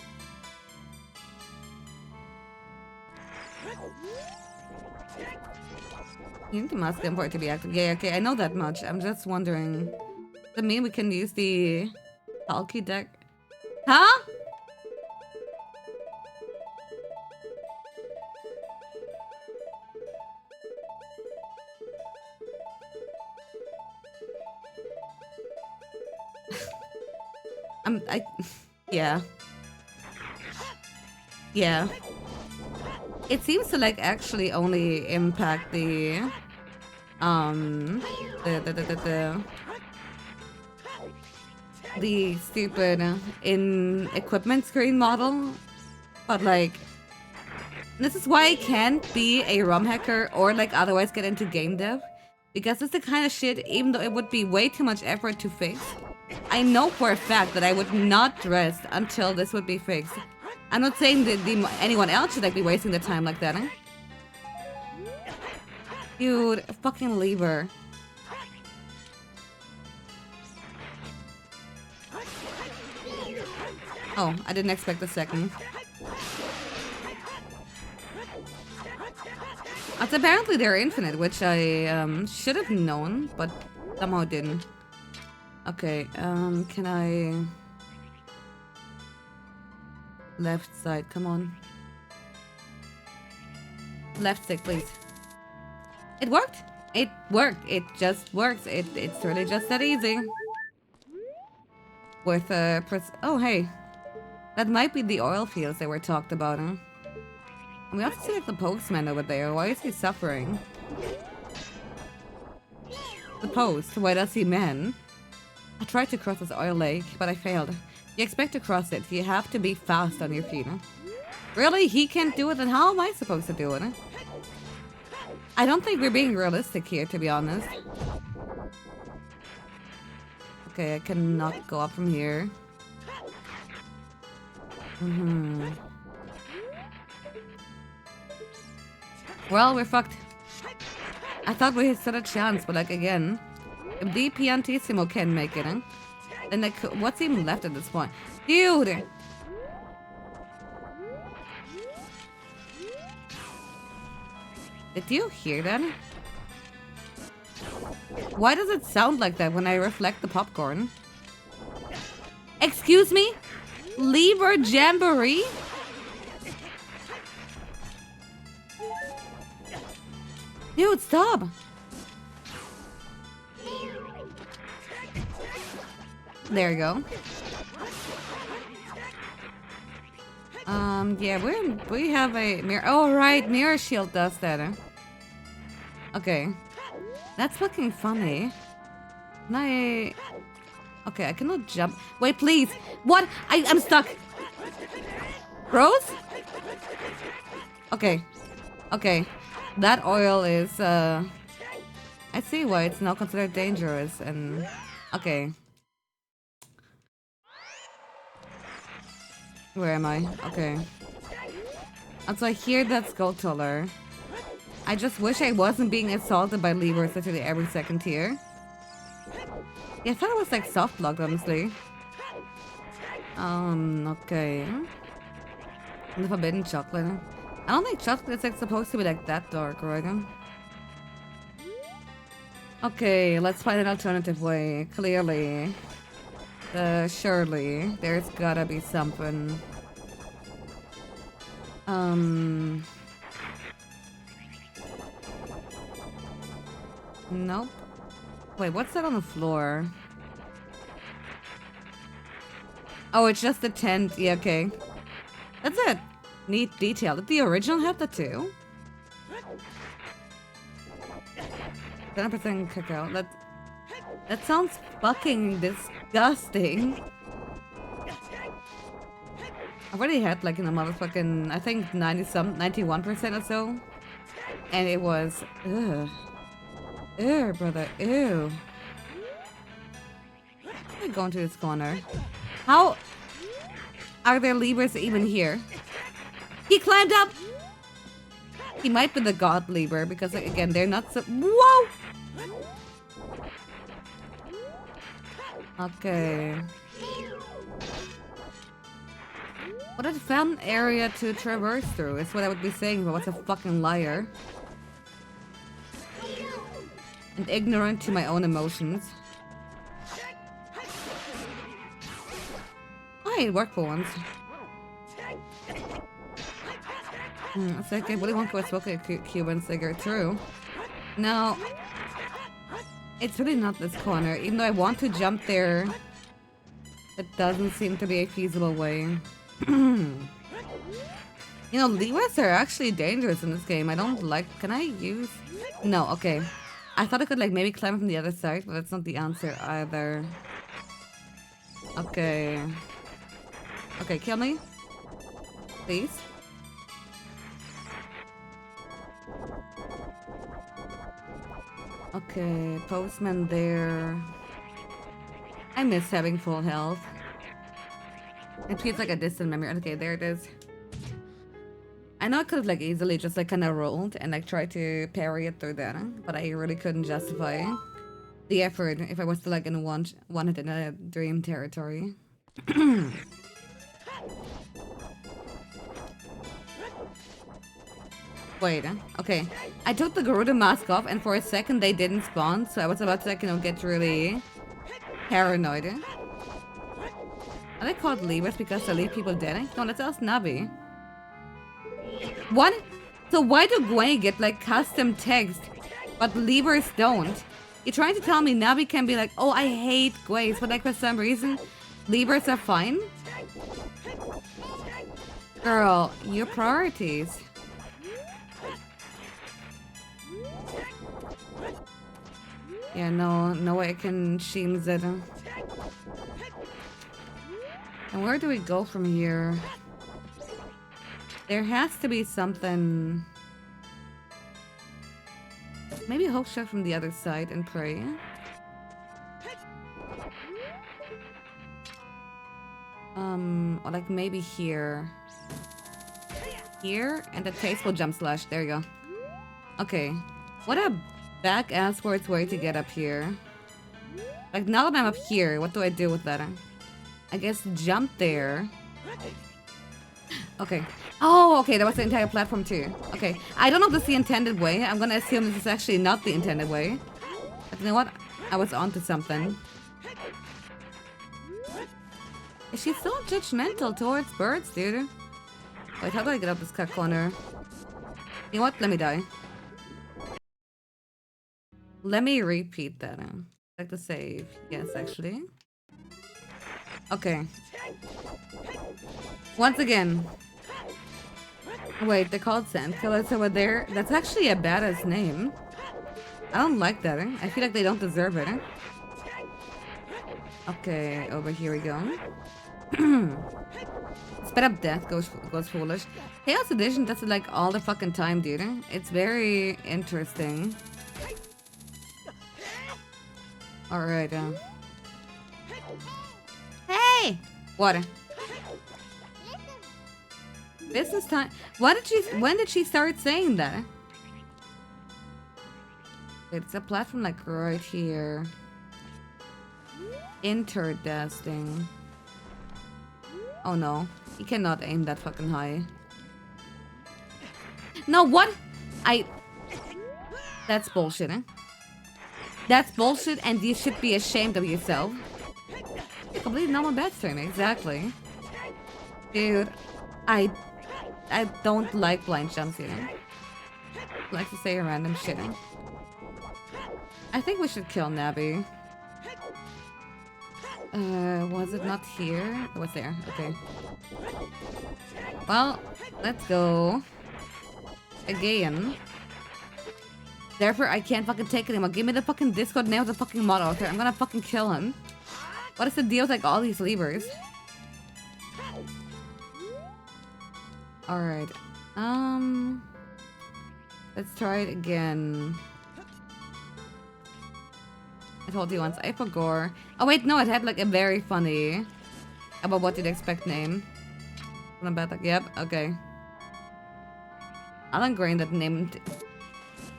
You need the mask import to be active. Yeah, okay, I know that much. I'm just wondering. Does that mean we can use the Palki deck? Huh? Yeah. Yeah. It seems to like actually only impact the stupid in equipment screen model, but like this is why I can't be a ROM hacker or like otherwise get into game dev, because it's the kind of shit, even though it would be way too much effort to fix, I know for a fact that I would not rest until this would be fixed. I'm not saying that anyone else should like be wasting their time like that, eh? Dude, fucking lever. Oh, I didn't expect a second. It's apparently they're infinite, which I should have known, but somehow didn't. Okay, can I... Left side, come on. Left stick, please. It worked! It worked! It just works. It's really just that easy. With oh, hey. That might be the oil fields that were talked about, huh? And we also see like the postman over there. Why is he suffering? The post, why does he man? I tried to cross this oil lake, but I failed. You expect to cross it, you have to be fast on your feet. Huh? Really? He can't do it, then how am I supposed to do it? Huh? I don't think we're being realistic here, to be honest. Okay, I cannot go up from here. Well, we're fucked. I thought we had stood a chance, but like again, if the Piantissimo can make it, huh? Then like, what's even left at this point? Dude! Did you hear that? Why does it sound like that when I reflect the popcorn? Excuse me? Lever Jamboree? Dude, stop! There you go. Yeah, we have a mirror. Oh, right, mirror shield does that. Huh? Okay, that's looking funny. Can I? Okay, I cannot jump. Wait, please. What? I'm stuck. Rose? Okay, okay. That oil is. I see why it's now considered dangerous. And okay, where am I? Okay. And so I hear that skull toller. I just wish I wasn't being assaulted by levers literally every second here. Yeah, I thought it was like soft locked, honestly. Okay. The forbidden chocolate. I don't think chocolate is like supposed to be like that dark, right? Okay, let's find an alternative way. Clearly. Surely. There's gotta be something. Nope. Wait, what's that on the floor? Oh, it's just a tent. Yeah, okay. That's it. Neat detail. Did the original have that too? 10% cacao. That sounds fucking disgusting. I've already had like in a motherfucking, I think 91% or so. And it was, ugh. Ew, brother, ew. I'm going to this corner. How are there levers even here? He climbed up! He might be the god lever because again, they're not so- Whoa! Okay. What a fun area to traverse through is what I would be saying, but what's a fucking liar. And ignorant to my own emotions. Oh, it worked for once. It's like I really want to smoke a Cuban cigarette through. No. It's really not this corner. Even though I want to jump there, it doesn't seem to be a feasible way. You know, levers are actually dangerous in this game. I don't like... Can I use... No, okay. I thought I could like maybe climb from the other side, but that's not the answer either. Okay. Okay, kill me. Please. Okay, postman there. I miss having full health. It feels like a distant memory. Okay, there it is. I know I could have like easily just like kind of rolled and like tried to parry it through that, but I really couldn't justify the effort if I was still like in wanted in a dream territory. Wait, okay. I took the Garuda mask off and for a second they didn't spawn, so I was about to like, you know, get really paranoid. Are they called levers because they leave people dead? No, let's ask Navi. What? So why do Gwei get like custom text, but levers don't? You're trying to tell me Navi can be like, oh, I hate Gweis, but like for some reason, levers are fine? Girl, your priorities. Yeah, no way I can Sheams it. And where do we go from here? There has to be something. Maybe hope shot from the other side and pray. Or like maybe here. Here and a tasteful jump slash. There you go. Okay. What a back ass words way to get up here. Like now that I'm up here, what do I do with that? I guess jump there. Okay. Oh, okay, that was the entire platform too. Okay. I don't know if this is the intended way. I'm gonna assume this is actually not the intended way. But you know what? I was onto something. Is she so judgmental towards birds, dude? Wait, how do I get up this cut corner? You know what? Let me die. Let me repeat that. Like the save. Yes, actually. Okay. Once again, Wait, they're called sandkillers over there? That's actually a badass name. I don't like that. I feel like they don't deserve it. Okay, over here we go. Sped up death goes foolish. Chaos Edition does it like all the fucking time, dude. It's very interesting. Alright, Hey! Water. Business time. When did she start saying that? It's a platform like right here. Interdesting. Oh no. You cannot aim that fucking high. No, what? That's bullshit, eh? That's bullshit and you should be ashamed of yourself. A complete normal bed stream, exactly. Dude, I don't like blind jumps, you know? I like to say random shit. I think we should kill Nabi. Was it not here? It was there, okay. Well, let's go. Again. Therefore, I can't fucking take it anymore. Give me the fucking Discord name of the fucking mod author. I'm gonna fucking kill him. What is the deal with like all these levers? Alright. Let's try it again. I told you once, I forgot. Oh wait, no, it had like a very funny about what you'd expect name. What about that? Yep, okay. I'll ingrain that name.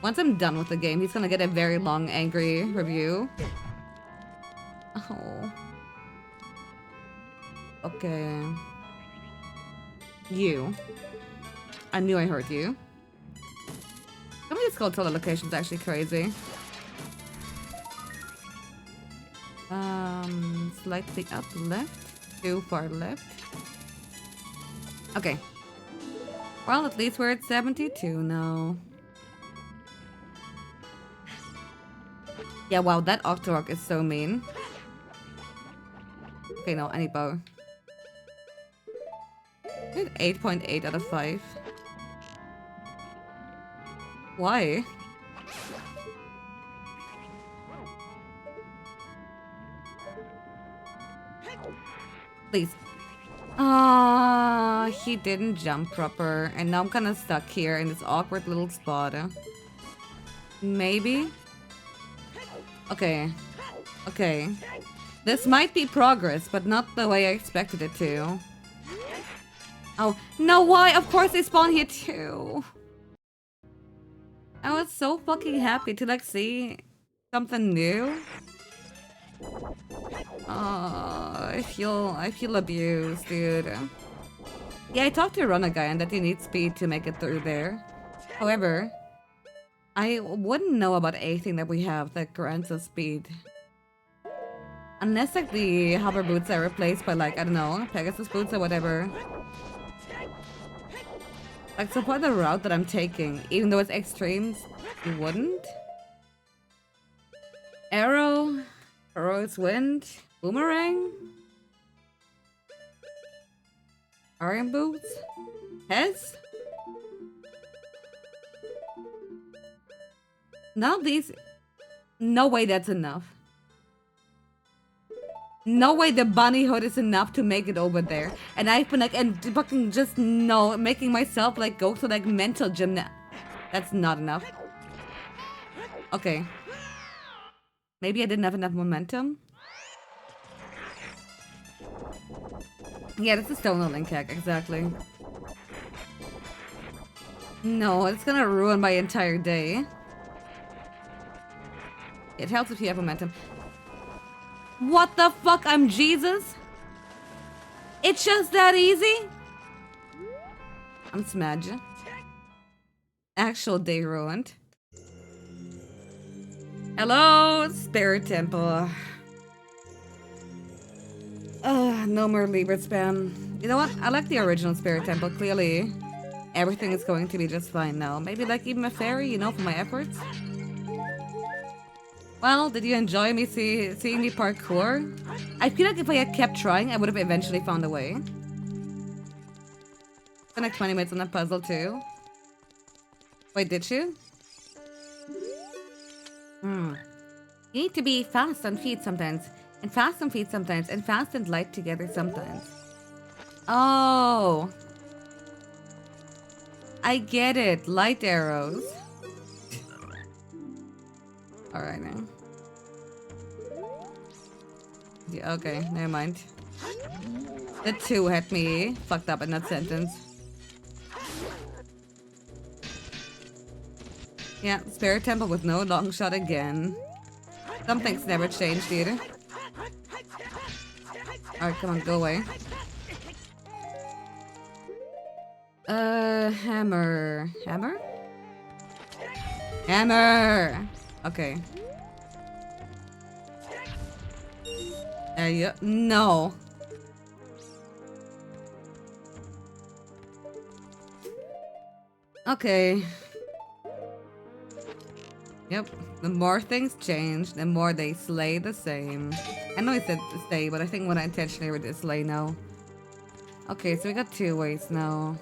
Once I'm done with the game, he's gonna get a very long, angry review. Oh. Okay. You. I knew I heard you. Some of these controller locations actually crazy. Slightly up left. Too far left. Okay. Well, at least we're at 72 now. Yeah, wow, that Octorok is so mean. Okay, no, I need bow. 8.8 out of 5. Why? Please. Ah, he didn't jump proper, and now I'm kind of stuck here in this awkward little spot. Maybe? Okay. Okay. This might be progress, but not the way I expected it to. Oh, no, why? Of course they spawn here too. I was so fucking happy to like see something new. I feel abused, dude. Yeah, I talked to Run guy and that you need speed to make it through there. However, I wouldn't know about anything that we have that grants us speed. Unless like the hover boots are replaced by like, I don't know, Pegasus boots or whatever. Like, so for the route that I'm taking, even though it's extremes, you wouldn't? Arrow, Heroic Wind, Boomerang, Iron Boots, Hez? None of these... No way that's enough. No way the bunny hood is enough to make it over there. And I've been like, and fucking just no, making myself like go to like mental gymnast. That's not enough. Okay. Maybe I didn't have enough momentum. Yeah, that's a stoner link hack, exactly. No, it's gonna ruin my entire day. It helps if you have momentum. What the fuck? I'm Jesus? It's just that easy? I'm Smudge. Actual day ruined. Hello, Spirit Temple. No more lever spam. You know what? I like the original Spirit Temple. Clearly, everything is going to be just fine now. Maybe like even a fairy, you know, for my efforts. Well, did you enjoy me seeing me parkour? I feel like if I had kept trying, I would have eventually found a way. Spent like 20 minutes on that puzzle too. Wait, did you? Hmm. You need to be fast on feet sometimes, and fast on feet sometimes, and fast and light together sometimes. Oh. I get it. Light arrows. Alright now. Yeah, okay, never mind. The two had me fucked up in that sentence. Yeah, Spirit Temple with no long shot again. Some things never changed either. Alright, come on, go away. Hammer. Hammer? Hammer! Okay. There you go. No. Okay. Yep. The more things change, the more they slay the same. I know I said stay, but I think what I intentionally read is slay now. Okay, so we got 2 ways now.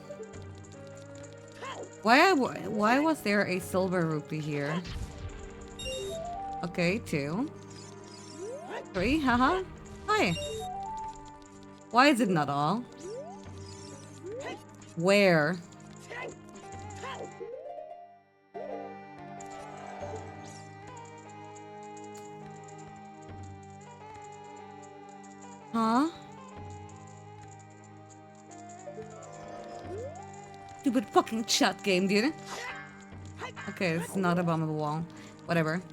Why was there a silver rupee here? Okay, 2. 3, haha. Hi. Why is it not all? Where? Huh? Stupid fucking chat game, dude. Okay, it's not a bomb of a wall. Whatever.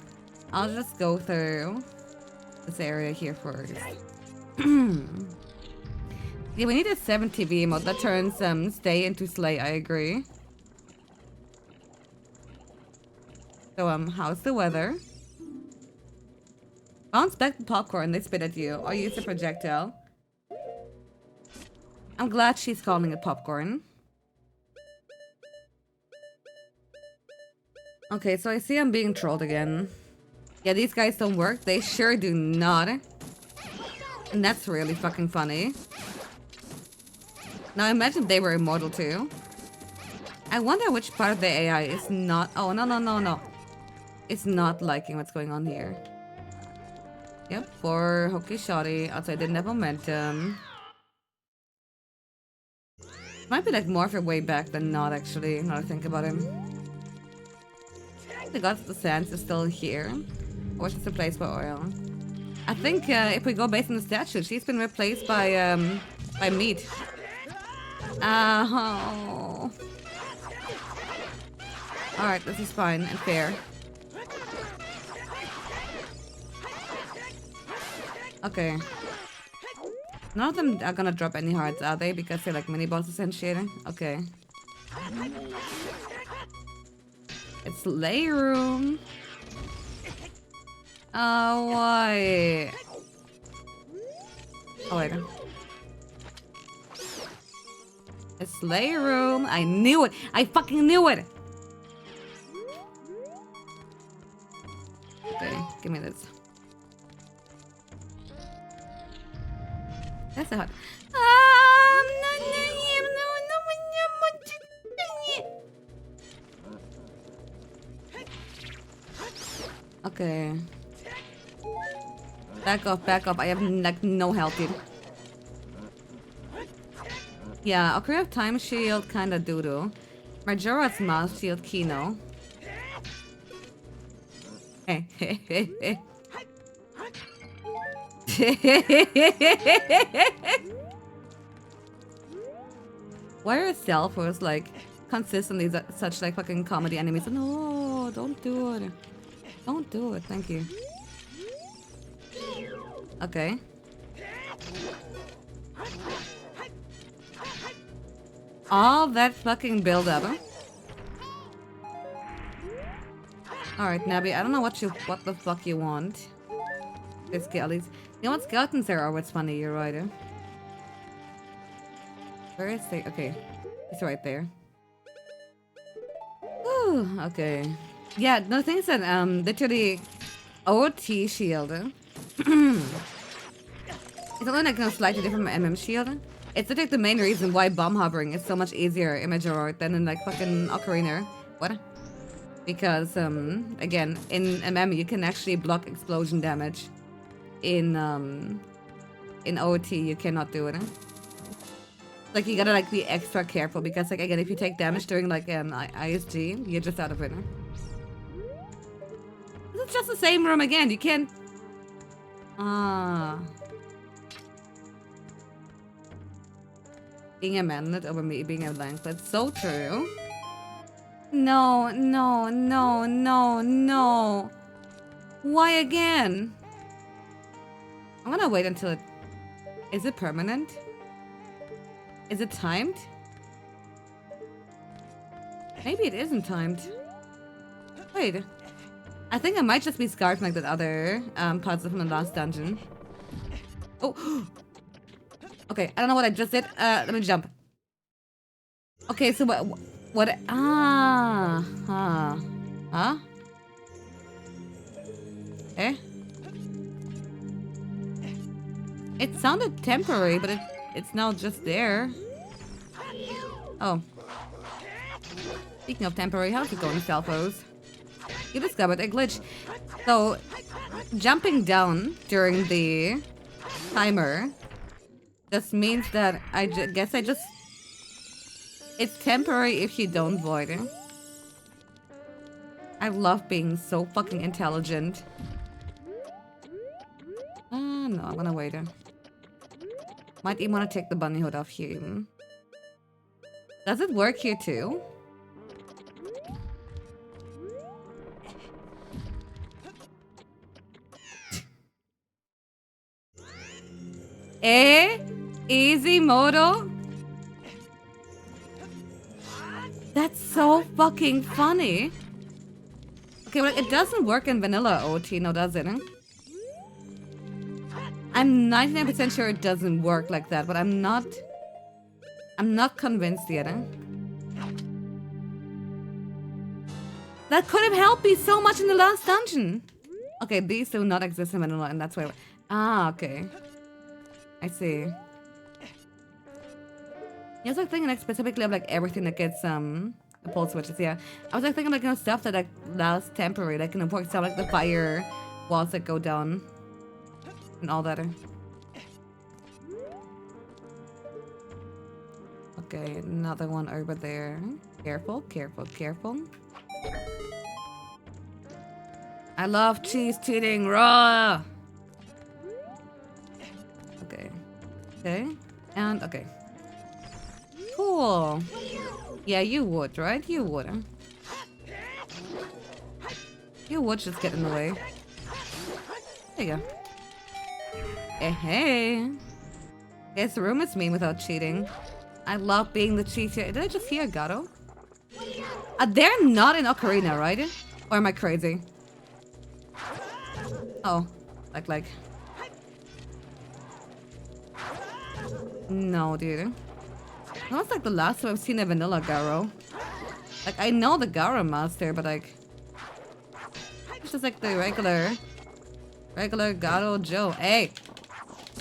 I'll just go through this area here first. Yeah, we need a 70V mode that turns stay into slay, I agree. So how's the weather? Bounce back the popcorn they spit at you, or use a projectile. I'm glad she's calling it popcorn. Okay, so I see I'm being trolled again. Yeah, these guys don't work. They sure do not. And that's really fucking funny. Now imagine they were immortal too. I wonder which part of the AI is not... Oh, no. It's not liking what's going on here. Yep, 4 hokey shoddy. Outside didn't have momentum. Might be like more for way back than not actually, now that I think about him. The gods of the sands is still here. Or she's replaced by oil. I think if we go based on the statue, she's been replaced by meat. Oh. Alright, this is fine and fair. Okay. None of them are gonna drop any hearts, are they? Because they're like mini bosses and shit. Okay. It's lay room. Oh, why? Oh, wait. It's lay room. I knew it. I fucking knew it. Okay, give me this. That's a hot. Okay. Back off. I have like no health here. Yeah, Ocarina of Time shield kinda doo-doo. Majora's Mask shield Kino. Why are Self was like consistently such like fucking comedy enemies? No, don't do it. Don't do it, thank you. Okay. All that fucking build up. Alright, Nabi, I don't know what the fuck you want. The skellies. You know what, skeletons are always funny, you're right. Where is the... Okay. It's right there. Whew, okay. Yeah, the thing is that, literally... OoT shield. It's only like a slightly different from MM shield. It's like the main reason why bomb hovering is so much easier in Major than in like fucking Ocarina. What? Because again, in MM you can actually block explosion damage. In OoT you cannot do it. Like you gotta like be extra careful because like again if you take damage during like ISG, you're just out of it. It's just the same room again. You can't. Being a magnet over me being a blank. That's so true. No, no, no, no, no. Why again? I'm gonna wait until it... Is it permanent? Is it timed? Maybe it isn't timed. Wait. I think I might just be scarred from like that other puzzle from the last dungeon. Oh! Okay, I don't know what I just did. Let me jump. Okay, so what? Huh? Eh? It sounded temporary, but it's now just there. Oh. Speaking of temporary, how's it going, Stelfos? You discovered a glitch. So, jumping down during the timer just means that I guess I just... It's temporary if you don't void it. I love being so fucking intelligent. No, I'm gonna wait. Might even want to take the bunny hood off here even. Does it work here too? Easy moto? That's so fucking funny. Okay, well, it doesn't work in vanilla OT, no, does it? I'm 99% sure it doesn't work like that, but I'm not convinced yet. That could have helped me so much in the last dungeon. Okay, these do not exist in vanilla, and that's why. Okay. I see. Yeah, I was like thinking like specifically of like everything that gets the pulse switches. Yeah, I was like thinking like stuff that like lasts temporary, like for example like the fire walls that go down and all that. Okay, another one over there. Careful, careful, careful. I love cheese cheating raw. Okay. Okay. And okay. Cool. Yeah, you would, right? You would. You would just get in the way. There you go. Hey. Guess the room is mean without cheating. I love being the cheater. Did I just hear Gato? They're not in Ocarina, right? Or am I crazy? Oh. Like. No, dude. That was like the last time I've seen a vanilla Garo. Like, I know the Garo master, but like... It's just like the regular Garo Joe. Hey!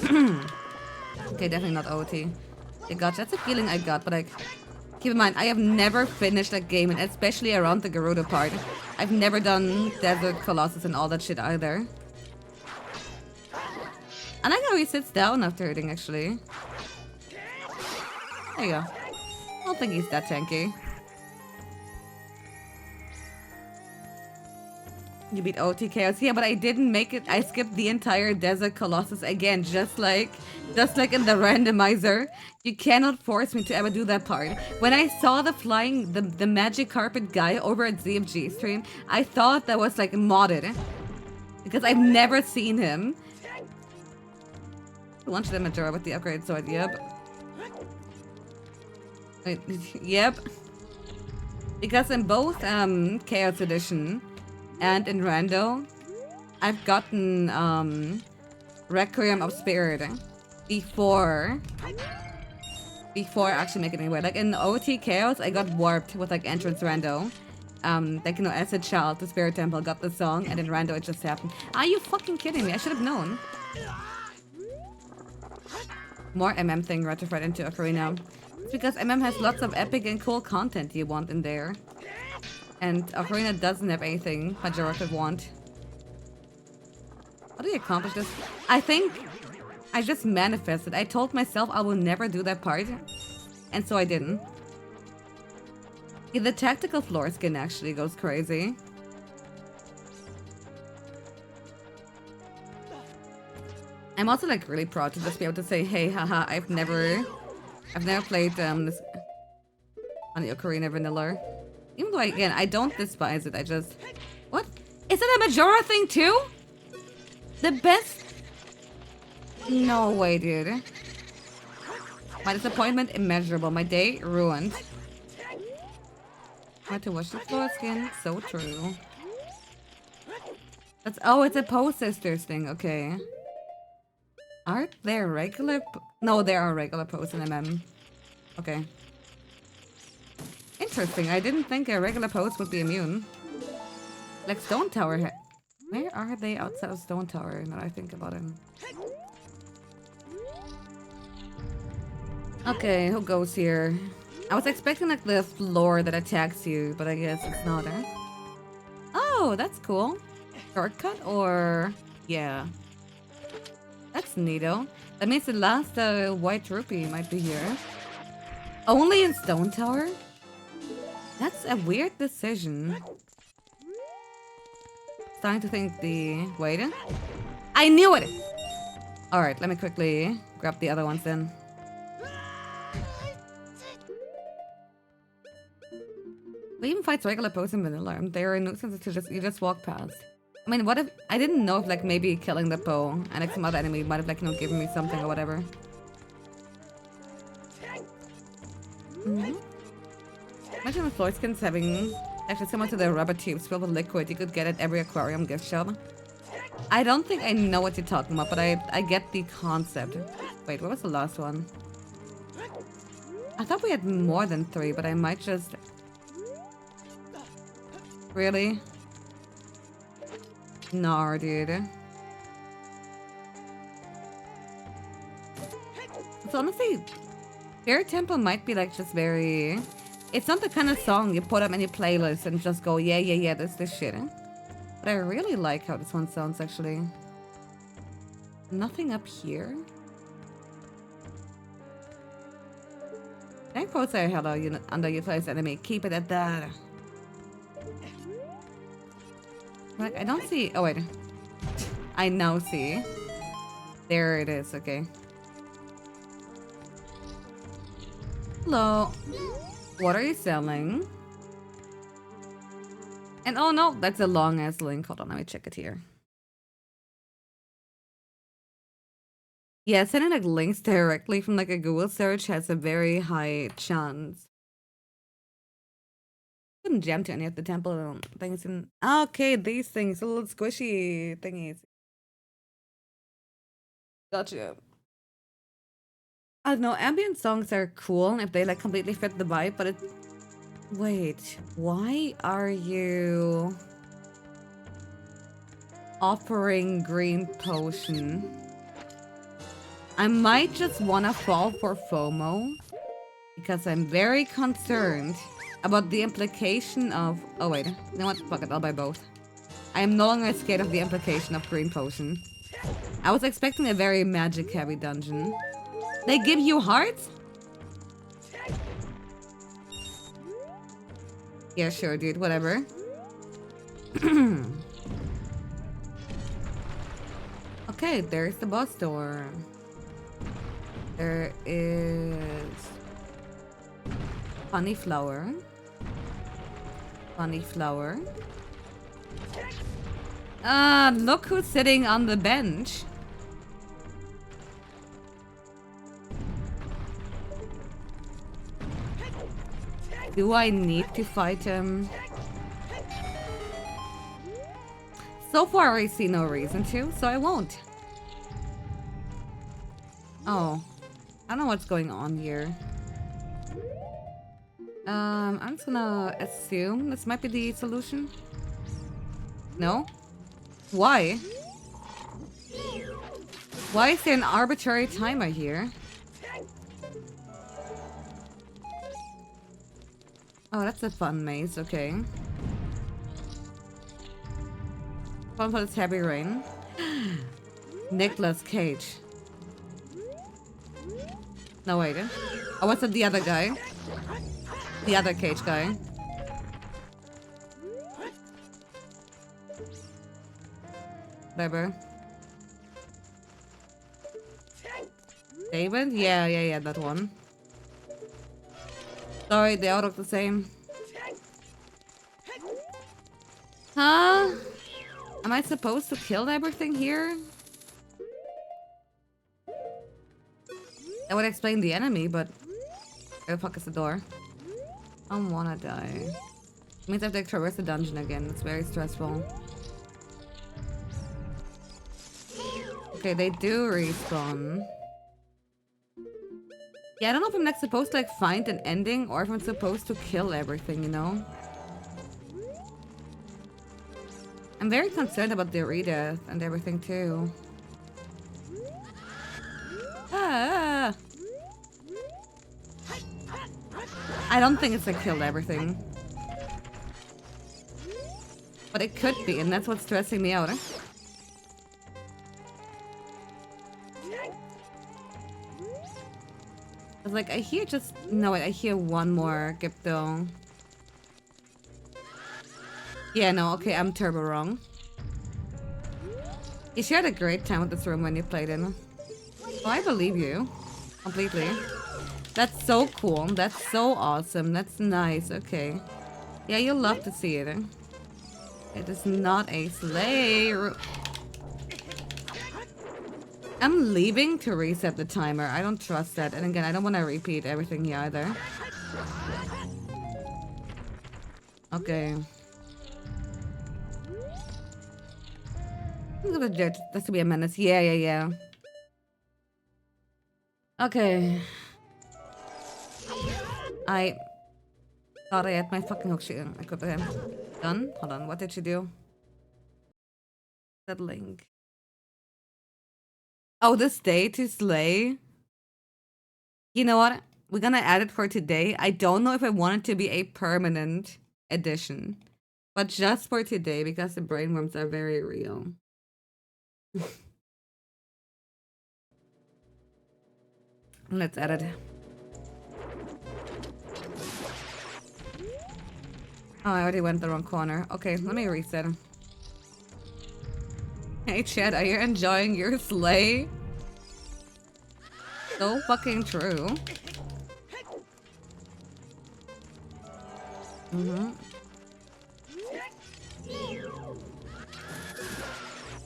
Okay, definitely not OT. Okay, gotcha. That's a feeling I got, but like... Keep in mind, I have never finished a game, and especially around the Gerudo part. I've never done Desert Colossus and all that shit either. I like how he sits down after hitting, actually. There you go. I don't think he's that tanky. You beat OT Chaos. Yeah, but I didn't make it. I skipped the entire Desert Colossus again, just like in the randomizer. You cannot force me to ever do that part. When I saw the magic carpet guy over at ZFG stream, I thought that was like modded. Because I've never seen him. Launch the Majora with the upgrade sword, yep. Wait, yep. Because in both Chaos Edition and in Rando, I've gotten Requiem of Spirit before actually making it anywhere. Like in OT Chaos, I got warped with like Entrance Rando. Like, you know, as a child, the Spirit Temple got the song, and in Rando it just happened. Are you fucking kidding me? I should have known. more thing retrofit into Ocarina. It's because has lots of epic and cool content you want in there. And Ocarina doesn't have anything Majora could want. How do you accomplish this? I think I just manifested. I told myself I will never do that part. And so I didn't. Yeah, the tactical floor skin actually goes crazy. I'm also like really proud to just be able to say, hey, haha, I've never played this on the Ocarina Vanilla. Even though again, I don't despise it, I just... What? Is it a Majora thing too? The best... No way, dude. My disappointment immeasurable. My day ruined. I had to wash the floor skin. So true. That's... Oh, it's a Poe Sisters thing. Okay. Aren't there regular... No, there are regular Poes in MM. Okay. Interesting. I didn't think a regular Poes would be immune. Like Stone Tower. Where are they outside of Stone Tower now that I think about him? Okay, who goes here? I was expecting like the floor that attacks you, but I guess it's not, eh? Oh, that's cool. Shortcut or... Yeah. That's neato. That means the last white rupee might be here. Only in Stone Tower? That's a weird decision. Starting to think the... Wait. I knew it! Alright, let me quickly grab the other ones then. We even fight regular Poes in Vanilla. They're a nuisance to just... You just walk past. I mean, what if... I didn't know if, like, maybe killing the Poe and, like, some other enemy might have, like, you know, given me something or whatever. Imagine the floor skins having actually similar to the rubber tubes filled with liquid you could get at every aquarium gift shop. I don't think I know what you're talking about, but I get the concept. Wait, what was the last one? I thought we had more than 3, but I might just... Really? Nah, dude. So honestly, Fairy Temple might be like just very... It's not the kind of song you put up in your playlist and just go, yeah, yeah, yeah, this shit. Eh? But I really like how this one sounds, actually. Nothing up here? Thank you, say hello, underutilized enemy. Keep it at that. Like, I don't see... Oh, wait. I now see. There it is, okay. Hello. What are you selling? And oh no, that's a long ass link. Hold on, let me check it here. Yeah, sending like links directly from like a Google search has a very high chance. Couldn't jam to any of the temple things in... Okay, these things, little squishy thingies. Gotcha. I don't know, ambient songs are cool if they like completely fit the vibe, but it... Wait, why are you offering green potion? I might just wanna fall for FOMO because I'm very concerned about the implication of... Oh wait, you know what? Fuck it, I'll buy both. I am no longer scared of the implication of green potion. I was expecting a very magic heavy dungeon. They give you hearts? Yeah, sure, dude. Whatever. Okay, there's the boss door. There is... Funny flower. Funny flower. Look who's sitting on the bench. Do I need to fight him? So far I see no reason to, so I won't. Oh. I don't know what's going on here. I'm just gonna assume this might be the solution. No? Why? Why is there an arbitrary timer here? Oh, that's a fun maze, okay. Fun for this heavy rain. Nicolas Cage. No, wait. Oh, what's the other guy? The other Cage guy. Whatever. David? Yeah, that one. Sorry, they all look the same. Huh? Am I supposed to kill everything here? That would explain the enemy, but... Where the fuck is the door? I don't wanna die. It means I have to traverse the dungeon again. It's very stressful. Okay, they do respawn. Yeah, I don't know if I'm like supposed to like find an ending or if I'm supposed to kill everything, you know? I'm very concerned about the redeath and everything too. Ah! I don't think it's like killed everything. But it could be, and that's what's stressing me out. I was like, I hear just... No, wait, I hear one more Gypto. Yeah, no, okay, I'm turbo wrong. You shared a great time with this room when you played it. Oh, I believe you. Completely. That's so cool. That's so awesome. That's nice. Okay. Yeah, you'll love to see it. It is not a sleigh. I'm leaving to reset the timer. I don't trust that. And again, I don't want to repeat everything here either. Okay. This to be a menace. Yeah. Okay. I thought I had my fucking hook shoot. I could have done. Hold on. What did she do? Settling. Oh, this day to slay. You know what? We're gonna add it for today. I don't know if I want it to be a permanent edition, but just for today because the brainworms are very real. Let's add it. Oh, I already went the wrong corner. Okay, let me reset. Hey, Chad, are you enjoying your sleigh? So fucking true.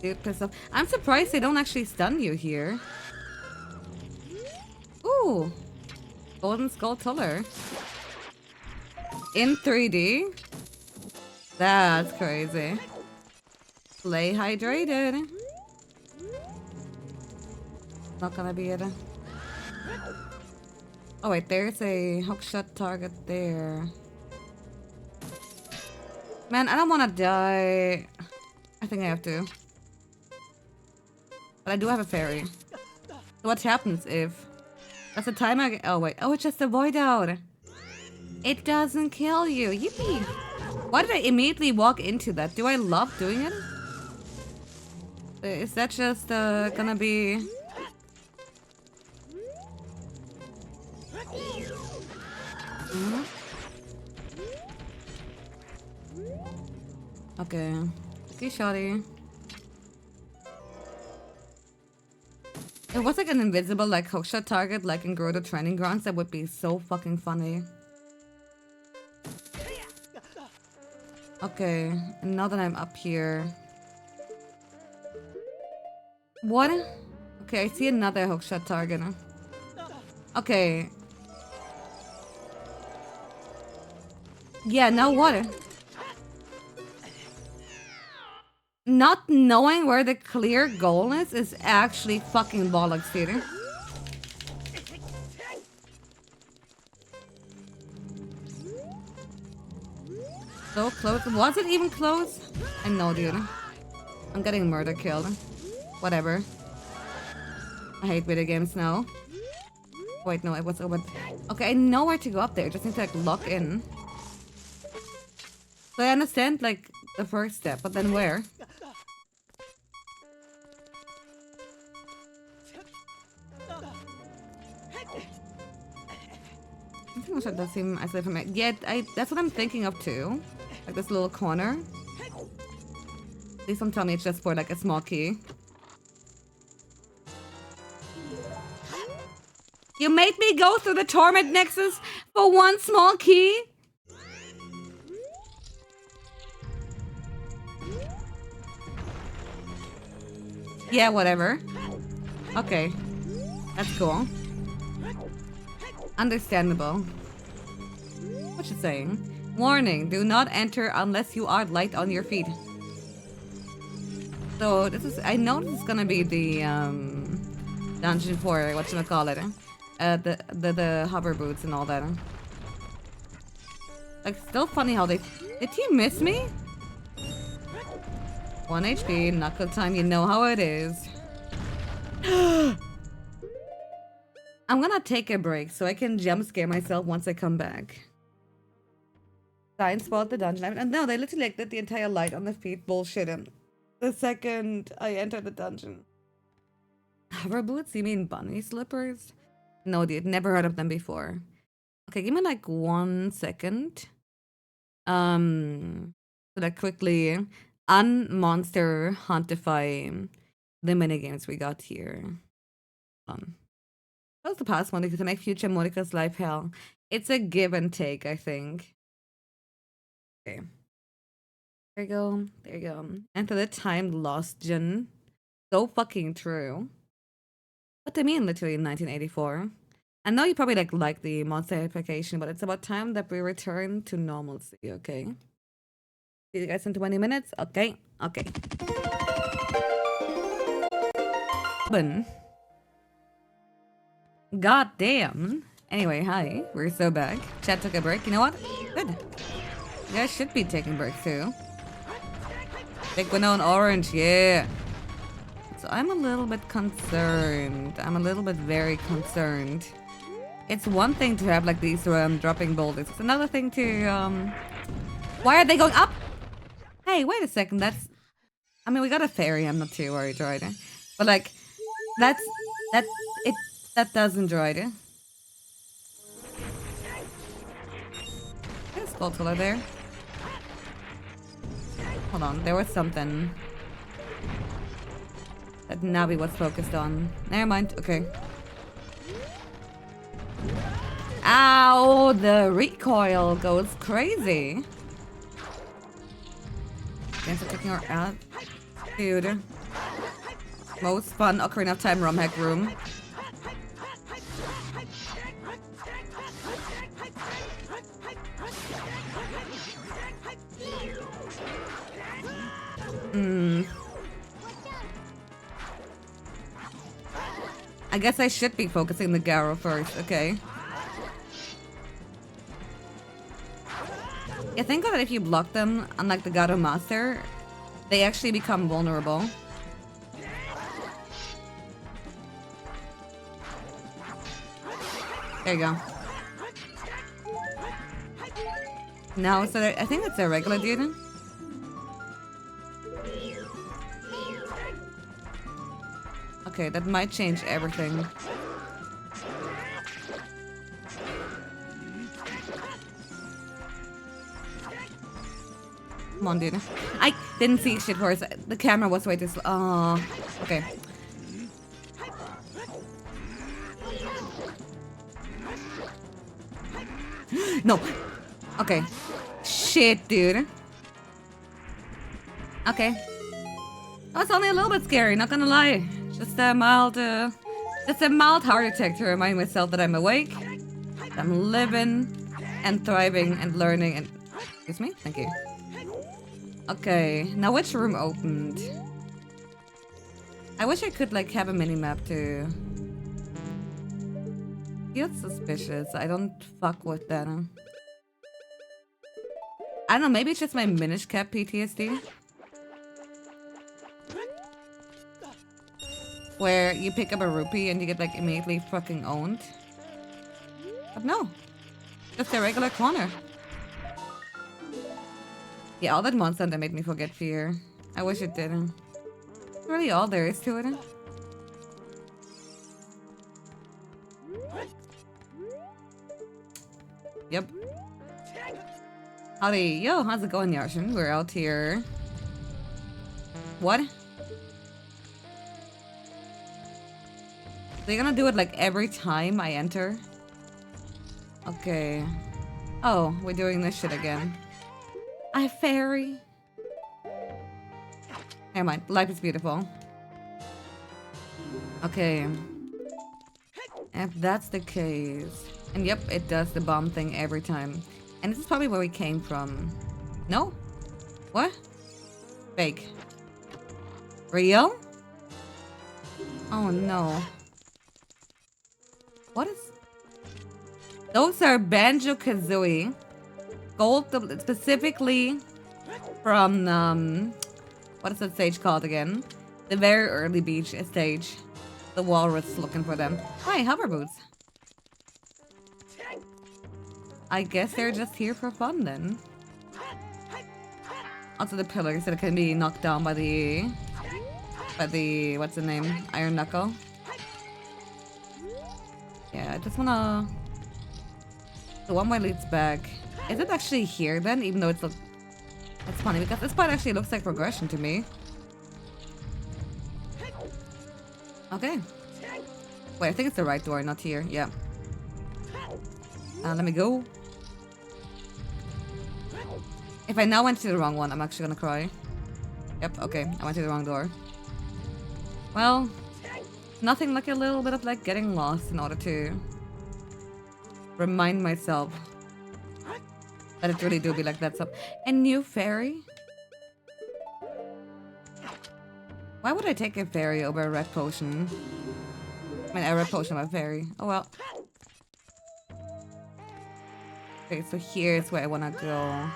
Dude, piss off. I'm surprised they don't actually stun you here. Ooh. Golden Skull Tuller. In 3D? That's crazy. Play hydrated. Not gonna be it. Oh wait, there's a hookshot target there. Man, I don't wanna die. I think I have to. But I do have a fairy. So what happens if... That's a timer... Oh wait, oh it's just a void out. It doesn't kill you. Yippee! Why did I immediately walk into that? Do I love doing it? Is that just gonna be... Okay. Okay, shawty. It was like an invisible like hookshot target like in Grotto Training Grounds. That would be so fucking funny. Okay, and now that I'm up here... What? Okay, I see another hookshot target. Okay. Yeah, now what? Not knowing where the clear goal is actually fucking bollocks, dude. So close. Was it even close? I know, dude. I'm getting murder killed. Whatever. I hate video games now. Wait, no, it was over. Okay, I know where to go up there. Just need to like lock in. So I understand like the first step, but then where? I think it does seem isolated from it. Yeah, that's what I'm thinking of too. Like this little corner. Please don't tell me it's just for like a small key. You made me go through the torment nexus for one small key? Yeah, whatever. Okay. That's cool. Understandable. What you saying? Warning, do not enter unless you are light on your feet. So this is, I know this is gonna be the dungeon for whatchamacallit. The hover boots and all that. Like, still funny how they... Did he miss me? 1 HP, knuckle time, you know how it is. I'm gonna take a break so I can jump scare myself once I come back. Sign spot the dungeon. And no, they literally like, did the entire light on the feet bullshit him. The second I enter the dungeon. Hover boots? You mean bunny slippers? No, dude, never heard of them before. Okay, give me like 1 second. So that quickly unmonster huntify the minigames we got here. That was the past one to make future Monica's life hell. It's a give and take, I think. Okay. There you go. There you go. Enter the time lost gen. So fucking true. What do you mean literally in 1984? I know you probably like the monster application, but it's about time that we return to normalcy, okay? See you guys in 20 minutes? Okay, okay. God damn. Anyway, hi. We're so back. Chat took a break. You know what? Good. You guys should be taking breaks too. Big window and orange, yeah. So I'm a little bit concerned. I'm a little bit very concerned. It's one thing to have like these dropping boulders. It's another thing to why are they going up? Hey, wait a second. That's I mean we got a fairy, I'm not too worried, right? But like that doesn't droid. There's Skulltuller there. Hold on, there was something that Navi was focused on. Never mind, okay. Ow, the recoil goes crazy. Thanks for taking her out. Dude. Most fun Ocarina of Time ROM hack room. I guess I should be focusing the Garo first, okay. Yeah, think of it if you block them, unlike the Garo Master, they actually become vulnerable. There you go. Now, so I think it's a regular dude. Okay, that might change everything. Come on, dude. I didn't see shit for us. The camera was way too slow. Oh, okay. No. Okay. Shit, dude. Okay. Oh, it's only a little bit scary, not gonna lie. Just a mild heart attack to remind myself that I'm awake, I'm living and thriving and learning and... Excuse me? Thank you. Okay, now which room opened? I wish I could like have a mini-map to... Feels suspicious. I don't fuck with that. I don't know, maybe it's just my Minish Cap PTSD. Where you pick up a rupee and you get like immediately fucking owned. But no. Just a regular corner. Yeah, all that monster that made me forget fear. I wish it didn't. That's really all there is to it. Yep. Howdy. Yo, how's it going, Yarshin? We're out here. What? They're gonna do it like every time I enter? Okay. Oh, we're doing this shit again. I fairy. Never mind. Life is beautiful. Okay. If that's the case. And yep, it does the bomb thing every time. And this is probably where we came from. No? What? Fake. Real? Oh no. What is... Those are Banjo-Kazooie. Gold, specifically from, what is that stage called again? The very early beach stage. The walrus looking for them. Hi, hover boots. I guess they're just here for fun then. Also the pillars that can be knocked down by the... what's the name? Iron Knuckle. Yeah, I just wanna... The one way leads back. Is it actually here then? Even though it's... It's funny because this part actually looks like progression to me. Okay. Wait, I think it's the right door, not here. Yeah. Let me go. If I now went to the wrong one, I'm actually gonna cry. Yep, okay. I went to the wrong door. Well, nothing like a little bit of like getting lost in order to remind myself that it really do be like that. So, a new fairy? Why would I take a fairy over a red potion? I mean, a red potion over a fairy. Oh well. Okay, so here's where I wanna go.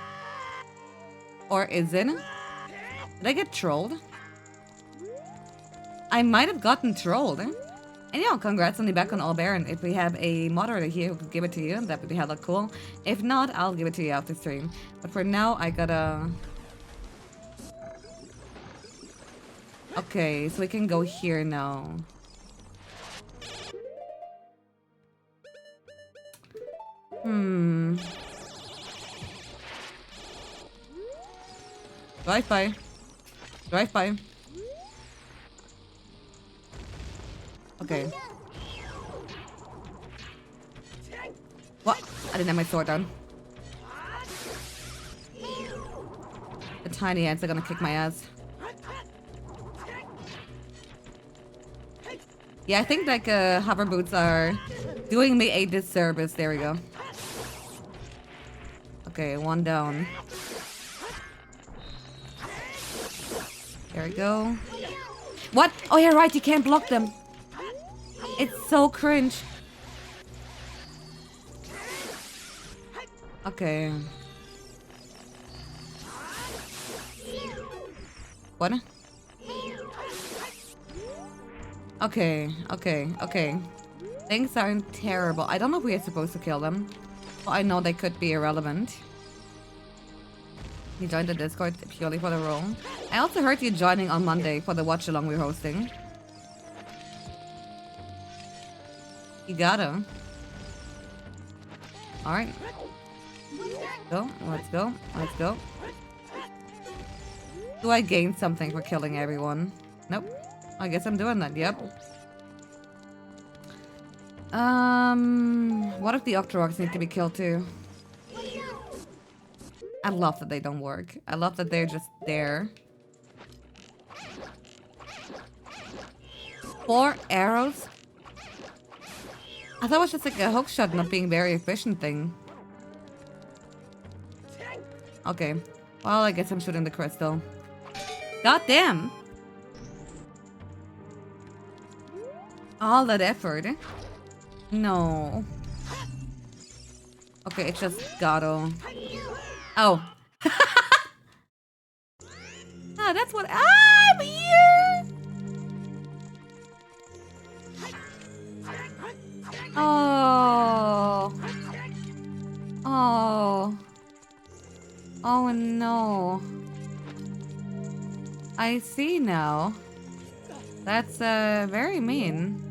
Or is it? Did I get trolled? I might have gotten trolled. And yeah, congrats on the back on All Baron. If we have a moderator here who could give it to you, that would be hella cool. If not, I'll give it to you after stream. But for now, I gotta... Okay, so we can go here now. Drive by. Drive by. Okay. What? I didn't have my sword down. The tiny ants are gonna kick my ass. Yeah, I think like hover boots are doing me a disservice. There we go. Okay, one down. There we go. What? Oh yeah, right, you can't block them. It's so cringe. Okay. What? Okay, okay, okay. Things aren't terrible. I don't know if we are supposed to kill them. Well, I know they could be irrelevant. You joined the Discord purely for the role. I also heard you joining on Monday for the watch-along we're hosting. You gotta. Alright. Go, let's go, let's go. Do I gain something for killing everyone? Nope. I guess I'm doing that, yep. What if the Octoroks need to be killed too? I love that they don't work. I love that they're just there. 4 arrows? I thought it was just like a hook shot not being very efficient thing. Okay. Well, I guess I'm shooting the crystal. God damn! All that effort. No. Okay, it's just Gato. Oh. Ah, that's what I'm here. Oh. Oh. Oh no. I see now. That's very mean.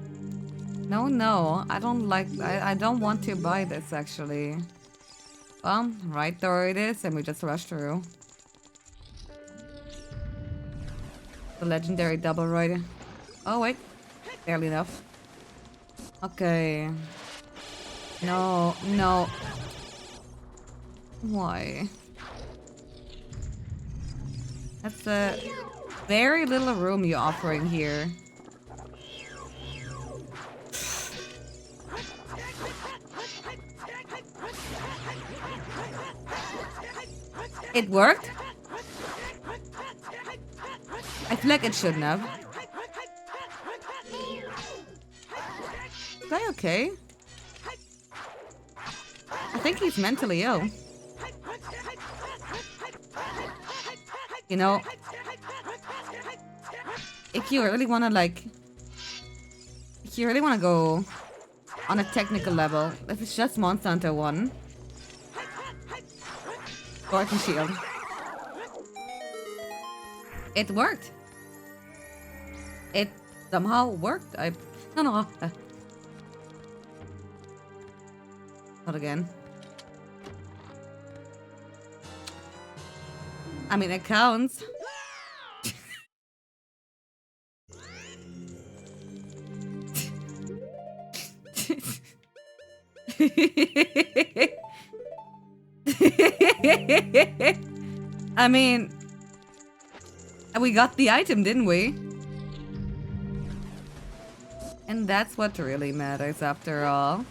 No, no, I don't like. I don't want to buy this actually. Well, right there it is, and we just rush through. The legendary double rider. Oh wait, barely enough. Okay. No, no. Why? That's a very little room you're offering here. It worked? I feel like it shouldn't have. Is that okay? I think he's mentally ill. You know, if you really want to if you really want to go on a technical level, this is just Monster Hunter 1. Sword and shield. It worked. It somehow worked. No. Not again. I mean, it counts. I mean, we got the item, didn't we? And that's what really matters after all.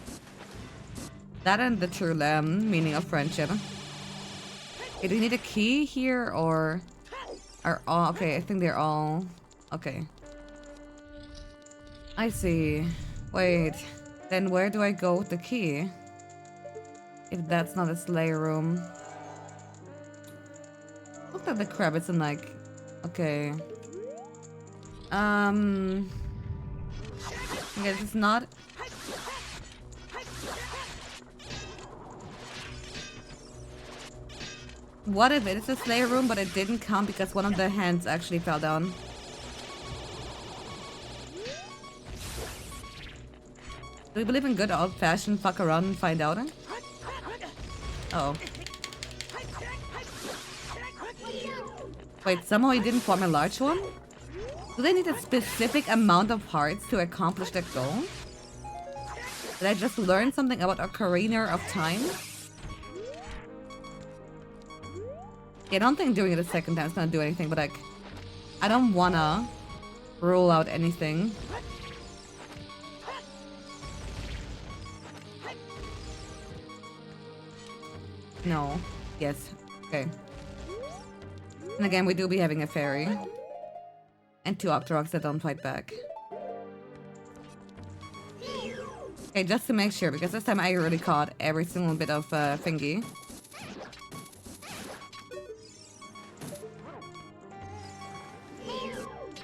That and the true meaning of friendship. Okay, do you need a key here or are all okay? I think they're all okay. I see. Wait, then where do I go with the key? If that's not a Slayer room. Look at the crabbits and like, okay. Okay, this is not. What if it is a Slayer room, but it didn't count because one of the hands actually fell down? Do we believe in good old-fashioned fuck around and find out? Uh oh. Wait, somehow he didn't form a large one? Do they need a specific amount of hearts to accomplish that goal? Did I just learn something about Ocarina of Time? Yeah, I don't think doing it a second time is gonna do anything, but like, I don't wanna rule out anything. No. Yes. Okay. And again, we do be having a fairy. And 2 Octoroks that don't fight back. Okay, just to make sure, because this time I really caught every single bit of thingy.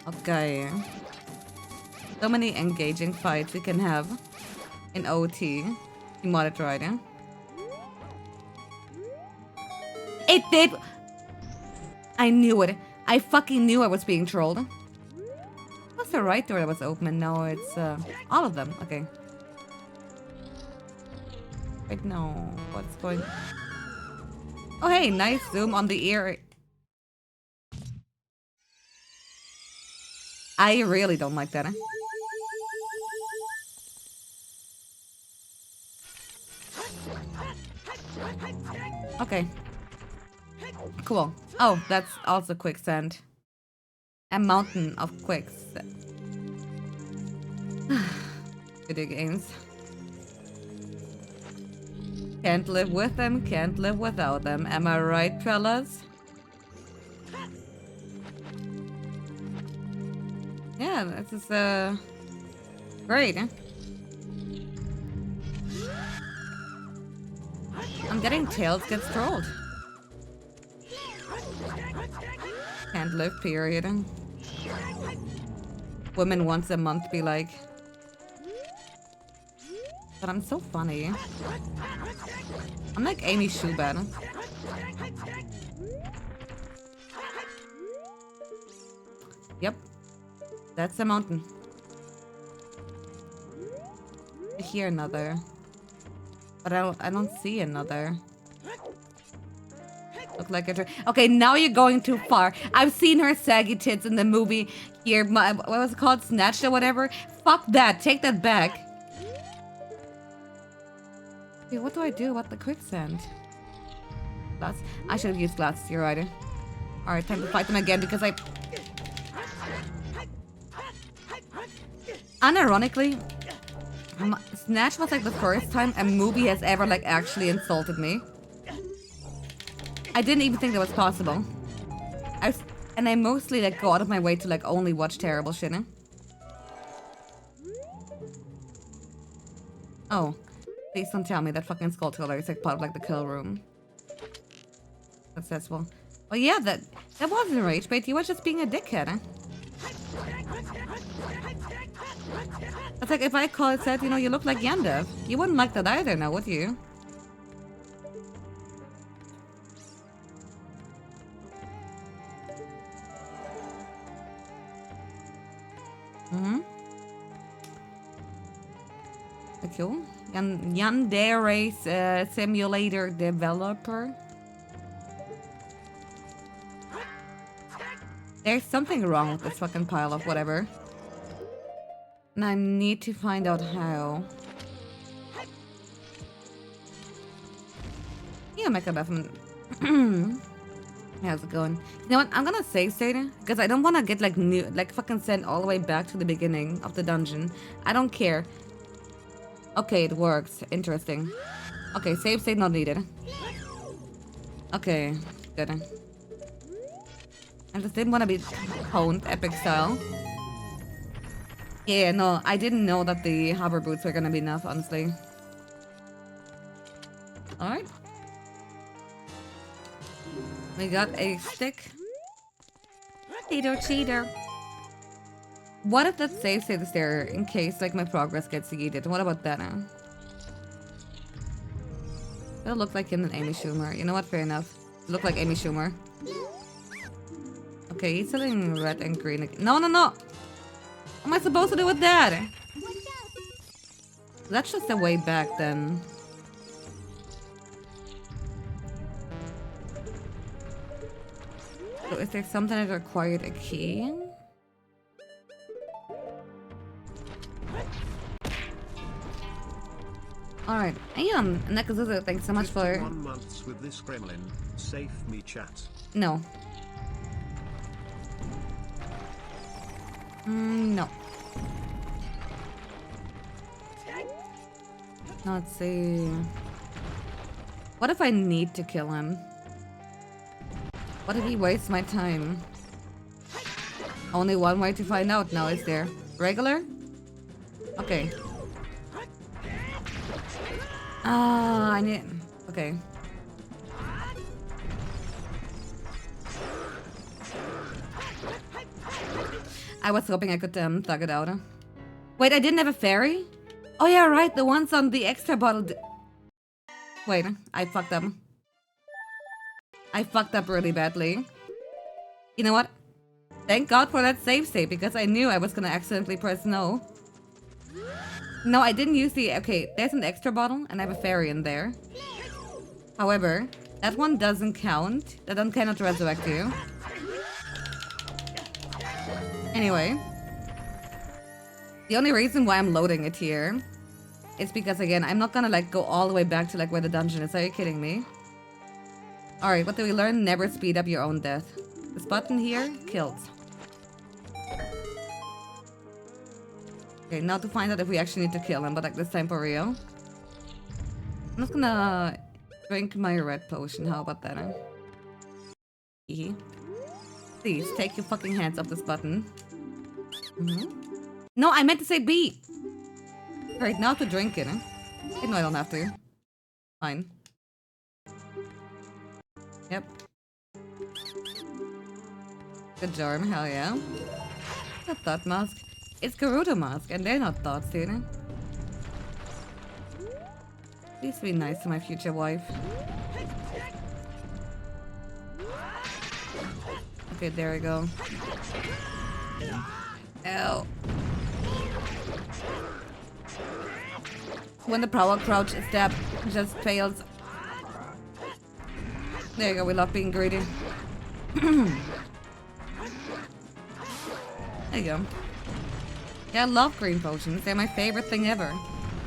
Okay. So many engaging fights we can have in OT. You modded right, yeah? It did! I knew it. I fucking knew I was being trolled. What's the right door that was open? No, it's all of them. Okay. Wait, no. What's going... Oh, hey, nice zoom on the ear. I really don't like that. Okay. Cool. Oh, that's also quicksand. A mountain of quicksand. Video games. Can't live with them, can't live without them. Am I right, fellas? Yeah, this is great. I'm getting Tails gets trolled. Can't live, period. Women once a month be like. But I'm so funny. I'm like Amy Schubert. Yep. That's the mountain. I hear another. But I don't see another. Look like a okay, now you're going too far. I've seen her saggy tits in the movie here. What was it called? Snatched or whatever? Fuck that. Take that back. Okay, what do I do about the quicksand? Glass. I should have used glasses. You're right. Alright, time to fight them again because I... Unironically, Snatch was like the first time a movie has ever like actually insulted me. I didn't even think that was possible. And I mostly like go out of my way to like only watch terrible shit. Eh? Oh, please don't tell me that fucking skull killer is like part of like the kill room. Successful. Well, yeah, that wasn't rage bait. You were just being a dickhead. Eh? It's like if I call it said, you know, you look like Yandev. You wouldn't like that either, now would you? Mm-hmm. Thank you. Yandere's simulator developer. There's something wrong with this fucking pile of whatever. And I need to find out how. Yeah, Mecha Buffman. How's it going? You know what? I'm gonna save state because I don't want to get like new, like fucking sent all the way back to the beginning of the dungeon. I don't care. Okay, it works. Interesting. Okay, save state not needed. Okay, good. I just didn't want to be honed epic style. Yeah, no, I didn't know that the hover boots were gonna be enough, honestly. Alright. We got a stick. Cheater. What if that save state is there in case like my progress gets yeeted? What about that now? It'll look like him and Amy Schumer. You know what? Fair enough. Look like Amy Schumer. Okay, he's selling red and green again. No, no, no! What am I supposed to do with that? That's just a way back then. So is there something that required a key? Alright, and Nekazuzu, thanks so much for... 1 month with this gremlin. Safe me chat. No. No. Let's see. What if I need to kill him? What if he wastes my time? Only one way to find out now, is there? Regular? Okay. Ah, I need... Okay. I was hoping I could thug it out. Wait, I didn't have a fairy? Oh yeah, right, the ones on the extra bottle. Wait, I fucked up. I fucked up really badly. You know what? Thank God for that save state because I knew I was gonna accidentally press no. No, I didn't use the... Okay, there's an extra bottle and I have a fairy in there. However, that one doesn't count. That one cannot resurrect you. Anyway, the only reason why I'm loading it here is because, again, I'm not gonna like go all the way back to like where the dungeon is. Are you kidding me? Alright, what do we learn? Never speed up your own death. This button here kills. Okay, now to find out if we actually need to kill him, but like this time for real. I'm just gonna drink my red potion. How about that? Huh? Please, take your fucking hands off this button. No, I meant to say B! Right, now to drink it. No, I don't have to. Fine. Yep. Good job, hell yeah. Not Thought Mask. It's Garuda Mask, and they're not thoughts, you know? Please be nice to my future wife. Okay, there we go. Ew. When the power crouch step just fails. There you go, we love being greedy. There you go. Yeah, I love green potions. They're my favorite thing ever.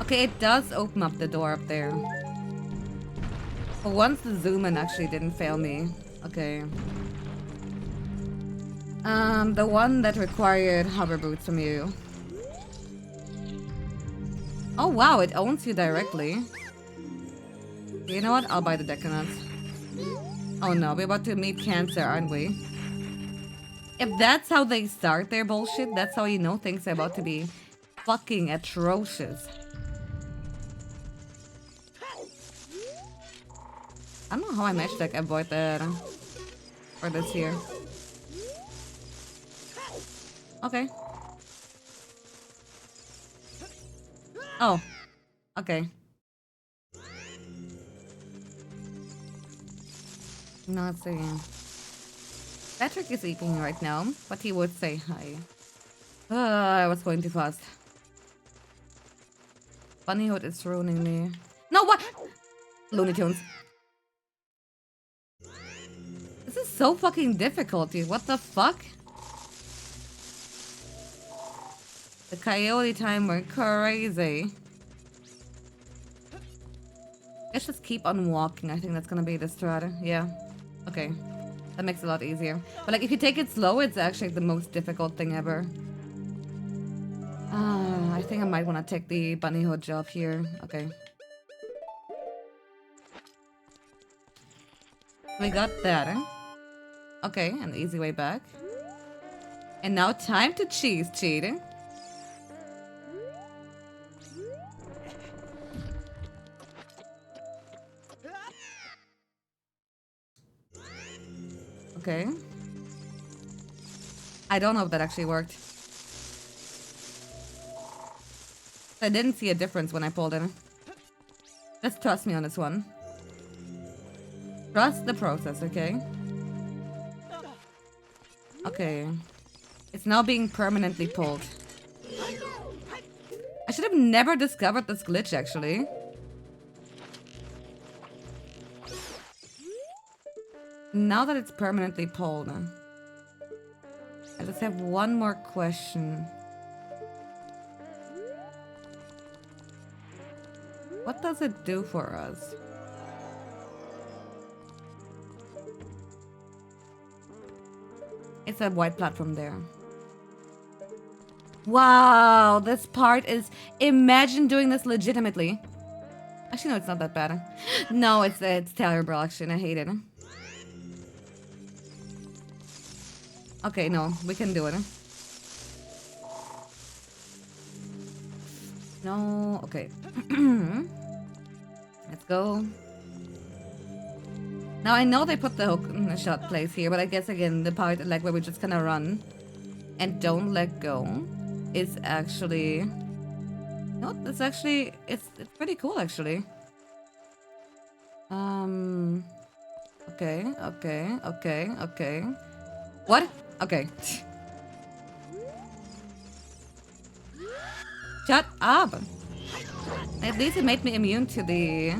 Okay, it does open up the door up there. But once the zoom in actually didn't fail me. Okay. The one that required hover boots from you. Oh wow, it owns you directly. You know what? I'll buy the Decanats. Oh no, we're about to meet cancer, aren't we? If that's how they start their bullshit, that's how you know things are about to be fucking atrocious. I don't know how I managed to like, avoid that for this here. Okay. Oh. Okay. Not saying. Patrick is eating right now, but he would say hi. I was going too fast. Bunnyhood is ruining me. No, what? Looney Tunes. This is so fucking difficult, dude. What the fuck? The coyote time went crazy. Let's just keep on walking. I think that's gonna be the strat. Yeah. Okay. That makes it a lot easier. But like, if you take it slow, it's actually the most difficult thing ever. I think I might want to take the bunny hood job here. Okay. We got that, huh? Okay, an easy way back. And now time to cheese cheating. Okay. I don't know if that actually worked. I didn't see a difference when I pulled it. Just trust me on this one. Trust the process, okay? Okay. It's now being permanently pulled. I should have never discovered this glitch, actually. Now that it's permanently pulled, I just have one more question. What does it do for us? It's a white platform there. Wow, this part is... Imagine doing this legitimately. Actually, no, it's not that bad. No, it's terrible, actually. I hate it. Okay, no, we can do it. No, okay. Let's go. Now I know they put the hook in the shot place here, but I guess again the part like where we just kind of run and don't let go is actually no, it's actually it's pretty cool actually. Okay. What? Okay. Shut up. At least it made me immune to the...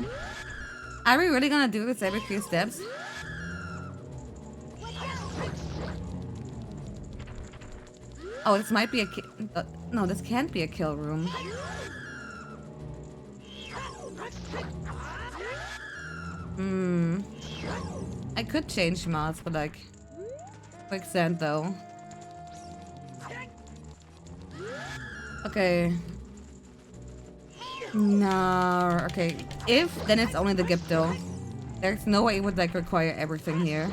Are we really gonna do this every few steps? Oh, this might be a no, this can't be a kill room. I could change mods, but like... Quicksand though. Okay. No, okay. If, then it's only the Gypto. There's no way it would like require everything here.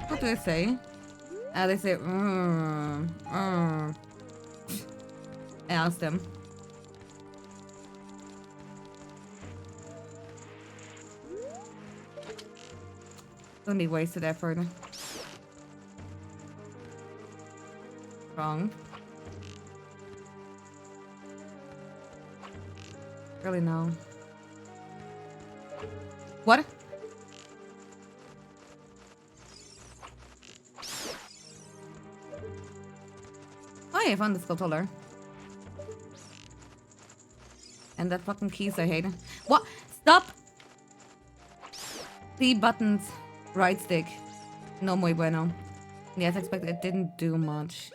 What do they say? They say, I asked them. Gonna be wasted effort. Wrong. Really no. What? hey, I found the skull taller. And that fucking keys I hate. What? Stop! C buttons. Right stick. No muy bueno. Yes, I expect it didn't do much.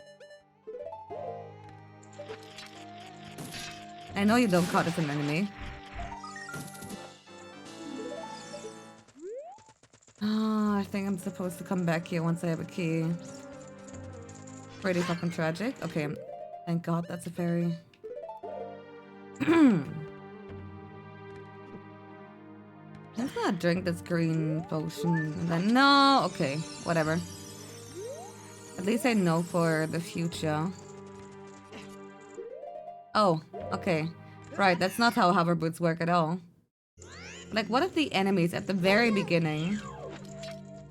I know you don't count as an enemy. Ah, I think I'm supposed to come back here once I have a key. Pretty fucking tragic. Okay, thank God that's a fairy. I'm just gonna drink this green potion and then no. Okay, whatever. At least I know for the future. Oh, okay. Right, that's not how hover boots work at all. Like, what if the enemies at the very beginning...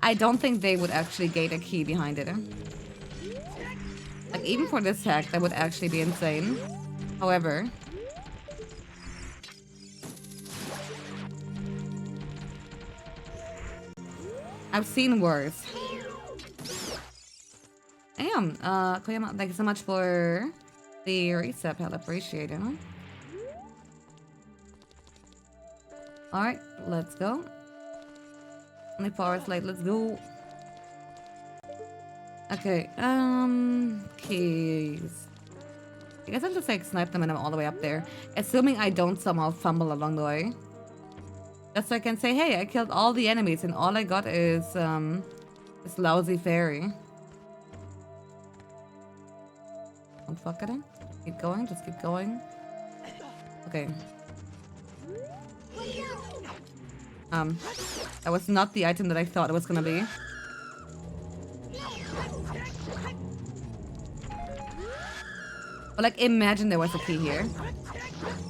I don't think they would actually gate a key behind it. Like, even for this hack, that would actually be insane. However... I've seen worse. Damn, Koyama, thank you so much for the reset, I'll appreciate it. Alright, let's go. Only 4 hours late, let's go. Okay, keys. I guess I'll just like snipe them and I'm all the way up there. Assuming I don't somehow fumble along the way. Just so I can say, hey, I killed all the enemies and all I got is, this lousy fairy. Don't fuck it in. Keep going, just keep going. Okay. That was not the item that I thought it was gonna be. But like, imagine there was a key here.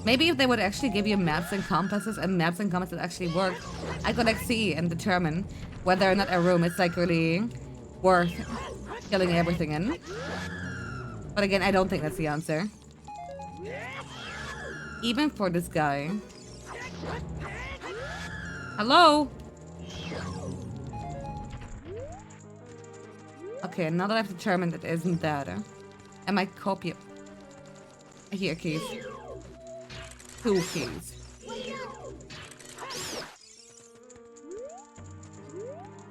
Maybe if they would actually give you maps and compasses and maps and compasses actually work, I could like see and determine whether or not a room is like really worth killing everything in. But again, I don't think that's the answer. Even for this guy. Hello? Okay, now that I've determined it isn't that. Am I copy? I hear keys. 2 keys.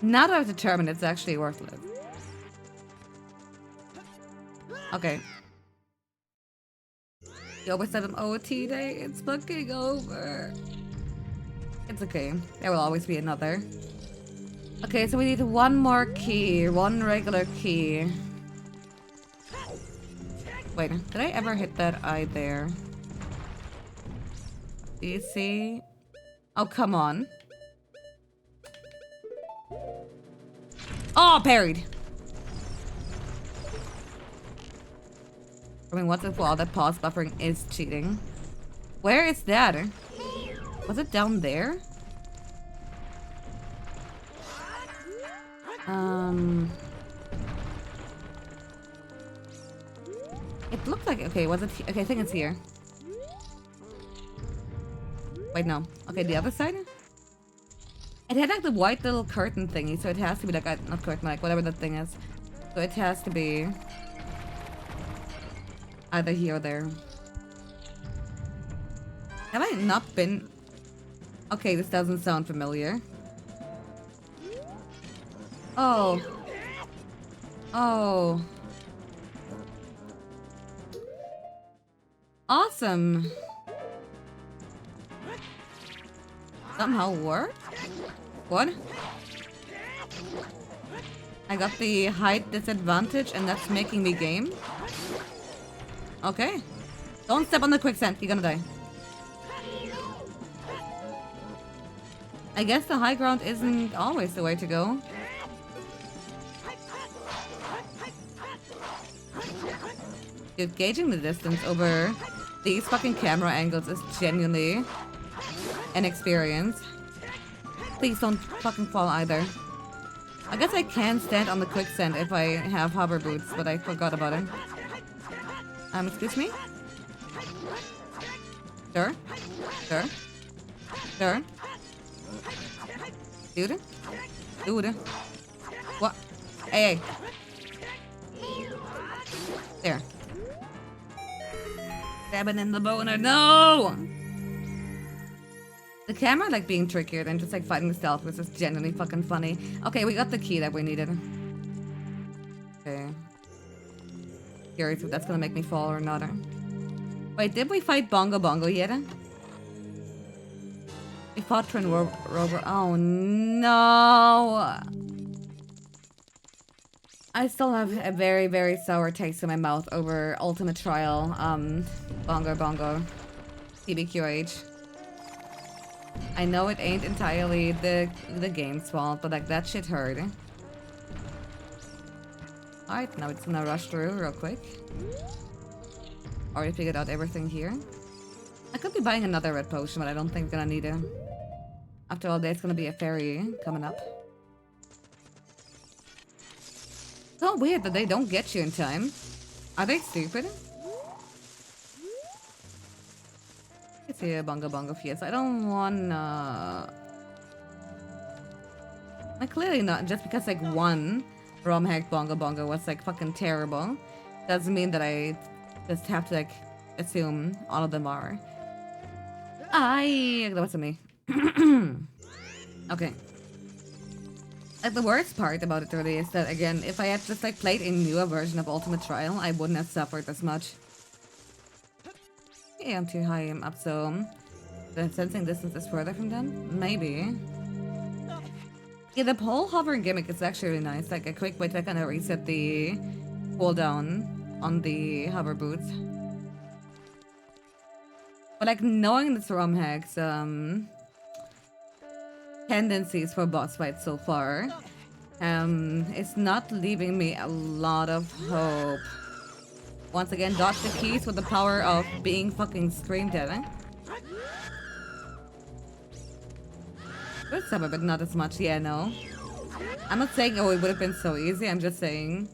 Now that I've determined it's actually worthless. Okay. You always said an OoT day. It's fucking over. It's okay. There will always be another. Okay, so we need 1 more key. 1 regular key. Wait, did I ever hit that eye there? Do you see? Oh, come on. Oh, parried. I mean, what's it for? All that pause buffering is cheating. Where is that? Was it down there? It looked like... Okay, was it... Okay, I think it's here. Wait, no. Okay, the other side? It had like the white little curtain thingy, so it has to be like... Not curtain, like whatever that thing is. So it has to be... either here or there. Have I not been... Okay, this doesn't sound familiar. Oh. Oh. Awesome. Somehow worked? What? I got the height disadvantage and that's making me game? Okay. Don't step on the quicksand, you're gonna die. I guess the high ground isn't always the way to go. Dude, gauging the distance over these fucking camera angles is genuinely an experience. Please don't fucking fall either. I guess I can stand on the quicksand if I have hover boots, but I forgot about it. Excuse me? Sir? Sir? Sir? Dude? Dude? What? Hey, hey. There. Stabbing in the boner. No! The camera like being trickier than just like fighting stealth was just genuinely fucking funny. Okay, we got the key that we needed. Okay. Curious if that's gonna make me fall or not. Wait, did we fight Bongo Bongo yet? We fought Twin Rover. Oh no! I still have a very, very sour taste in my mouth over Ultimate Trial, Bongo Bongo, TBQH. I know it ain't entirely the game's fault, but like that shit hurt. Alright, now it's gonna rush through real quick. Already figured out everything here. I could be buying another red potion, but I don't think I'm gonna need it. After all, there's gonna be a fairy coming up. So weird that they don't get you in time. Are they stupid? It's a Bongo Bongo Fiesta. I don't wanna... Like, clearly not. Just because, like, one ROM hack Bongo Bongo was, like, fucking terrible doesn't mean that I just have to, like, assume all of them are. That wasn't me. Okay. Like, the worst part about it really is that, again, if I had just, like, played a newer version of Ultimate Trial, I wouldn't have suffered as much. Yeah, I'm too high, I'm up, so... The sensing distance is further from them? Maybe. Yeah, the whole hovering gimmick is actually really nice. Like, a quick way to kind of reset the cooldown on the hover boots. But, like, knowing this ROM hack's, tendencies for boss fights so far, it's not leaving me a lot of hope. Once again, dodge the keys with the power of being fucking screamed at, eh? Good some of it, not as much. Yeah, no. I'm not saying, oh, it would have been so easy. I'm just saying...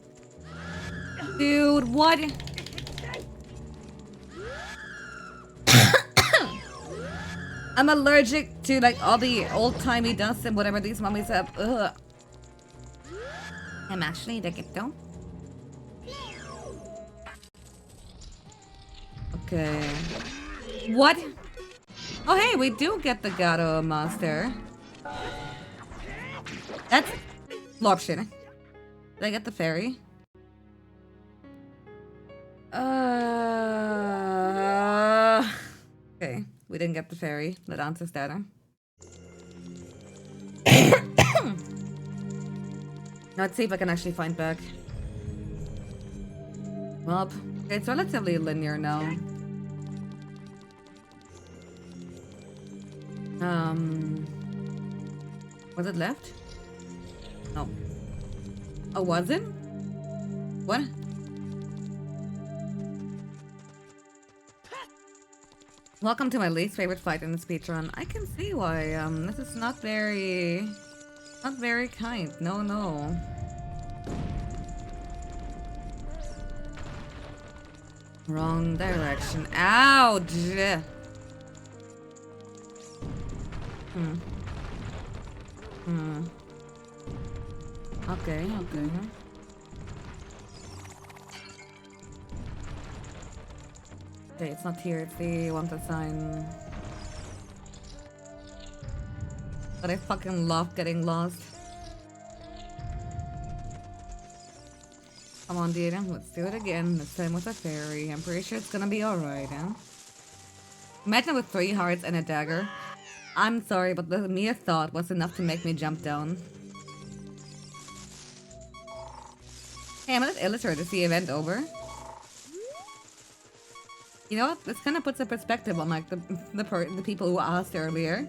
Dude, what? I'm allergic to, like, all the old-timey dust and whatever these mummies have. Ugh. I'm actually the ghetto. Okay. What? Oh, hey, we do get the Gato Master. That's LARP shit. Did I get the fairy? Okay, we didn't get the fairy. Let answers that. Let's see if I can actually find back. Well, it's relatively linear now. Was it left? No. Oh, was it? What? Welcome to my least favorite fight in the speedrun. I can see why. This is not very kind. No, no. Wrong direction. Ouch! Okay, okay. Okay, it's not here, it's the wanted sign. But I fucking love getting lost. Come on, dude, let's do it again. This time with a fairy. I'm pretty sure it's gonna be alright, huh? Imagine with 3 hearts and a dagger. I'm sorry, but the mere thought was enough to make me jump down. Hey, I'm gonna illustrate. Is the event over? You know what? This kind of puts a perspective on like the people who asked earlier.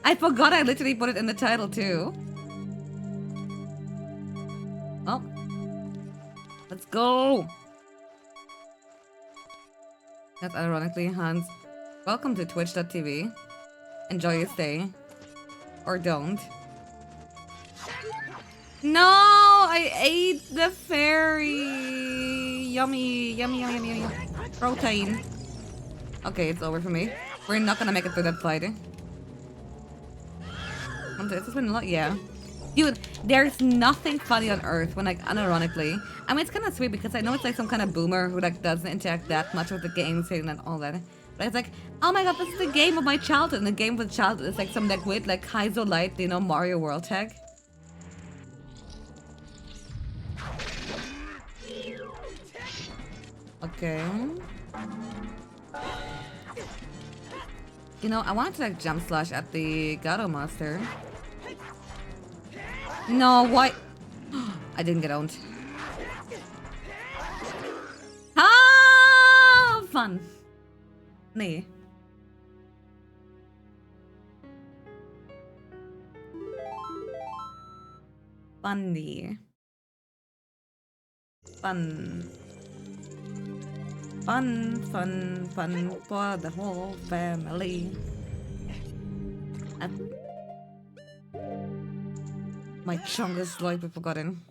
I forgot I literally put it in the title too. Oh, let's go. That's ironically Hans. Welcome to Twitch.tv. Enjoy your stay. Or don't. No! I ate the fairy! Yummy, yummy, yummy, yummy, yummy. Protein. Okay, it's over for me. We're not gonna make it through that fight. This has been a lot, yeah. Dude, there's nothing funny on earth when, like, unironically. I mean, it's kind of sweet because I know it's like some kind of boomer who like doesn't interact that much with the games and all that. But it's like, oh my god, this is the game of my childhood. And the game of the childhood is like some like weird, like Kaizo Light, you know, Mario World tag. Okay. You know, I wanted to like jump slash at the Gato Master. No, why? I didn't get owned. Ah, fun. Nee. Funny. Fun. Fun, fun, fun for the whole family. My strongest loyalty forgotten.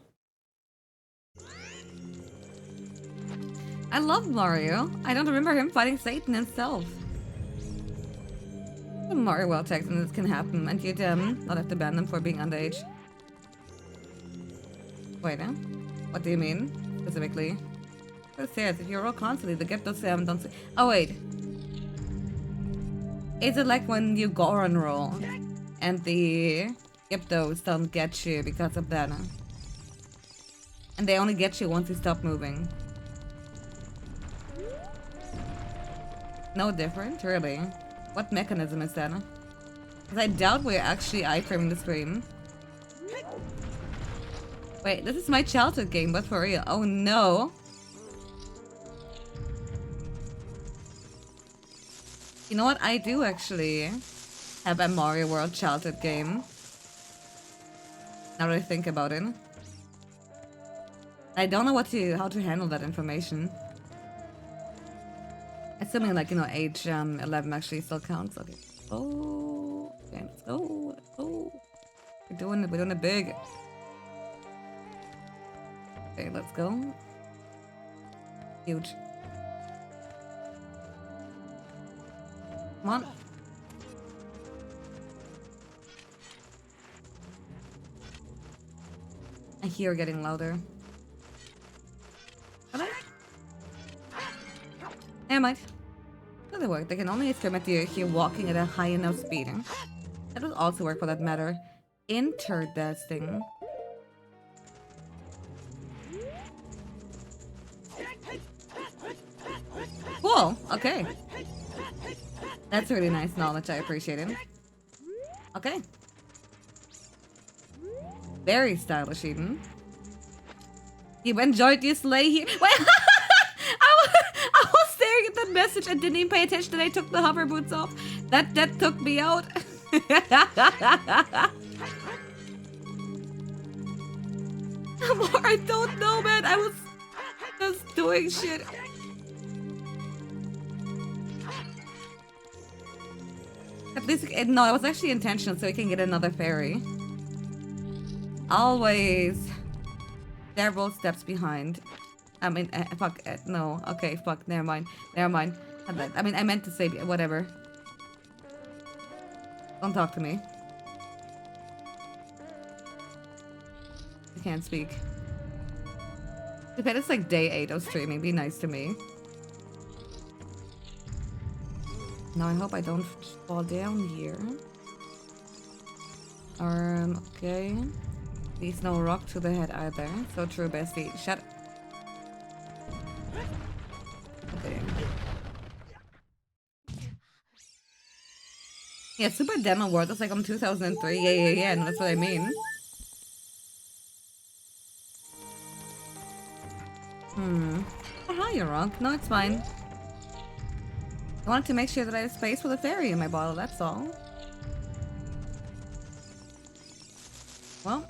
I love Mario. I don't remember him fighting Satan himself. The Mario World tags and this can happen, and you'd not have to ban them for being underage. Wait, what do you mean specifically? It says if you roll constantly, the get those don't say. Oh wait, is it like when you Goron roll and the Gyptos don't get you because of that? And they only get you once you stop moving. No different, really. What mechanism is that? Because I doubt we're actually iframing the screen. Wait, this is my childhood game, but for real. Oh no. You know what? I do actually have a Mario World childhood game. Now that I think about it. I don't know how to handle that information. Assuming like, you know, age 11 actually still counts. Okay. Oh, okay, let's go. Let's go. We're doing it big. Okay, let's go. Huge. Come on. I hear it getting louder. Hello? Never mind. Doesn't work. They can only estimate you if you're walking at a high enough speed. That would also work for that matter. Interesting. Cool. Okay. That's really nice knowledge. I appreciate it. Okay. Very stylish, Eden. You enjoyed your slay here. Wait, I was staring at that message and didn't even pay attention that I took the hover boots off. That took me out. I don't know, man. I was just doing shit. At least, no, it was actually intentional so we can get another fairy. Always. Several steps behind. I mean, fuck, no. Okay, fuck, never mind. Never mind. I mean, I meant to say, whatever. Don't talk to me. I can't speak. It's like day 8 of streaming. Be nice to me. Now I hope I don't fall down here. Okay. Please no rock to the head either. So true, bestie. Shut. Okay. Yeah, Super Demo World was like on 2003. Yeah, no, that's what I mean. Oh, hi, you're wrong. No, it's fine. I wanted to make sure that I have space for the fairy in my bottle, that's all. Well.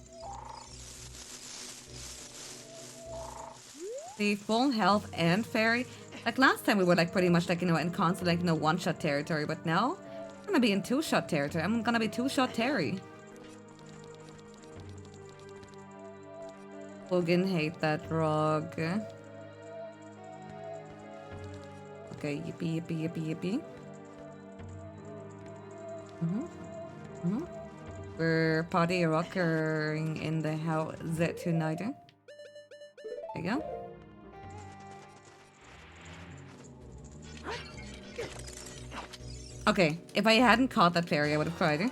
The full health and fairy. Like last time we were like pretty much like, you know, in constant like, you know, one-shot territory, but now I'm gonna be in two-shot territory. I'm gonna be two-shot Terry. Hogan hate that rog. Okay, yippee, yippee, yippee, yippee. We're party rockering in the house tonight. There you go. Okay, if I hadn't caught that fairy, I would have cried.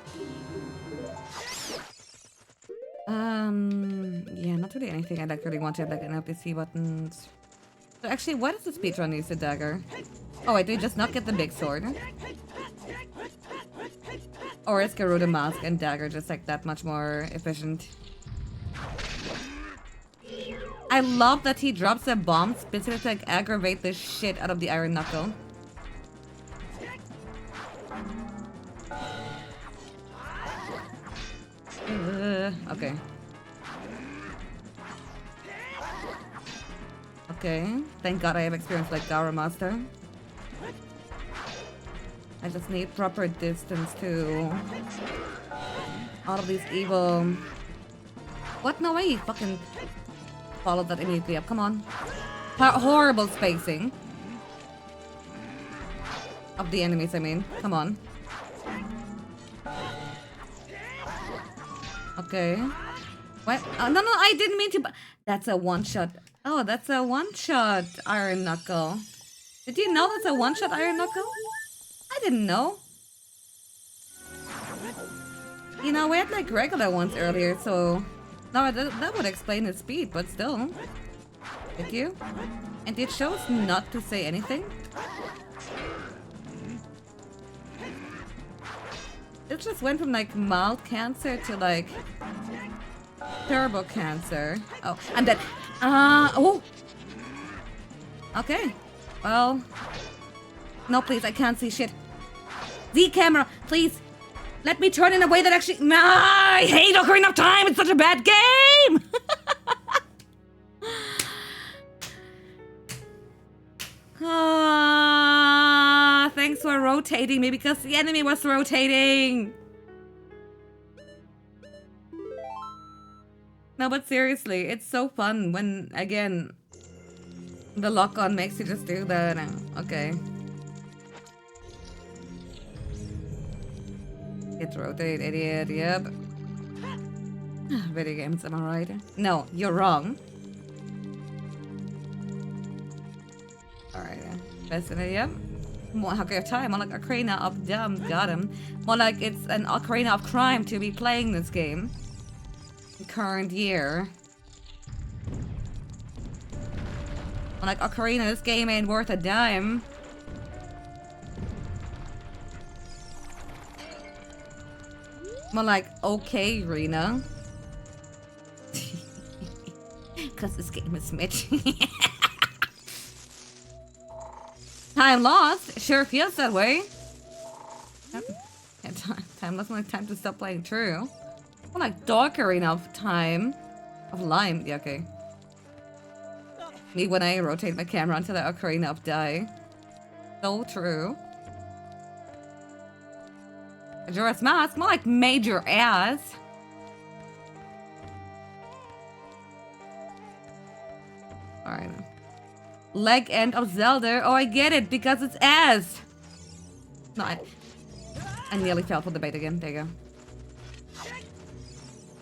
Yeah, not really anything I like really wanted, like an LPC buttons. So actually, why does the speedrun use a dagger? Oh, I do just not get the big sword. Or is Garuda Mask and dagger just like that much more efficient? I love that he drops a bomb specifically to like aggravate the shit out of the Iron Knuckle. Okay. Okay. Thank God I have experience like Gara Master. I just need proper distance to all of these evil. What? No way! You fucking followed that immediately up. Come on. Horrible spacing of the enemies. I mean, come on. Okay. What? Oh, no, I didn't mean to. That's a one-shot. Oh, that's a one-shot Iron Knuckle. Did you know that's a one-shot Iron Knuckle? I didn't know. You know, we had like regular ones earlier, so... No, that would explain its speed, but still. Thank you. And it chose not to say anything. It just went from like mild cancer to like... turbo cancer. Oh, I'm dead. Oh! Okay. Well... No, please, I can't see shit. Z camera, please. Let me turn in a way that actually... Nah, I hate Ocarina of Time. It's such a bad game. Thanks for rotating me because the enemy was rotating. No, but seriously, it's so fun when, again, the lock-on makes you just do that. Okay. It's rotate, idiot, yep. Video games, am I right? No, you're wrong. Alright, best in it, yep. More Ocarina of Time, more like Ocarina of Dumb, got him. More like it's an Ocarina of Crime to be playing this game. Current year. More like Ocarina, this game ain't worth a dime. More like, okay, Rena. Because this game is Mitch. Time lost? Sure feels that way. Yeah, time lost, like time to stop playing True. More like darker enough time. Of Lime. Yeah, okay. Me when I rotate my camera until the Ocarina of Die. So true. Majora's Mask, more like Major Ass. Alright. Leg end of Zelda. Oh, I get it, because it's ass. No, I nearly fell for the bait again. There you go.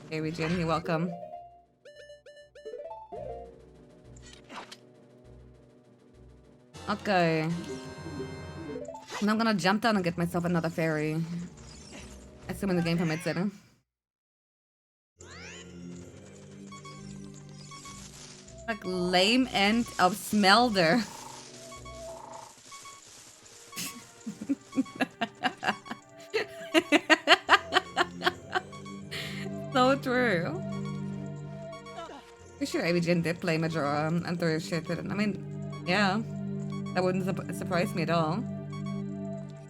Hey, Regine, you're welcome. Okay. Now I'm gonna jump down and get myself another fairy. Assuming the game permits it. Like lame end of Smelder. So true. For sure ABGN did play Majora and threw shit at it. I mean, yeah. That wouldn't surprise me at all.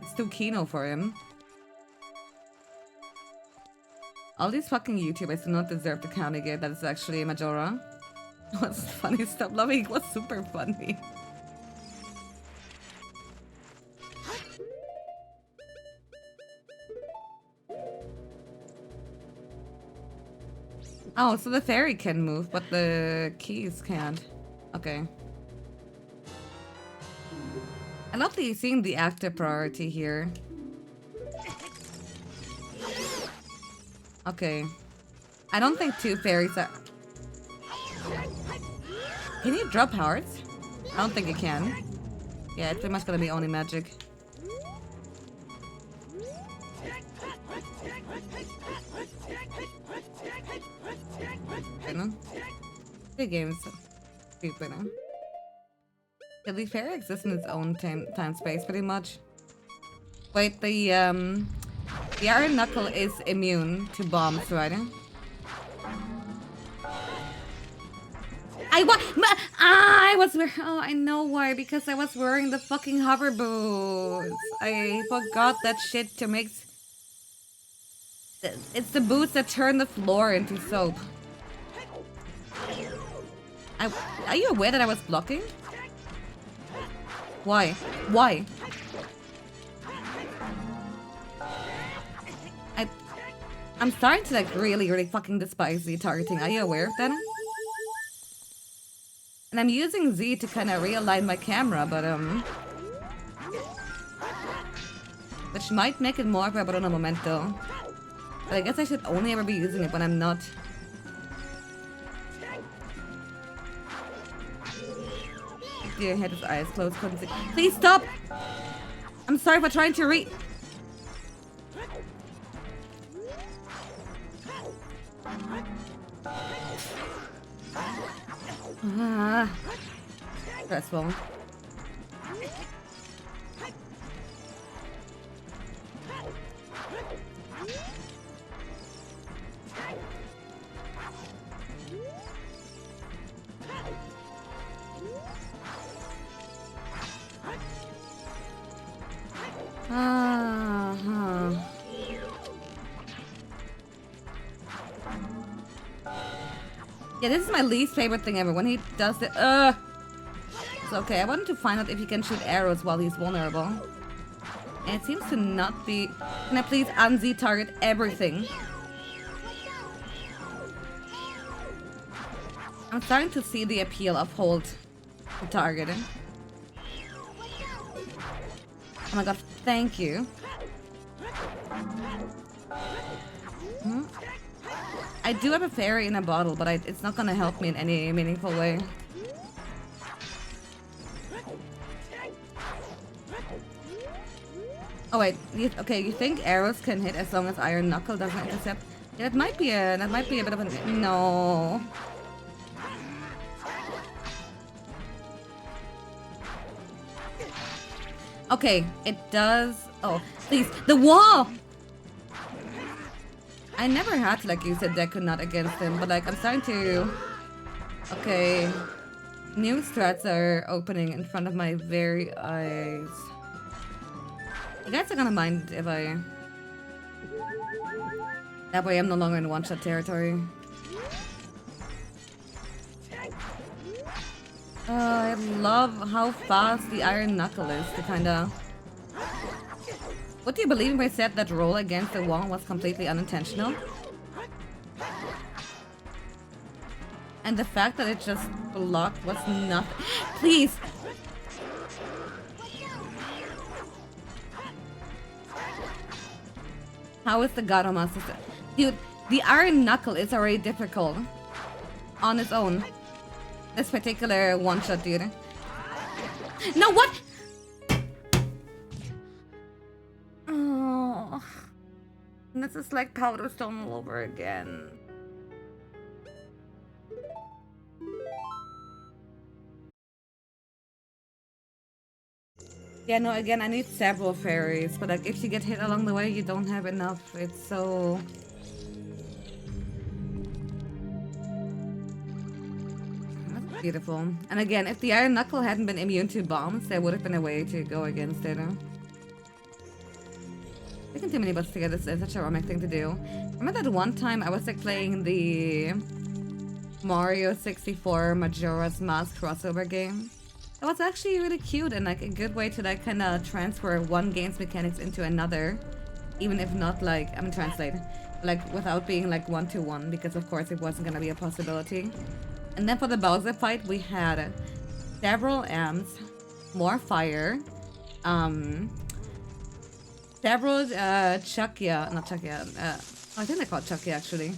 It's too kino for him. All these fucking YouTubers do not deserve the county game that is actually Majora. What's funny? Stop loving it was super funny. Oh, so the fairy can move, but the keys can't. Okay. I love that you're seeing the active priority here. Okay. I don't think two fairies are... Can you drop hearts? I don't think you can. Yeah, it's pretty much gonna be only magic. I know. The game's stupid, huh? Yeah, the fairy exists in its own time space, pretty much. Wait, the Iron Knuckle is immune to bombs, right? I was wearing. Oh, I know why. Because I was wearing the fucking hover boots. I forgot that shit to make. It's the boots that turn the floor into soap. Are you aware that I was blocking? Why? Why? I'm starting to like really fucking despise Z targeting. Are you aware of that? And I'm using Z to kind of realign my camera, but which might make it more of a momento. But I guess I should only ever be using it when I'm not. Dear, had his eyes closed, couldn't see. Please stop! I'm sorry for trying to read. Stressful. Yeah, this is my least favorite thing ever. When he does it, it's okay. I wanted to find out if he can shoot arrows while he's vulnerable. And it seems to not be. Can I please un-Z target everything? I'm starting to see the appeal of hold to target. Oh my god, thank you. I do have a fairy in a bottle, but it's not gonna help me in any meaningful way. Oh wait, okay, you think arrows can hit as long as Iron Knuckle doesn't intercept? Yeah, that might be a bit of a no. Okay, it does. Oh, please, the wall! I never had to like use a deck nut against him, but like I'm starting to. Okay, new strats are opening in front of my very eyes. You guys are gonna mind if I. That way I'm no longer in one-shot territory. I love how fast the Iron Knuckle is to kinda. Would you believe if I said that roll against the wall was completely unintentional? And the fact that it just blocked was nothing. Please! How is the Garoma system? Dude, the Iron Knuckle is already difficult. On its own. This particular one-shot, dude. No, what? Oh, this is like Powder Stone all over again. Yeah, no, again, I need several fairies, but like if you get hit along the way, you don't have enough. It's so... That's beautiful. And again, if the Iron Knuckle hadn't been immune to bombs, there would have been a way to go against it. Taking too many bots together is such a romantic thing to do. Remember that one time I was like playing the Mario 64 Majora's Mask crossover game? It was actually really cute and like a good way to like kind of transfer one game's mechanics into another, even if not like translate, like without being like one-to-one, because of course it wasn't gonna be a possibility. And then for the Bowser fight, we had several amps, more fire, several I think they called Chucky actually.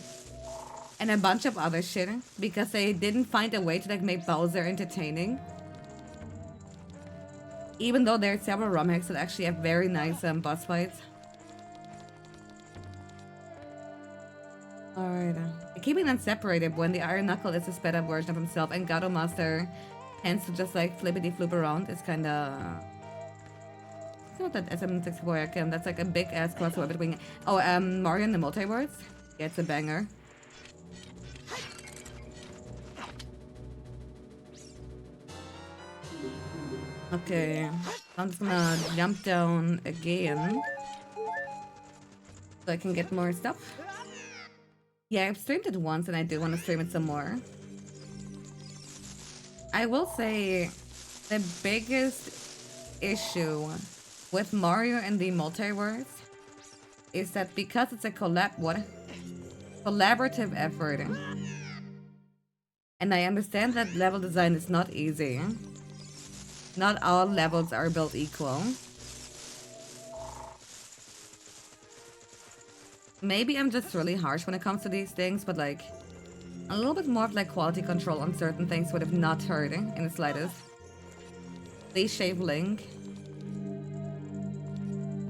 And a bunch of other shit because they didn't find a way to like make Bowser entertaining. Even though there are several ROM hacks that actually have very nice boss fights. Alright. Keeping them separated when the Iron Knuckle is a sped up version of himself and Gato Master tends to just like flippity floop around. It's kinda... It's not that SM64 again. That's like a big ass crossover between... Oh, Mario and the Multiverse? Yeah, it's a banger. Okay, I'm just gonna jump down again so I can get more stuff. Yeah, I've streamed it once and I do want to stream it some more. I will say the biggest issue with Mario and the Multiverse is that because it's a collaborative effort, and I understand that level design is not easy. Not all levels are built equal. Maybe I'm just really harsh when it comes to these things, but like a little bit more of like quality control on certain things would have not hurt in the slightest. Please shave Link.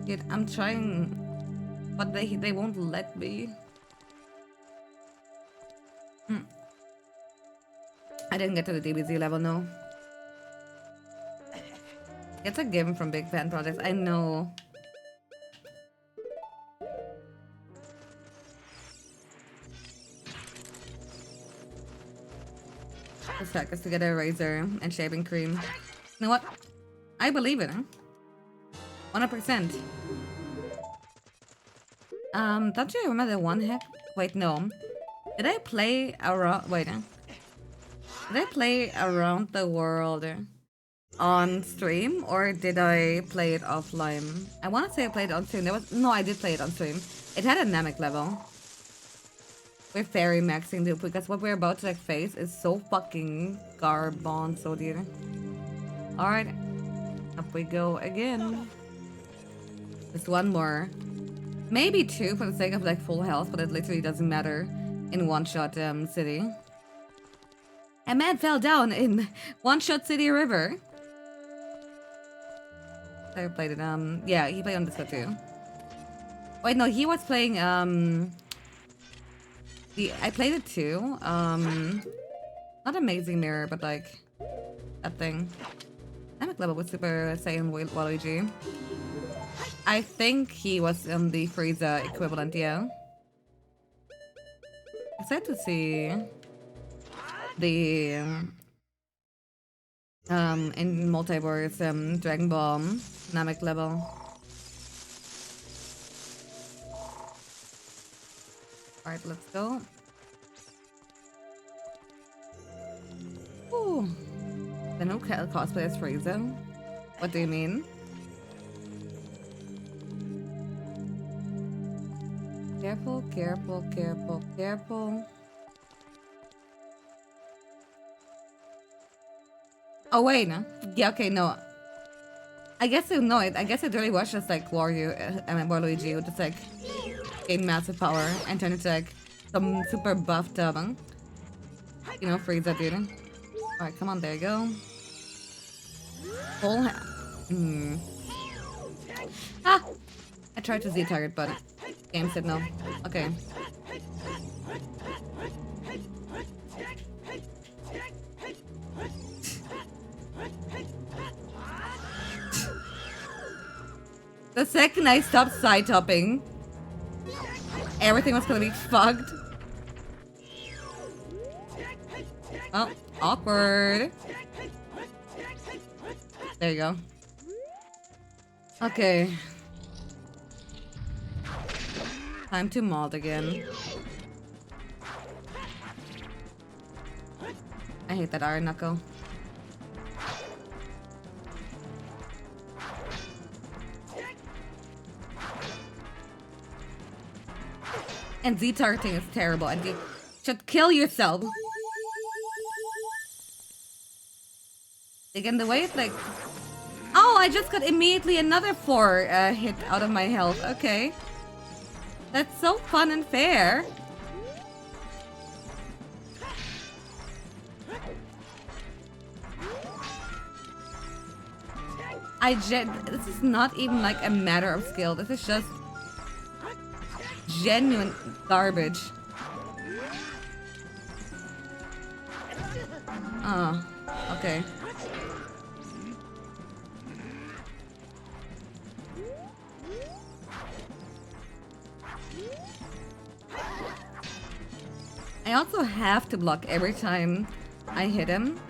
Dude, I'm trying, but they won't let me. I didn't get to the DBZ level, no. It's a given from big fan projects, I know. The stack is to get a razor and shaving cream. You know what? I believe it, huh? 100%. Don't you remember the one hack? Wait, no. Did I play around... Wait, did I play Around the World on stream, or did I play it offline? I want to say I played it on stream. No, I did play it on stream. It had a Namek level. We're fairy maxing dude because what we're about to like face is so fucking garbanzo, dude. Alright, up we go again. Just one more. Maybe two for the sake of like full health, but it literally doesn't matter in one-shot city. A man fell down in one-shot city river. I played it, yeah, he played on this one too. Wait, no, he was playing, I played it too, not Amazing Mirror, but like, that thing. I'm at level with Super Saiyan Waluigi. I think he was the Frieza equivalent, yeah. Excited to see the, in Multiverse, Dragon Ball Namek level. Alright, let's go. Ooh. The no cosplay as Frieza? What do you mean? Careful, careful, careful, careful. Oh wait, no. Yeah, okay, no. I guess it really was just like Waluigi who just like gain massive power and turn into like some super buffed you know, Frieza dude. Alright, come on, there you go. Full Ah! I tried to Z target, but game said no. Okay. The second I stopped side topping, everything was gonna be fucked. Oh, awkward. There you go. Okay. Time to mold again. I hate that Iron Knuckle. And Z-targeting is terrible, and you should kill yourself. Again, the way it's like... Oh, I just got immediately another 4 hit out of my health. Okay. That's so fun and fair. This is not even like a matter of skill. This is just genuine garbage. Oh, okay. I also have to block every time I hit him,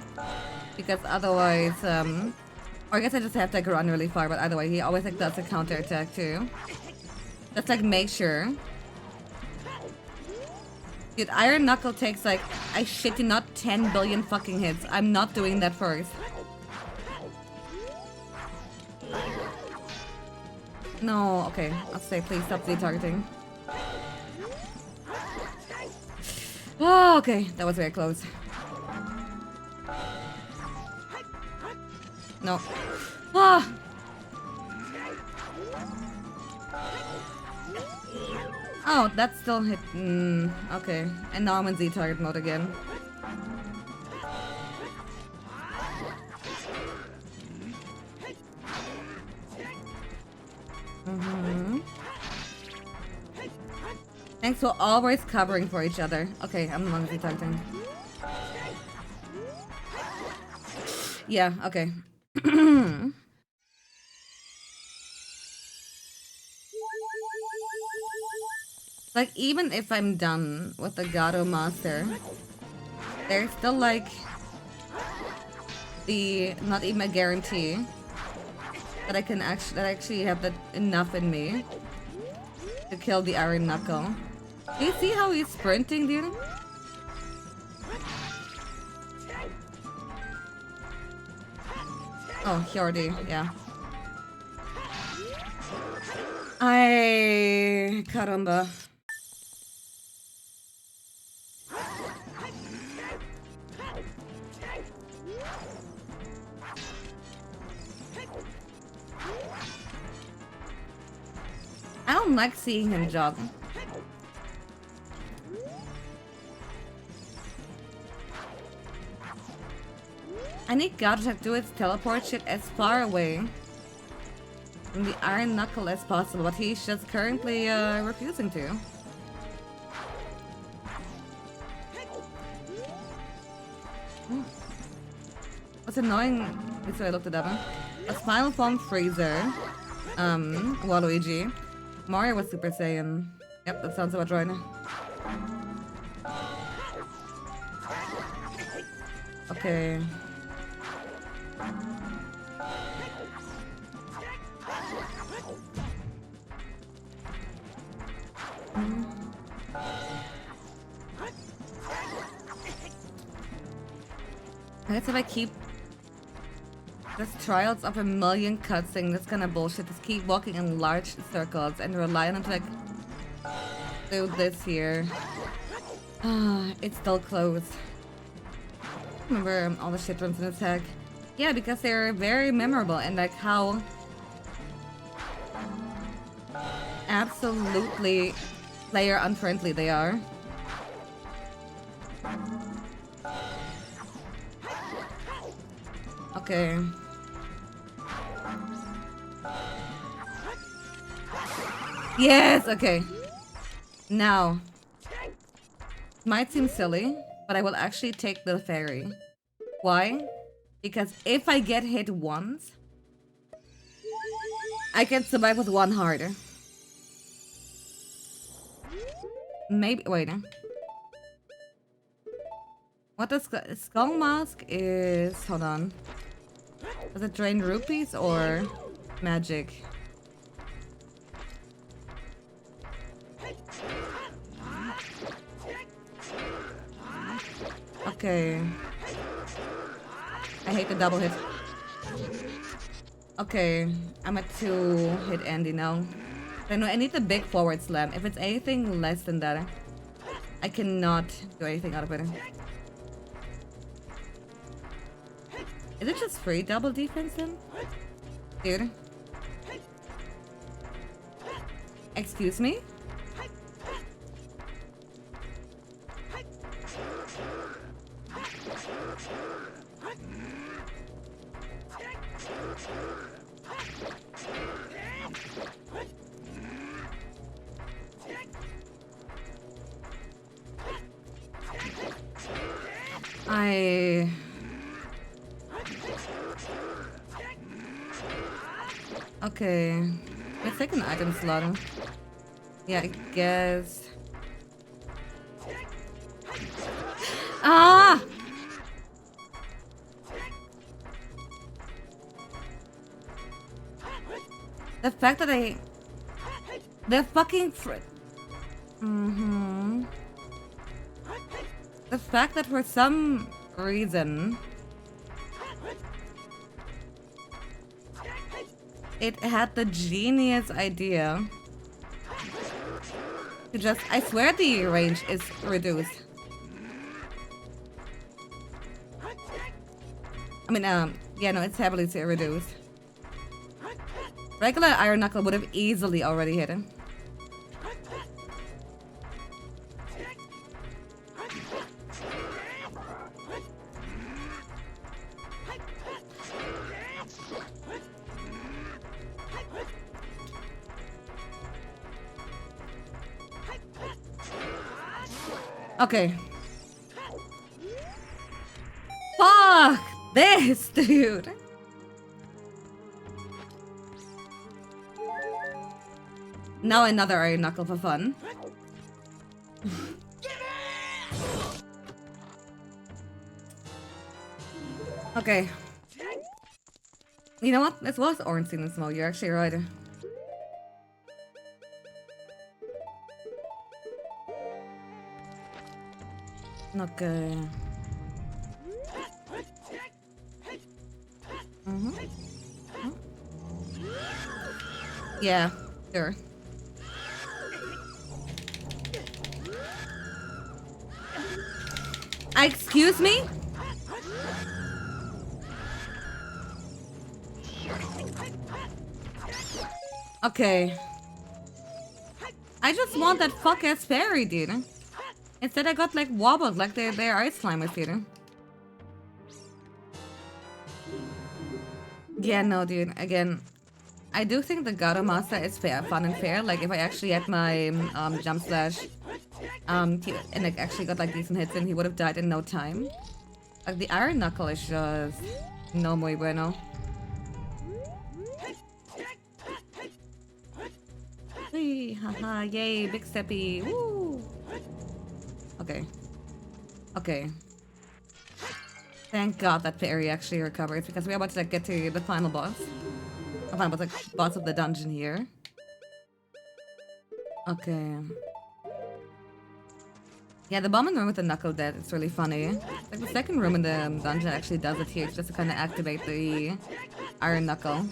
because otherwise, or I guess I just have to like run really far, but either way, he always like does a counter attack too. Just like make sure. Dude, Iron Knuckle takes like, I shit you not, 10 billion fucking hits. I'm not doing that first. No, okay. I'll say please stop Z-targeting. Oh, okay. That was very close. No. Ah! Oh, that still hit. Okay. And now I'm in Z-target mode again. Thanks for always covering for each other. Okay, I'm the one Z-targeting. Yeah, okay. Like, even if I'm done with the Gato Master, there's still like not even a guarantee that I can actually have that enough in me to kill the Iron Knuckle. Do you see how he's sprinting, dude? Oh, he already, yeah. Caramba. I don't like seeing him jog. I need God to do its teleport shit as far away from the Iron Knuckle as possible, but he's just currently refusing to. What's annoying is I looked it up. A Final Form Freezer, Waluigi. Mario was Super Saiyan. Yep, that sounds about right. Okay. I guess if I keep this trials of a million cutscenes, that's kind of bullshit. Just keep walking in large circles and rely on it to like do this here. It's still closed. Remember all the shit runs in attack? Yeah, because they're very memorable and like how absolutely player unfriendly they are. Okay. Yes, okay. Now, might seem silly, but I will actually take the fairy. Why? Because if I get hit once, I can survive with one heart. Maybe, wait. What the skull mask is, hold on. Does it drain rupees or magic? Okay. I hate the double hit. Okay, I'm at 2-hit Andy now. I know I need the big forward slam. If it's anything less than that, I cannot do anything out of it. Is it just free double defense then? Dude. Excuse me? I... Okay. Let's take an item slot. Yeah, I guess... Ah! The fact that I... The fucking The fact that for some reason... It had the genius idea to just... I swear the range is reduced. I mean, yeah, no, it's heavily reduced. Regular Iron Knuckle would have easily already hit him. Okay. Fuck this, dude. Now another Iron Knuckle for fun. Okay. You know what? This was orange and small. You're actually right. Okay. Yeah, sure. Excuse me? Okay. I just want that fuck-ass fairy, dude. Instead I got like wobbled like they're ice climbers, dude. Yeah, no, dude. Again, I do think the Gato Master is fun and fair. Like if I actually had my jump slash, and like actually got like decent hits in, he would have died in no time. Like the Iron Knuckle is just no muy bueno. Whee, haha, yay, big steppy, woo! Okay. Okay. Thank God that fairy actually recovers because we're about to like, get to the final boss. The final boss, like, boss of the dungeon here. Okay. Yeah, the bomb in the room with the knuckle dead, it's really funny. Like the second room in the dungeon actually does it here, just to kind of activate the Iron Knuckle.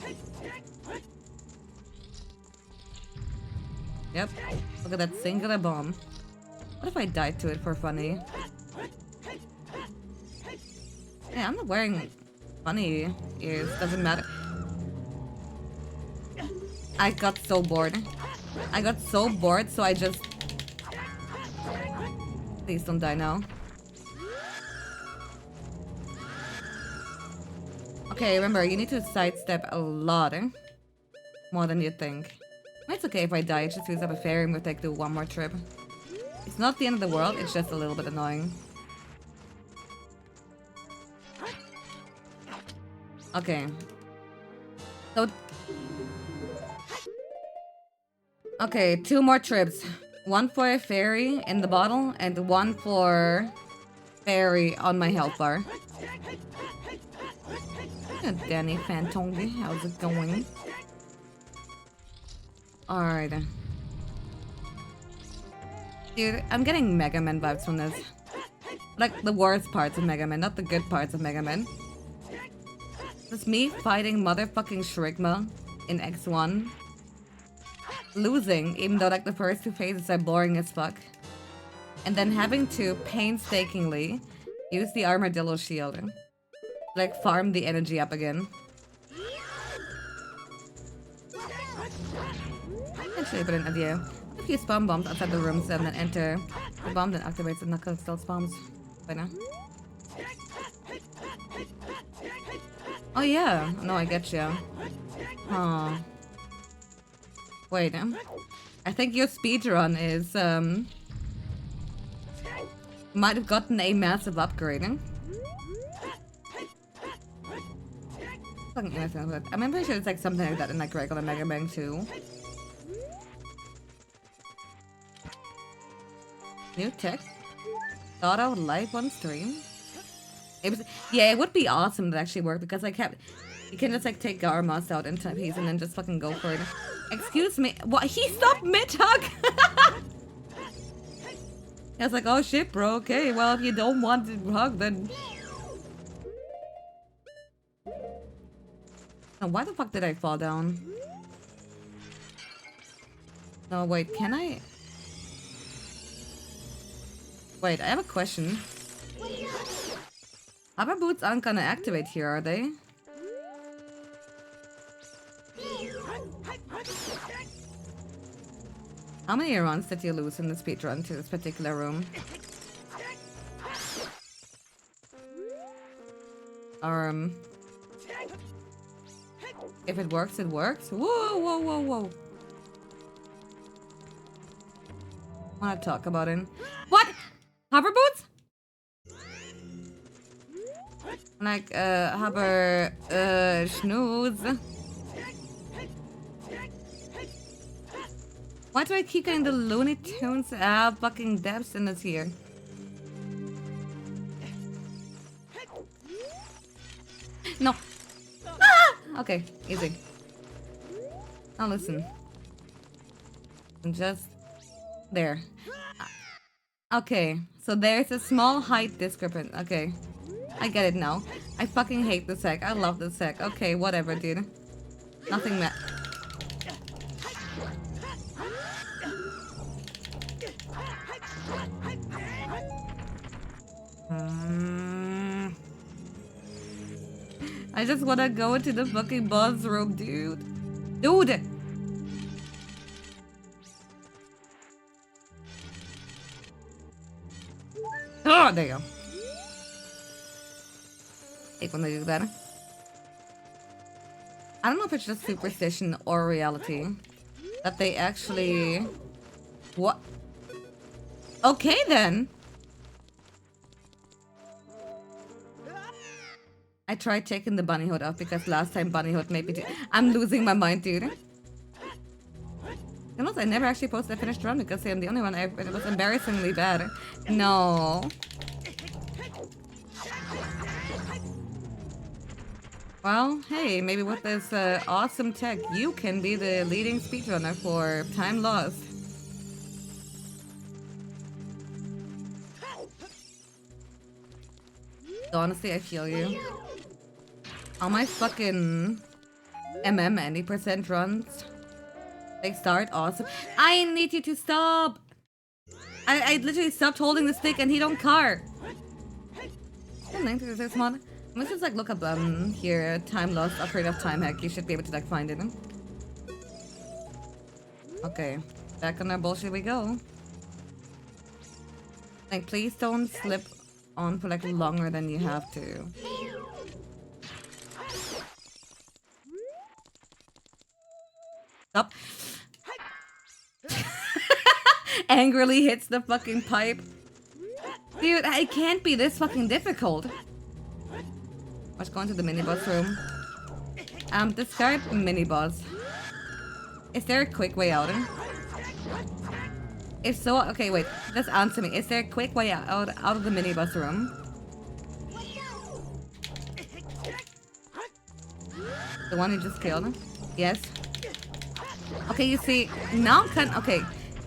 Yep. Look at that singular bomb. What if I died to it for funny? Yeah, I'm not wearing funny ears. Doesn't matter. I got so bored. I got so bored, so I just... Please don't die now. Okay, remember, you need to sidestep a lot. More than you think. It's okay if I die, it just use up a fairy and we'll take do one more trip. It's not the end of the world, it's just a little bit annoying. Okay. So... Okay, 2 more trips. One for a fairy in the bottle, and one for fairy on my health bar. Danny Fantongi, how's it going? Alright. Dude, I'm getting Mega Man vibes from this. Like, the worst parts of Mega Man, not the good parts of Mega Man. It's me fighting motherfucking Shrigma in X1. Losing, even though like the first 2 phases are boring as fuck. And then having to painstakingly use the armadillo shield. Like, farm the energy up again. Actually, but an idea. If you spawn bombs outside the rooms and then enter the bomb that activates the knuckle still spawns. By now. Oh yeah, no, I get you. Huh. Wait, I think your speedrun is might have gotten a massive upgrading. Fucking anything like that. I'm pretty sure it's like something like that in like regular Mega Man too. New tech. Thought I would live on stream. Yeah, it would be awesome to actually work because like you can just like take Garmos out in piece and then just fucking go for it. Excuse me, what? He stopped mid-hug. I was like, oh shit, bro. Okay, well if you don't want to hug, then. Oh, why the fuck did I fall down? No, wait, can I? Wait, I have a question. Hover boots aren't gonna activate here, are they? How many runs did you lose in the speedrun to this particular room? If it works, it works. Whoa, whoa, whoa, whoa. Wanna talk about it? What? Hover boots? Like, hover, snooze. Why do I keep getting the Looney Tunes fucking depths in this here? No. Ah! Okay, easy. Now listen. Just there. Okay, so there's a small height discrepancy. Okay, I get it now. I fucking hate this hack. I love this hack. Okay, whatever, dude. Nothing that. I just wanna go into the fucking boss room, dude. Dude! Oh, there you go. Hate when they do that. I don't know if it's just superstition or reality. That they actually... What? Okay, then. I tried taking the bunny hood off because last time bunny hood made me I'm losing my mind, dude. And also, I never actually posted a finished run because I'm the only one. It was embarrassingly bad. No. Well, hey, maybe with this awesome tech, you can be the leading speedrunner for time lost. So honestly, I feel you. All my fucking any percent runs, they start awesome. I need you to stop. I literally stopped holding the stick and he don't car. Let's just like look up here time lost upgrade of time hack. You should be able to like find it. Okay, back on our bullshit we go. Like please don't slip on for like longer than you have to. Stop. Angrily hits the fucking pipe. Dude, it can't be this fucking difficult. Let's go into the mini-boss room. Describe mini-boss. Is there a quick way out? If so, okay, wait. Just answer me. Is there a quick way out of the mini-boss room? The one you just killed? Yes. Okay, you see, now okay,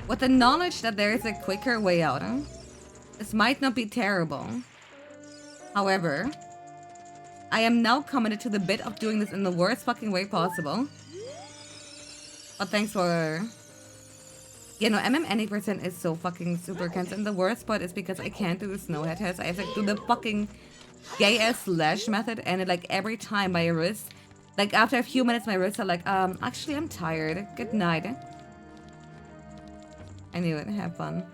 with the knowledge that there is a quicker way out, this might not be terrible. However, I am now committed to the bit of doing this in the worst fucking way possible. But thanks for... You know, any percent is so fucking super cancer. And the worst part is because I can't do the snowhead test. I have to do the fucking gay-ass slash method. And it, like, every time my wrist... Like, after a few minutes, my wrists are like, actually, I'm tired. Good night. I knew it. Have fun.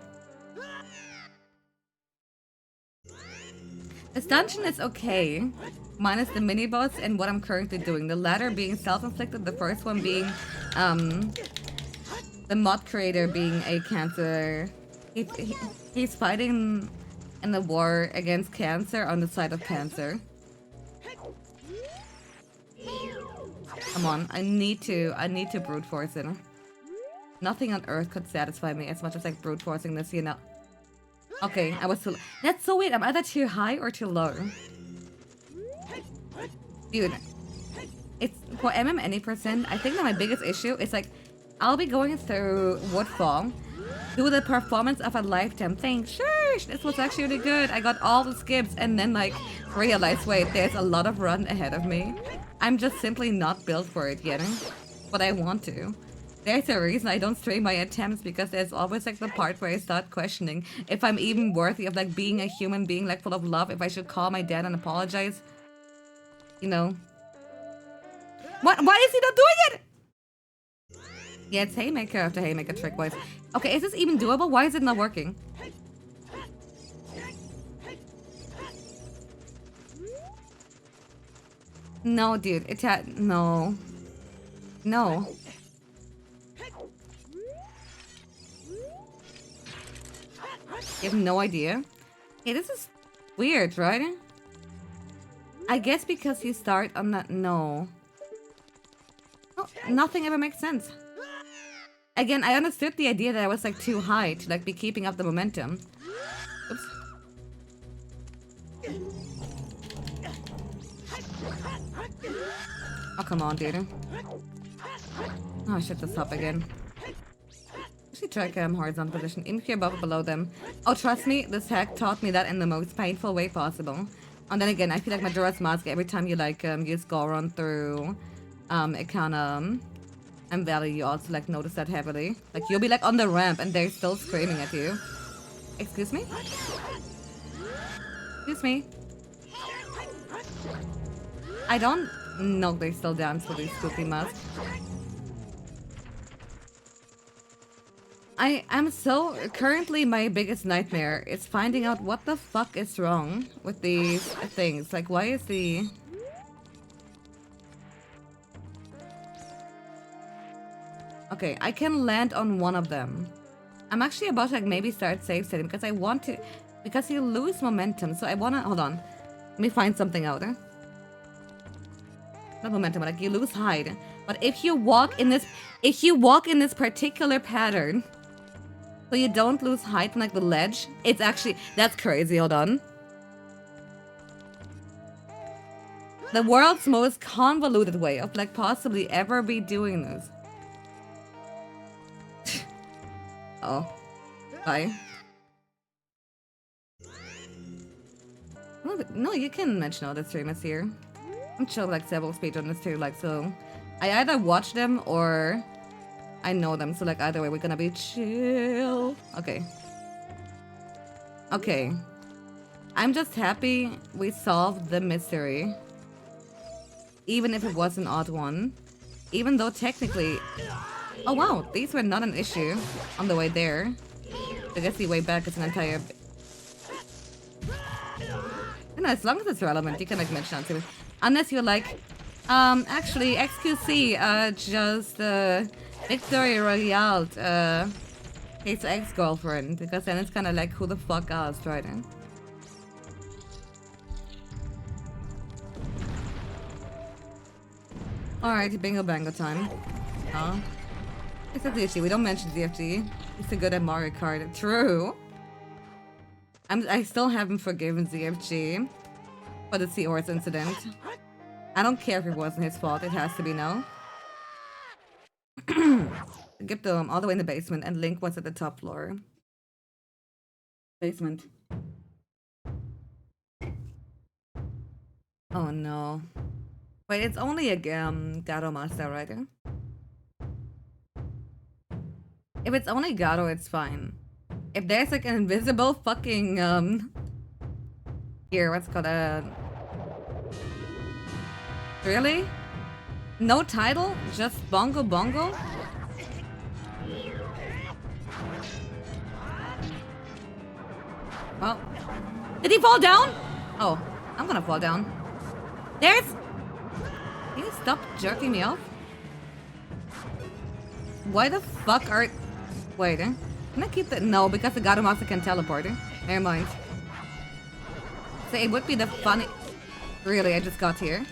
This dungeon is okay. Minus the mini-boss and what I'm currently doing. The latter being self-inflicted. The first one being, the mod creator being a cancer. He's fighting in the war against cancer on the side of cancer. Come on, I need to brute force it. Nothing on earth could satisfy me as much as like brute forcing this, you know. Okay, I was too. That's so weird. I'm either too high or too low. Dude, it's for any%. I think that my biggest issue is like, I'll be going through Woodfall, do the performance of a lifetime thing. Sure, this was actually really good. I got all the skips and then like realize, wait, there's a lot of run ahead of me. I'm just simply not built for it yet, but I want to. There's a reason I don't stream my attempts, because there's always like the part where I start questioning if I'm even worthy of like being a human being like full of love, if I should call my dad and apologize. You know. What? Why is he not doing it? Yeah, it's Haymaker after Haymaker trick wise. Okay, is this even doable? Why is it not working? No, dude. It had no. No. You have no idea? Hey, this is weird, right? I guess because you start on that. No. Oh, nothing ever makes sense. Again, I understood the idea that I was like too high to like be keeping up the momentum. Oops. Oh, come on, dude. Oh, I should just stop again. Actually, track horizontal position. Aim if you're above or below them. Oh, trust me, this hack taught me that in the most painful way possible. And then again, I feel like Majora's Mask, every time you like use Goron through Ikana and Valley, you also like notice that heavily. Like you'll be like on the ramp and they're still screaming at you. Excuse me? Excuse me? I don't know they still dance with these spooky masks. I'm so currently my biggest nightmare is finding out what the fuck is wrong with these things. Like, why is the okay? I can land on one of them. I'm actually about to like maybe start save setting because I want to, because you lose momentum. So I wanna hold on. Let me find something out. Not momentum, but like you lose height. But if you walk in this particular pattern. So you don't lose height from like the ledge. It's actually, that's crazy, hold on. The world's most convoluted way of like possibly ever be doing this. Oh. Bye. No, you can mention all the streamers here. I'm chill like several speedrunners too, like so. I either watch them or I know them, so like either way we're gonna be chill. Okay. Okay. I'm just happy we solved the mystery. Even if it was an odd one. Even though technically... Oh wow, these were not an issue on the way there. I guess the way back is an entire... You know, as long as it's relevant, you can like mention it to me. Unless you're like, actually, XQC, just, Victory Royale, his ex-girlfriend, because then it's kind of like, who the fuck asked, right? Alright, bingo bango time. Oh. It's a DFG, we don't mention DFG. He's a good at Mario Kart. True! I still haven't forgiven ZFG for the Seahorse incident. I don't care if it wasn't his fault, it has to be no. Get them all the way in the basement, and Link was at the top floor. Basement. Oh no. Wait, it's only a Garo Master, right? If it's only Garo, it's fine. If there's like an invisible fucking here, what's it called really? No title? Just Bongo Bongo? Well, did he fall down? Oh, I'm gonna fall down. There's... Can you stop jerking me off? Why the fuck are... Wait, can I keep the... No, because the Gato Master can teleport. Never mind. So it would be the funny... Really, I just got here.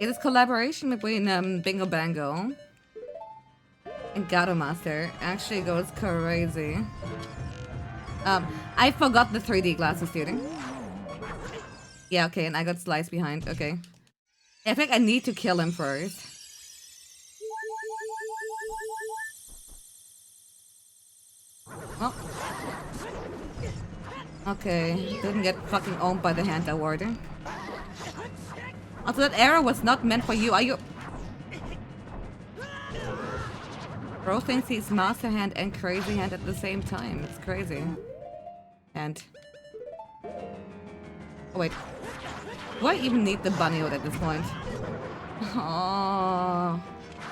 It is collaboration between Bingo Bango and Gato Master. Actually goes crazy. I forgot the 3D glasses, dude. Yeah, okay, and I got sliced behind. Okay. I think I need to kill him first. Oh. Okay, didn't get fucking owned by the hand award. Also, that arrow was not meant for you. Are you... Bro thinks he's master hand and crazy hand at the same time. It's crazy. And... Oh, wait. Do I even need the bunny hood at this point? Oh.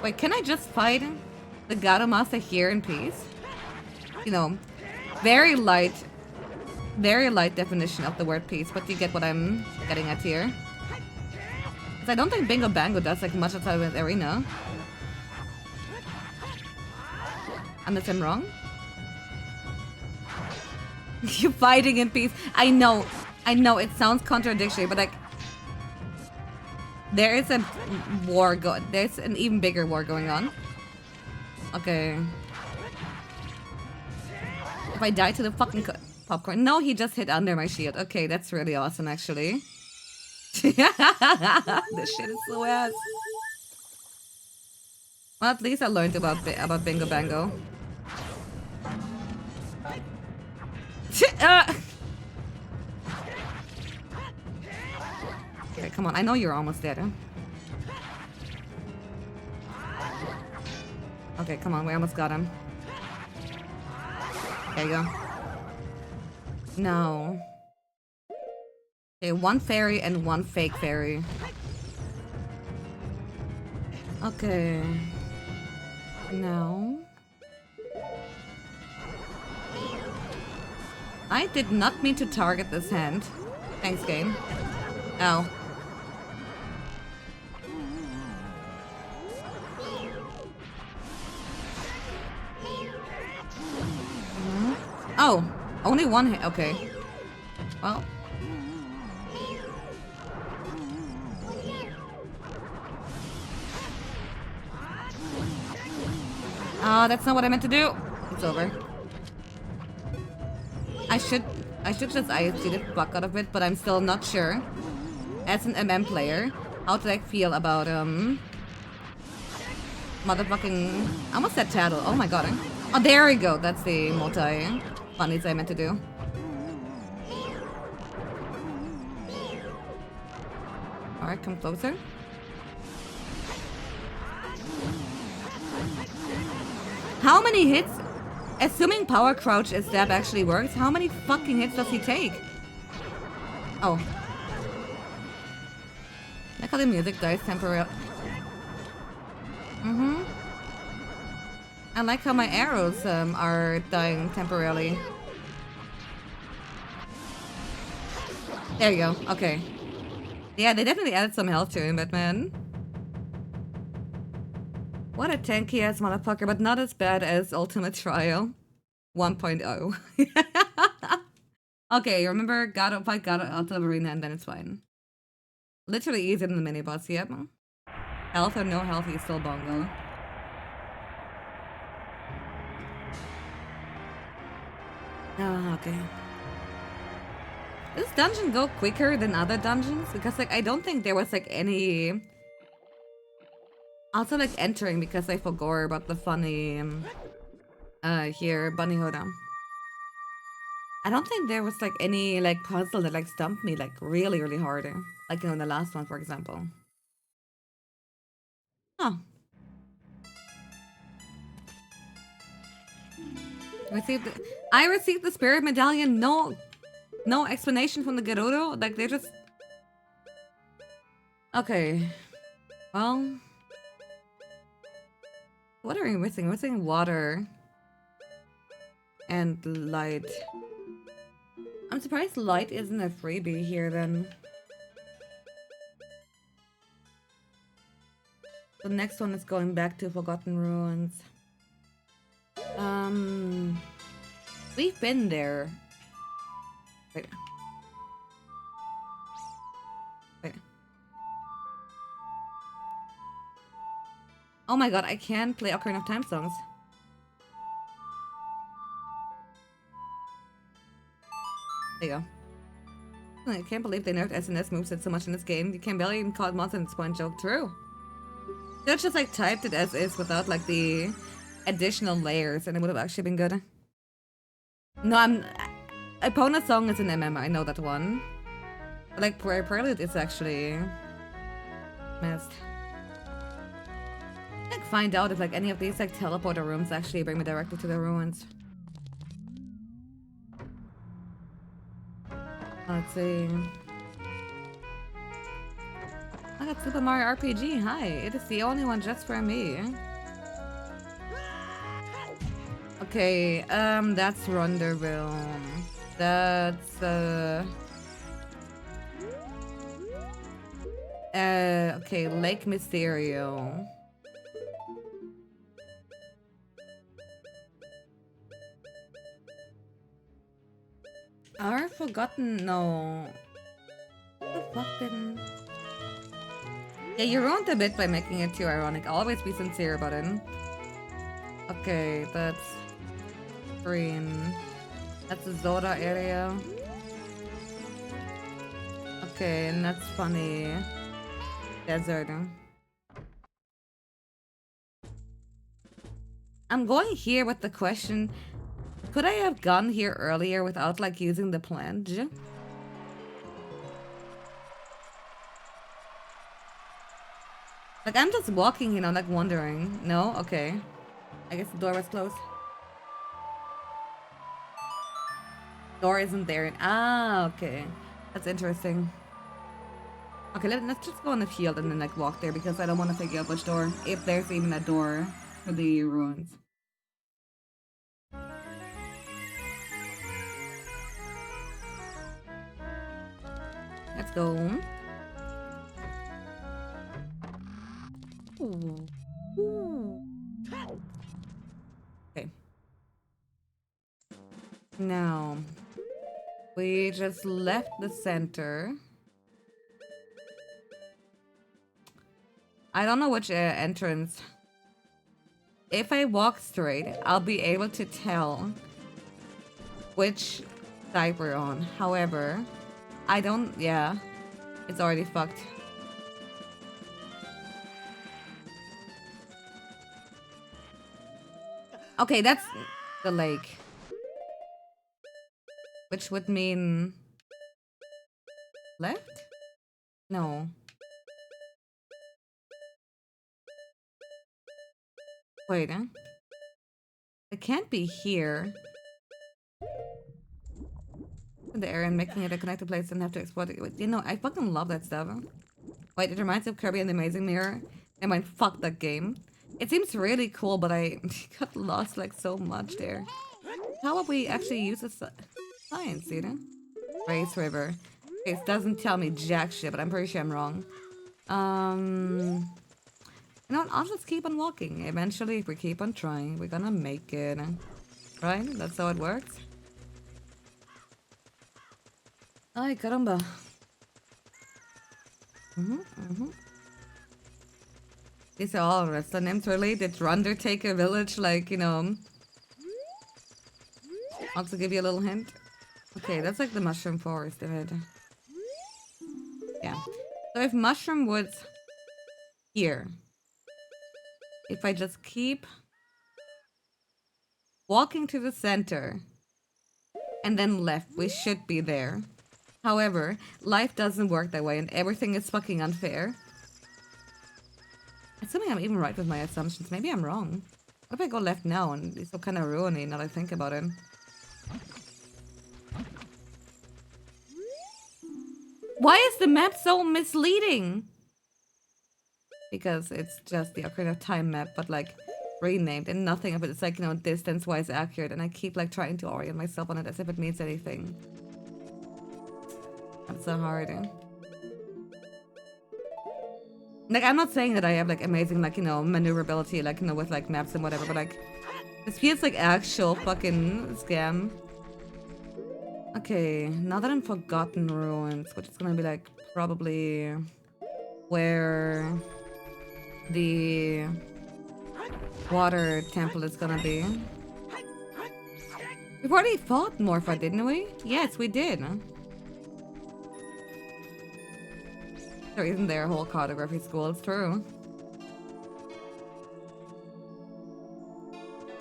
Wait, can I just fight the Gato Master here in peace? You know, very light definition of the word peace, but you get what I'm getting at here. Because I don't think Bingo Bango does like much outside of the arena. Unless I'm wrong. You fighting in peace. I know, it sounds contradictory, but like there is a war there's an even bigger war going on. Okay. If I die to the fucking popcorn. No, he just hit under my shield. Okay, that's really awesome actually. This shit is so ass. Well, at least I learned about Bingo Bango. Okay, come on. I know you're almost dead. Huh? Okay, come on. We almost got him. There you go. No. Okay, one fairy and one fake fairy. Okay. No. I did not mean to target this hand. Thanks, game. Ow. Oh, only one hit. Okay. Well. That's not what I meant to do. It's over. I should just ISG the fuck out of it, but I'm still not sure. As an MM player, how do I feel about motherfucking... I almost said tattle. Oh my god. Oh, there we go. That's the multi-bunnies I meant to do. Alright, come closer. How many hits? Assuming power crouch is stab actually works, how many fucking hits does he take? Oh. I like how the music dies temporarily. I like how my arrows are dying temporarily. There you go. Okay. Yeah, they definitely added some health to him, but man. What a tanky ass motherfucker, but not as bad as Ultimate Trial 1.0. Okay, remember, gotta fight Gato out of the arena and then it's fine. Literally easier than the mini boss, yep. Health or no health, he's still bongo. Oh, okay. Does this dungeon go quicker than other dungeons? Because like I don't think there was like any... Also like entering because I forgot about the funny here, Bunny Hoda. I don't think there was like any like puzzle that like stumped me like really, really hard. Like, you know, in the last one, for example. Oh. I received the spirit medallion. No explanation from the Gerudo. Like they just... Okay. Well... What are we missing? We're missing water. And light. I'm surprised light isn't a freebie here then. The next one is going back to Forgotten Ruins. We've been there. Wait. Wait. Oh my god, I can't play Ocarina of Time songs. There you go. I can't believe they nerfed SNS moveset so much in this game. You can barely even call it monster at this point. Joke. True. They just like typed it as is without like the additional layers, and it would have actually been good. No, Epona song is an MM. I know that one. But, like Prayer Prelude is actually missed. I like find out if like any of these like teleporter rooms actually bring me directly to the ruins. Let's see. I got Super Mario RPG. Hi, it is the only one just for me. Okay, that's Ronderville. That's okay, Lake Mysterio. I've forgotten. No. What the fuck didn't? Yeah, you ruined a bit by making it too ironic. I'll always be sincere about it. Okay, that's green. That's the Zoda area. Okay, and that's funny. Desert. I'm going here with the question. Could I have gone here earlier without like using the pledge? Like I'm just walking, you know, like wondering. No? Okay. I guess the door was closed. Door isn't there. Ah, okay. That's interesting. Okay, let's just go on the field and then like walk there because I don't want to figure out which door. If there's even a door for the ruins. Let's go. Ooh. Ooh. Okay. Now, we just left the center. I don't know which entrance. If I walk straight, I'll be able to tell which side we're on. However, I don't, yeah, it's already fucked. Okay, that's the lake. Which would mean left? No. Wait, it can't be here. The area and making it a connected place and have to exploit it. You know, I fucking love that stuff. Wait, it reminds me of Kirby and the Amazing Mirror. I mean, fuck that game. It seems really cool, but I got lost like so much there. How would we actually use the science, you know? Race River. Okay, it doesn't tell me jack shit, but I'm pretty sure I'm wrong. You know what? I'll just keep on walking. Eventually, if we keep on trying, we're gonna make it. Right? That's how it works. Ay, caramba. These are all wrestler names, really? Did Undertaker Village, like, you know... Also give you a little hint. Okay, that's like the mushroom forest of it. Yeah. So if mushroom woods here, if I just keep walking to the center and then left, we should be there. However, life doesn't work that way and everything is fucking unfair. Assuming I'm even right with my assumptions. Maybe I'm wrong. What if I go left now and it's so kind of ruiny now that I think about it? Why is the map so misleading? Because it's just the Ocarina of Time map, but like renamed and nothing of it is like, you know, distance-wise accurate, and I keep like trying to orient myself on it as if it means anything. That's so hard. Like, I'm not saying that I have like amazing, like, you know, maneuverability, like, you know, with like maps and whatever, but like, this feels like actual fucking scam. Okay, now that I'm Forgotten Ruins, which is gonna be like probably where the water temple is gonna be. We've already fought Morpha, didn't we? Yes, we did. There isn't there a whole cartography school, it's true.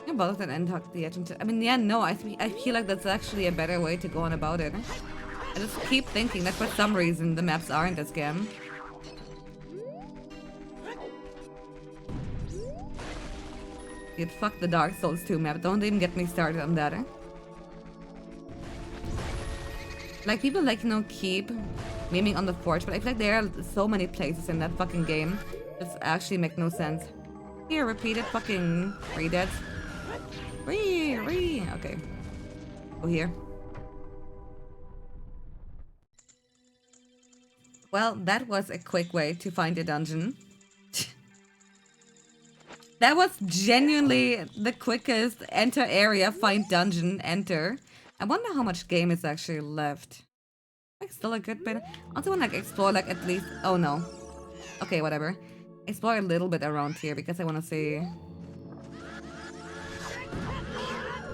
Yeah, both and talk the edge into. I mean, yeah, no, I feel like that's actually a better way to go on about it. I just keep thinking that for some reason the maps aren't as scam. Dude, fuck the Dark Souls 2 map. Don't even get me started on that. Like, people like, you know, keep memeing on the Forge, but I feel like there are so many places in that fucking game. Just actually make no sense. Here, repeated fucking redeads. Okay. Go here. Well, that was a quick way to find a dungeon. That was genuinely the quickest enter area, find dungeon, enter. I wonder how much game is actually left. Like, still a good bit. I also want to like explore like at least. Oh no. Okay, whatever. Explore a little bit around here because I want to see.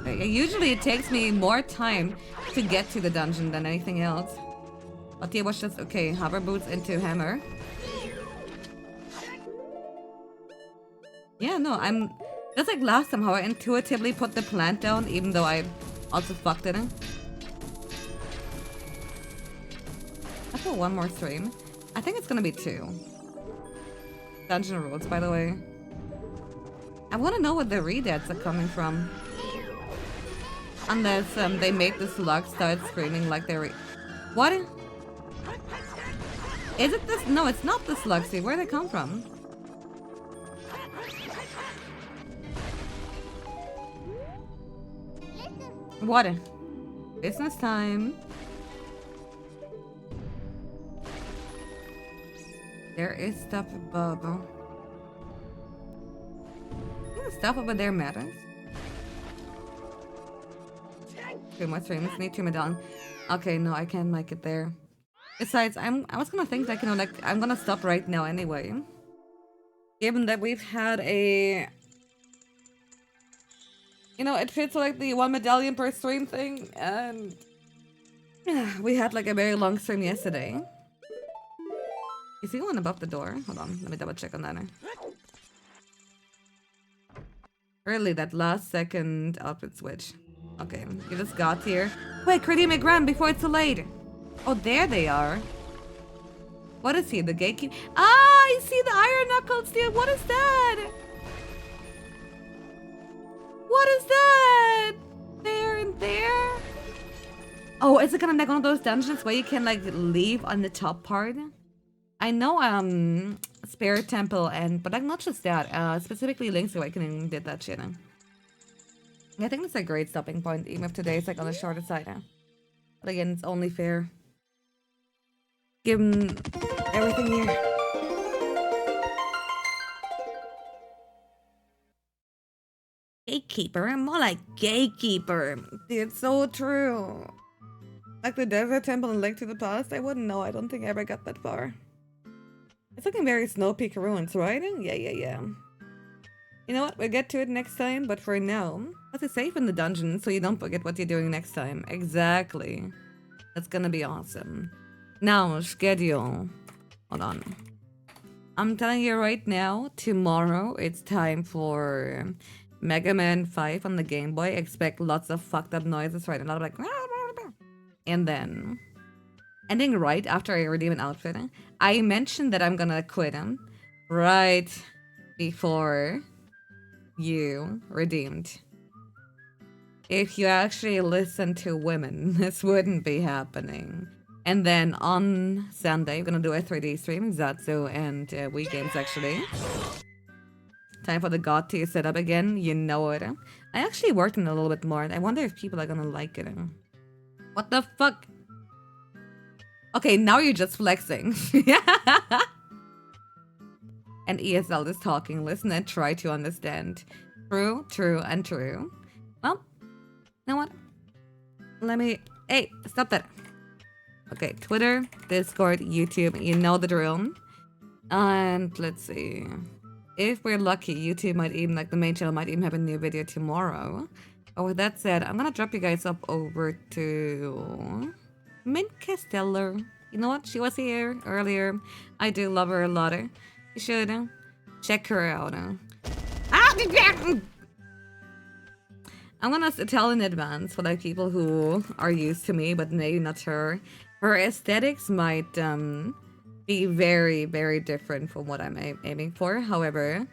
Usually it takes me more time to get to the dungeon than anything else. But yeah, watch this. Okay, hover boots into hammer. Yeah, no, I'm just like last time how I intuitively put the plant down even though I also fucked it. I put one more stream. I think it's gonna be 2. Dungeon rules, by the way. I want to know what the redeads are coming from. Unless they made the slug start screaming like they're... What? Is it this? No, it's not the slugs. See, where they come from? What? Business time. There is stuff above. Yeah, stuff over there matters. 2 more streams. Need 2 medallions. Okay, no, I can't make it there. Besides, I was gonna think like, you know, like I'm gonna stop right now anyway. Given that we've had a, you know, it fits like the 1 medallion per stream thing, and we had like a very long stream yesterday. Is he one above the door? Hold on, let me double check on that. Really, that last second outfit switch. Okay, you just got here. Wait, redeem Graham before it's too late. Oh, there they are. What is he? The gatekeeper? Ah, I see the iron knuckles, dude. What is that? What is that? There and there? Oh, is it kind of like one of those dungeons where you can like leave on the top part? I know Spirit Temple but like not just that. Specifically Link's Awakening did that shit. I think it's a great stopping point, even if today is like on the shorter side. But again, it's only fair. Given everything here. Gatekeeper? More like gatekeeper. Dude, it's so true. Like the Desert Temple and Link to the Past? I wouldn't know. I don't think I ever got that far. It's looking very Snow Peak ruins, right? Yeah. You know what? We'll get to it next time, but for now, let's save in the dungeon so you don't forget what you're doing next time. Exactly. That's gonna be awesome. Now, schedule. Hold on. I'm telling you right now, tomorrow it's time for Mega Man 5 on the Game Boy. Expect lots of fucked up noises, right? A lot of like... And then, ending right after I redeem an outfit, I mentioned that I'm gonna quit him right before you redeemed. If you actually listen to women, this wouldn't be happening. And then on Sunday, we're gonna do a 3D stream, Zatsu and Wii Games actually. Time for the God tier setup again, you know it. I actually worked on it a little bit more. I wonder if people are gonna like it. What the fuck? Okay, now you're just flexing. And ESL is talking. Listen and try to understand. True, true, and true. Well, you know what? Let me... Hey, stop that. Okay, Twitter, Discord, YouTube. You know the drill. And let's see. If we're lucky, YouTube might even, like the main channel might even have a new video tomorrow. But with that said, I'm gonna drop you guys up over to Mint Castello. You know what? She was here earlier. I do love her a lot. You should check her out. I'm gonna tell in advance for like people who are used to me, but maybe not her. Her aesthetics might be very, very different from what I'm aiming for. However,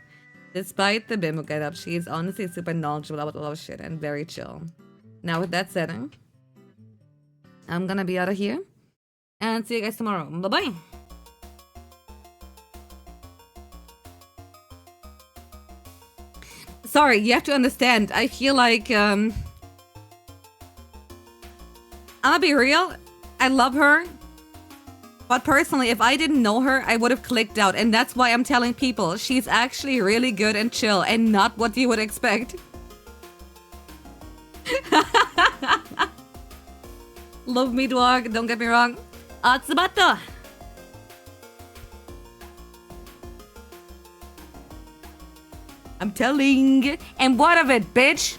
despite the bimbo getup, she's honestly super knowledgeable about a lot of shit and very chill. Now with that said, I'm gonna be out of here and see you guys tomorrow. Bye bye. Sorry, you have to understand. I feel like I'm gonna be real. I love her. But personally, if I didn't know her, I would have clicked out. And that's why I'm telling people she's actually really good and chill and not what you would expect. Love me, dog. Don't get me wrong. Atsubato! I'm telling. And what of it, bitch?